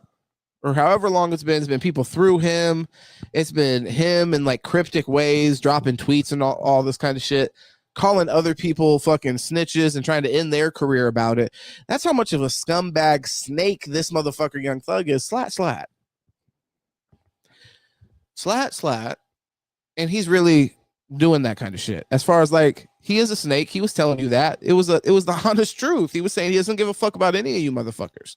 or however long it's been people through him. It's been him in like cryptic ways, dropping tweets and all this kind of shit, calling other people fucking snitches and trying to end their career about it. That's how much of a scumbag snake this motherfucker Young Thug is. Slat. And he's really doing that kind of shit. As far as like, he is a snake. He was telling you that. It was the honest truth. He was saying he doesn't give a fuck about any of you motherfuckers.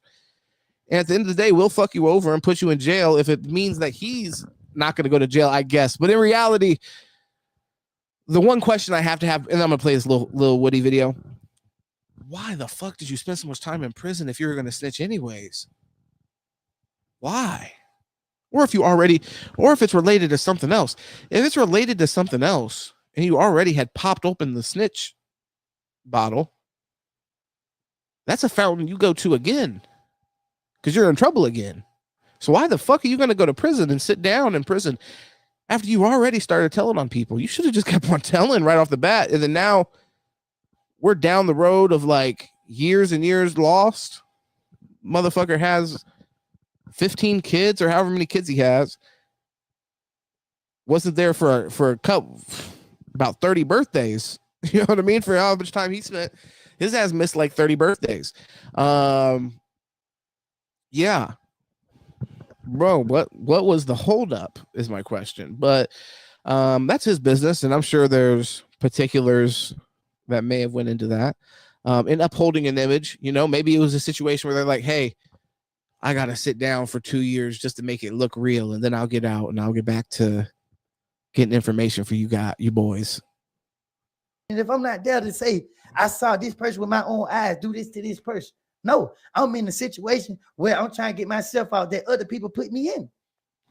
And at the end of the day, we'll fuck you over and put you in jail if it means that he's not going to go to jail, I guess. But in reality, the one question I have to have, and I'm going to play this little Woody video. Why the fuck did you spend so much time in prison if you were going to snitch anyways? Why? Or if it's related to something else. If it's related to something else and you already had popped open the snitch bottle, that's a fountain you go to again because you're in trouble again. So why the fuck are you going to go to prison and sit down in prison after you already started telling on people? You should have just kept on telling right off the bat. And then now we're down the road of like years and years lost. Motherfucker has 15 kids or however many kids he has. Wasn't there for a couple, about 30 birthdays. You know what I mean? For how much time he spent, his ass missed like 30 birthdays. Yeah, bro, what was the holdup is my question. But that's his business, and I'm sure there's particulars that may have went into that. in upholding an image. You know, maybe it was a situation where they're like, hey, I got to sit down for 2 years just to make it look real. And then I'll get out and I'll get back to getting information for you boys. And if I'm not there to say, I saw this person with my own eyes do this to this person. No, I'm in a situation where I'm trying to get myself out that other people put me in.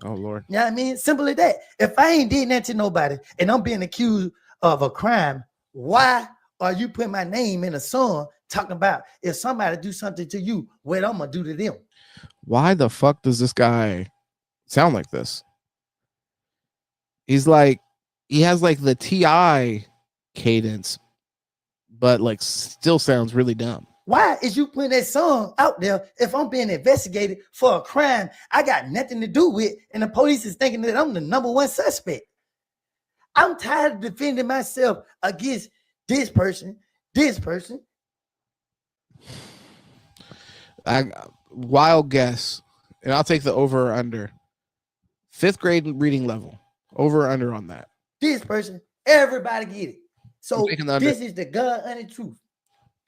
Oh, Lord. You know what I mean? Simple as that. If I ain't did that to nobody and I'm being accused of a crime, why are you putting my name in a song talking about if somebody do something to you, what I'm going to do to them? Why the fuck does this guy sound like this? He's like, he has like the T.I. cadence, but like still sounds really dumb. Why is you putting that song out there if I'm being investigated for a crime I got nothing to do with and the police is thinking that I'm the #1 suspect? I'm tired of defending myself against this person. Wild guess, and I'll take the over or under. 5th grade reading level. Over or under on that. This person, everybody get it. So this is the God-honest truth.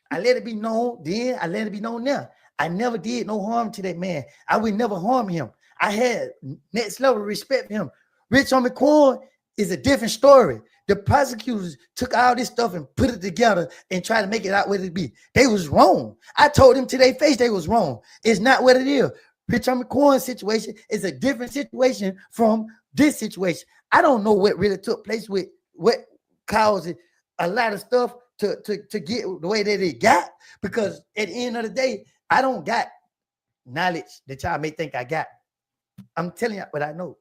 I let it be known then, I let it be known now. I never did no harm to that man. I would never harm him. I had next level respect for him. Rich Homie Quan is a different story. The prosecutors took all this stuff and put it together and tried to make it out what it be. They was wrong. I told them to their face they was wrong. It's not what it is. Rich Homie Quan's situation is a different situation from this situation. I don't know what really took place with what caused a lot of stuff to get the way that it got, because at the end of the day, I don't got knowledge that y'all may think I got. I'm telling you what I know.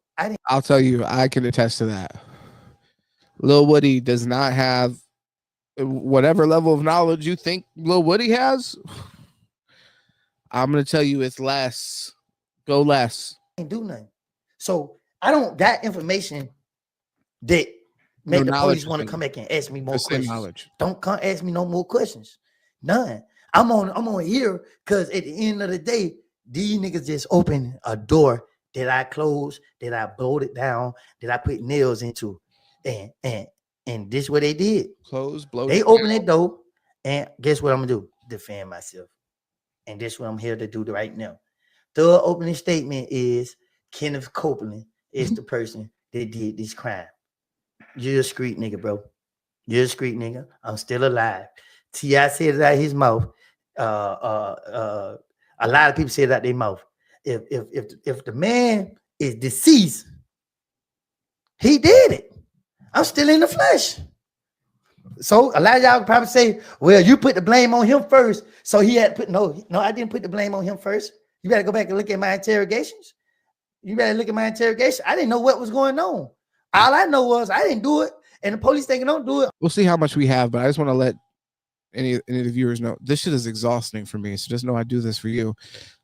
I'll tell you, I can attest to that. Lil Woody does not have whatever level of knowledge you think Lil Woody has. I'm going to tell you it's less. Go less. Ain't do nothing. So I don't got information that make the police want to come back and ask me more questions. Don't come ask me no more questions. None. I'm on here because at the end of the day, these niggas just open a door that I closed, that I bolted down, that I put nails into. And this is what they did. They opened that door, and guess what I'm gonna do? Defend myself. And this is what I'm here to do right now. The opening statement is Kenneth Copeland is the person that did this crime. You're a street nigga, bro. You're a street nigga. I'm still alive. T.I. said it out of his mouth. A lot of people say it out their mouth. If the man is deceased, he did it. I'm still in the flesh. So a lot of y'all probably say, well, you put the blame on him first. So he had to put, no, I didn't put the blame on him first. You better go back and look at my interrogations. You better look at my interrogation. I didn't know what was going on. All I know was I didn't do it. And the police thinking don't do it. We'll see how much we have, but I just want to let any of the viewers know this shit is exhausting for me. So just know I do this for you.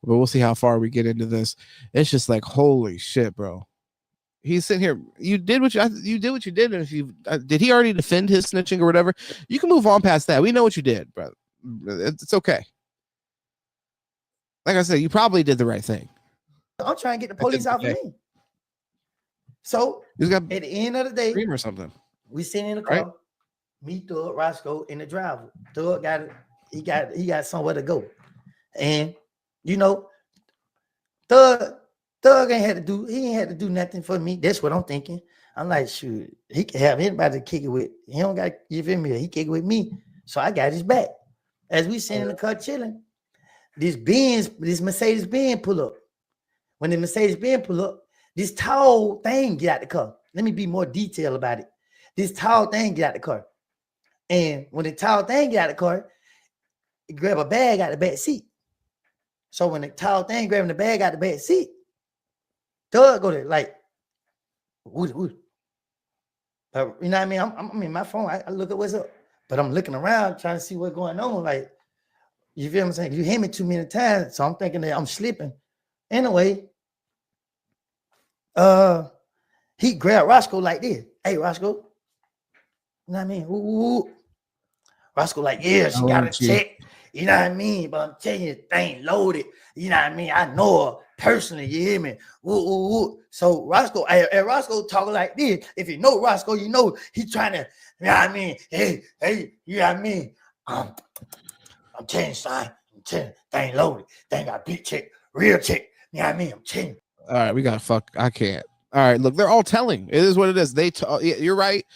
But we'll see how far we get into this. It's just like, holy shit, bro. He's sitting here. You did what you did. And if you did, he already defend his snitching or whatever. You can move on past that. We know what you did, bro. It's okay. Like I said, you probably did the right thing. I'm trying to get the police off of me. So at the end of the day, or something. We sitting in the car. Right? Me, Thug, Roscoe, and the driver. Thug got it. He got somewhere to go, and you know, Thug ain't had to do nothing for me. That's what I'm thinking. I'm like, shoot, he can have anybody to kick it with. He don't got, you feel me? He kick it with me, so I got his back. As we sitting in the car chilling, this Mercedes Benz pull up. When the Mercedes Benz pull up, this tall thing get out the car. Let me be more detailed about it. This tall thing get out the car. And when the tall thing get out the car, it grab a bag out the back seat. So when the tall thing grabbing the bag out the back seat, Thug go there like, wood. You know what I mean? I'm in my phone. I look at what's up. But I'm looking around trying to see what's going on. Like, you feel what I'm saying? You hit me too many times, so I'm thinking that I'm slipping. Anyway, he grabbed Roscoe like this. Hey, Roscoe. You know what I mean? Ooh. Roscoe like, yeah, she got a check. You know what I mean? But I'm telling you, the thing loaded. You know what I mean? I know her personally. You hear me? Ooh. So Roscoe, and Roscoe talking like this. If you know Roscoe, you know he trying to, you know what I mean? Hey, you know what I mean? I'm telling you, son. I'm telling you, they ain't loaded. They ain't got big check, real check. You know what I mean? I'm telling you. All right, we got fuck. I can't. All right, look, they're all telling. It is what it is. You're right.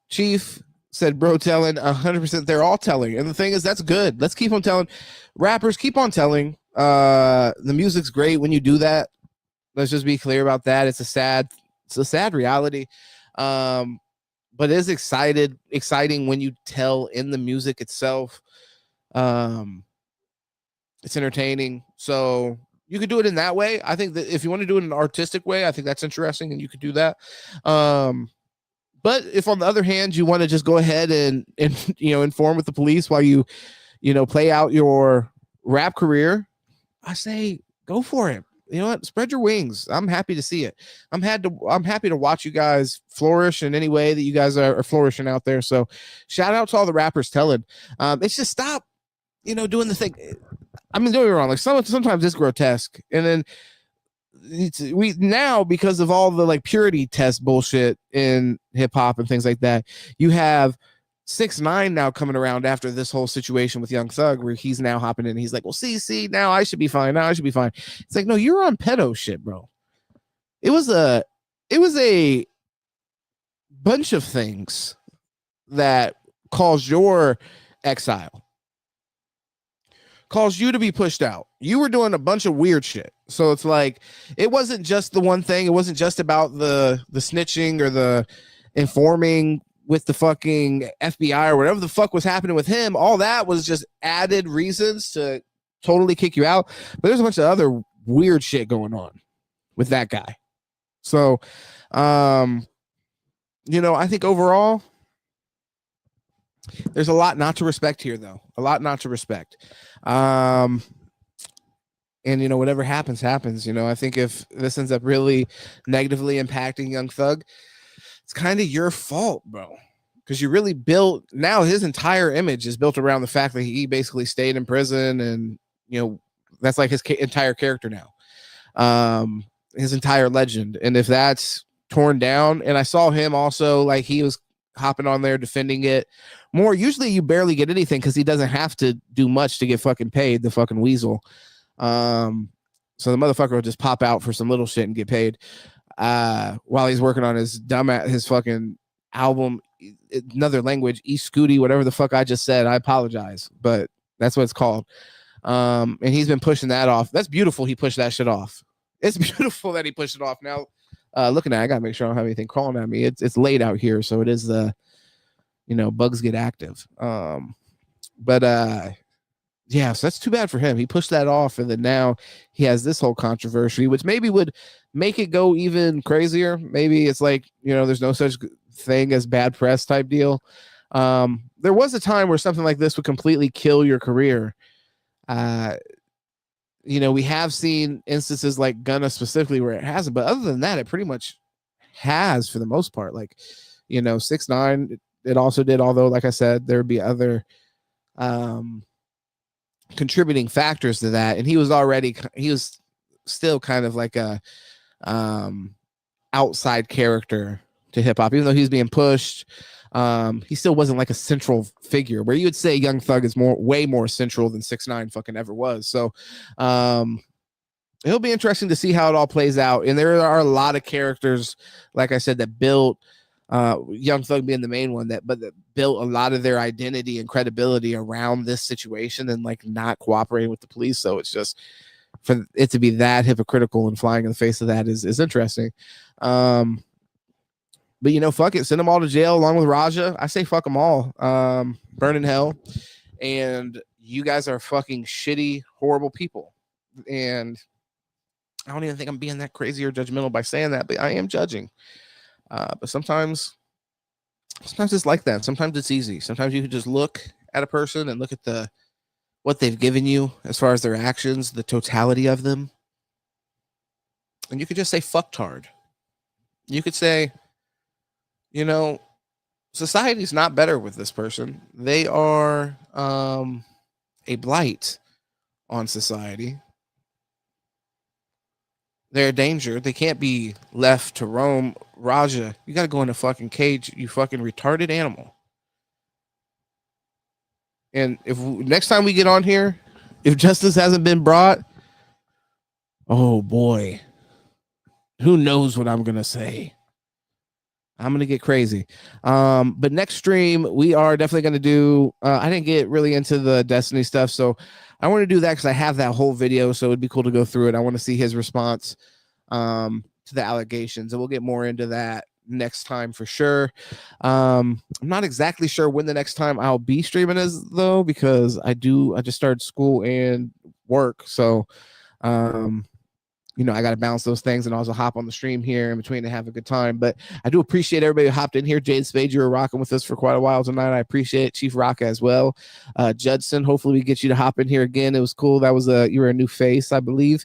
Chief said, bro, telling 100%. They're all telling, and the thing is, that's good. Let's keep on telling. Rappers, keep on telling. The music's great when you do that. Let's just be clear about that. It's a sad reality. But it is exciting when you tell in the music itself. It's entertaining. So you could do it in that way. I think that if you want to do it in an artistic way, I think that's interesting, and you could do that. But if on the other hand, you want to just go ahead and inform with the police while you play out your rap career, I say go for it. You know what? Spread your wings. I'm happy to see it. I'm happy to watch you guys flourish in any way that you guys are flourishing out there. So shout out to all the rappers telling. It's just stop, doing the thing. I mean, don't get me wrong. Like sometimes it's grotesque, and then we now, because of all the like purity test bullshit in hip hop and things like that, you have 6ix9ine now coming around after this whole situation with Young Thug, where he's now hopping in. And he's like, well, see, now I should be fine. It's like, no, you're on pedo shit, bro. It was a bunch of things that caused your exile, caused you to be pushed out. You were doing a bunch of weird shit. So it's like, it wasn't just the one thing. It wasn't just about the snitching or the informing with the fucking FBI or whatever the fuck was happening with him. All that was just added reasons to totally kick you out. But there's a bunch of other weird shit going on with that guy. So, I think overall, there's a lot not to respect here, though. A lot not to respect. And, whatever happens. I think if this ends up really negatively impacting Young Thug, it's kind of your fault, bro. Because you really built, now his entire image is built around the fact that he basically stayed in prison, and, that's like his entire character now. His entire legend. And if that's torn down, and I saw him also, like, he was hopping on there defending it more. Usually you barely get anything because he doesn't have to do much to get fucking paid, the fucking weasel. So the motherfucker will just pop out for some little shit and get paid while he's working on his fucking album, another language, Scooty, whatever the fuck I just said. I apologize, but that's what it's called. And he's been pushing that off. That's beautiful. He pushed that shit off. It's beautiful that he pushed it off. Now, looking at it, I gotta make sure I don't have anything crawling at me. It's late out here, so it is the bugs get active. Yeah, so that's too bad for him. He pushed that off, and then now he has this whole controversy, which maybe would make it go even crazier. Maybe it's like, there's no such thing as bad press type deal. There was a time where something like this would completely kill your career. We have seen instances like Gunna specifically where it hasn't, but other than that, it pretty much has for the most part. Like, 6ix9ine, it also did, although, like I said, there would be other contributing factors to that, and he was still kind of like a outside character to hip-hop, even though he was being pushed. He still wasn't like a central figure, where you would say Young Thug is way more central than 6ix9ine fucking ever was. So it'll be interesting to see how it all plays out. And there are a lot of characters, like I said, that built Young Thug being the main one, that built a lot of their identity and credibility around this situation and like not cooperating with the police. So it's just, for it to be that hypocritical and flying in the face of that is interesting. But fuck it, send them all to jail along with Raja. I say fuck them all. Burn in hell. And you guys are fucking shitty, horrible people. And I don't even think I'm being that crazy or judgmental by saying that, but I am judging. But sometimes it's like that. Sometimes it's easy. Sometimes you can just look at a person and look at what they've given you as far as their actions, the totality of them. And you could just say fucktard. You could say, society's not better with this person. They are a blight on society. They're a danger. They can't be left to roam. Raja, you got to go in a fucking cage, you fucking retarded animal. And if next time we get on here, if justice hasn't been brought, oh boy, who knows what I'm gonna say. I'm gonna get crazy. But next stream we are definitely gonna do. I didn't get really into the Destiny stuff, so I want to do that because I have that whole video, so it'd be cool to go through it. I want to see his response to the allegations, and we'll get more into that next time for sure. I'm not exactly sure when the next time I'll be streaming is though, because I just started school and work, so you know, I got to balance those things and also hop on the stream here in between and have a good time. But I do appreciate everybody who hopped in here. Jade Spade, you were rocking with us for quite a while tonight. I appreciate it. Chief Rock as well. Judson, hopefully we get you to hop in here again. It was cool. That was you were a new face, I believe.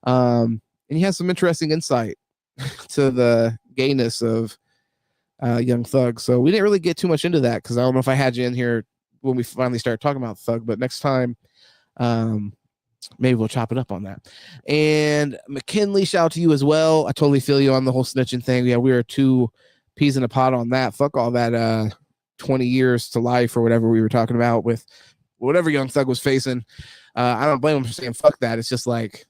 And you had some interesting insight to the gayness of Young Thug. So we didn't really get too much into that because I don't know if I had you in here when we finally started talking about Thug, but next time, maybe we'll chop it up on that. And McKinley, shout out to you as well. I totally feel you on the whole snitching thing. Yeah, we are 2 peas in a pod on that. Fuck all that 20 years to life or whatever we were talking about with whatever Young Thug was facing. I don't blame him for saying fuck that. It's just like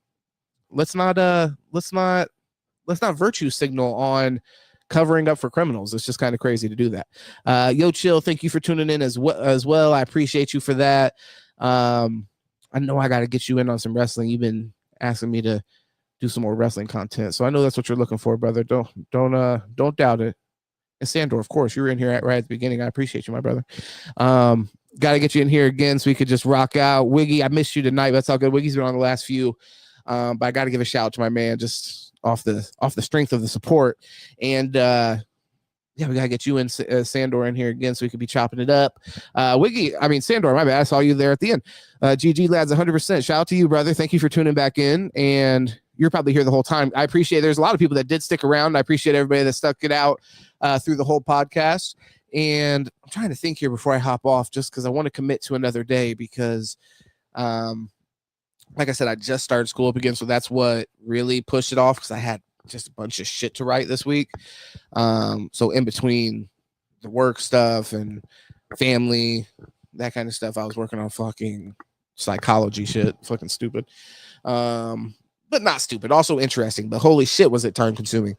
let's not virtue signal on covering up for criminals. It's just kind of crazy to do that. Yo Chill, thank you for tuning in as well. I appreciate you for that. I know I got to get you in on some wrestling. You've been asking me to do some more wrestling content, so I know that's what you're looking for, brother. Don't doubt it. And Sandor, of course, you were in here right at the beginning. I appreciate you, my brother. Got to get you in here again so we could just rock out. Wiggy, I missed you tonight. That's all good. Wiggy's been on the last few, but I got to give a shout out to my man just off the strength of the support. And yeah, we gotta get you and Sandor in here again so we could be chopping it up. Sandor, my bad. I saw you there at the end. GG lads, 100%. Shout out to you, brother. Thank you for tuning back in. And you're probably here the whole time. I appreciate there's a lot of people that did stick around. I appreciate everybody that stuck it out through the whole podcast. And I'm trying to think here before I hop off, just because I want to commit to another day because like I said, I just started school up again. So that's what really pushed it off because I had just a bunch of shit to write this week. So in between the work stuff and family, that kind of stuff, I was working on fucking psychology shit. Fucking stupid. But not stupid. Also interesting. But holy shit, was it time consuming.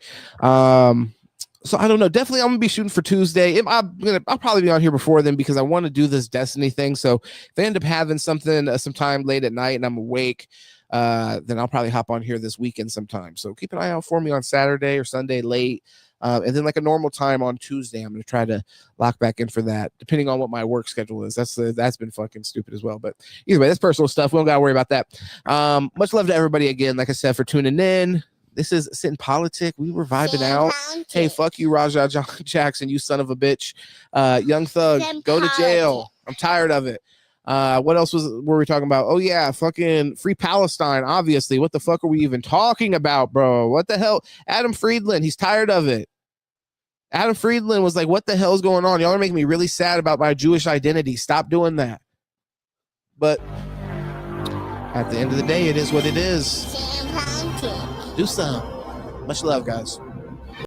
So I don't know. Definitely, I'm gonna be shooting for Tuesday. I'll probably be on here before then because I want to do this Destiny thing. So if I end up having something sometime late at night and I'm awake, then I'll probably hop on here this weekend sometime. So keep an eye out for me on Saturday or Sunday late. And then like a normal time on Tuesday, I'm going to try to lock back in for that, depending on what my work schedule is. That's been fucking stupid as well. But either way, that's personal stuff. We don't got to worry about that. Much love to everybody again, like I said, for tuning in. This is Sitting Politic. We were vibing out. Hey, fuck you, Raja Jackson, you son of a bitch. Young Thug, go to jail. I'm tired of it. What else were we talking about? Oh yeah, fucking free Palestine. Obviously, what the fuck are we even talking about, bro? What the hell? Adam Friedland, he's tired of it. Adam Friedland was like, what the hell's going on? Y'all are making me really sad about my Jewish identity. Stop doing that. But at the end of the day, it is what it is. Do some. Much love, guys.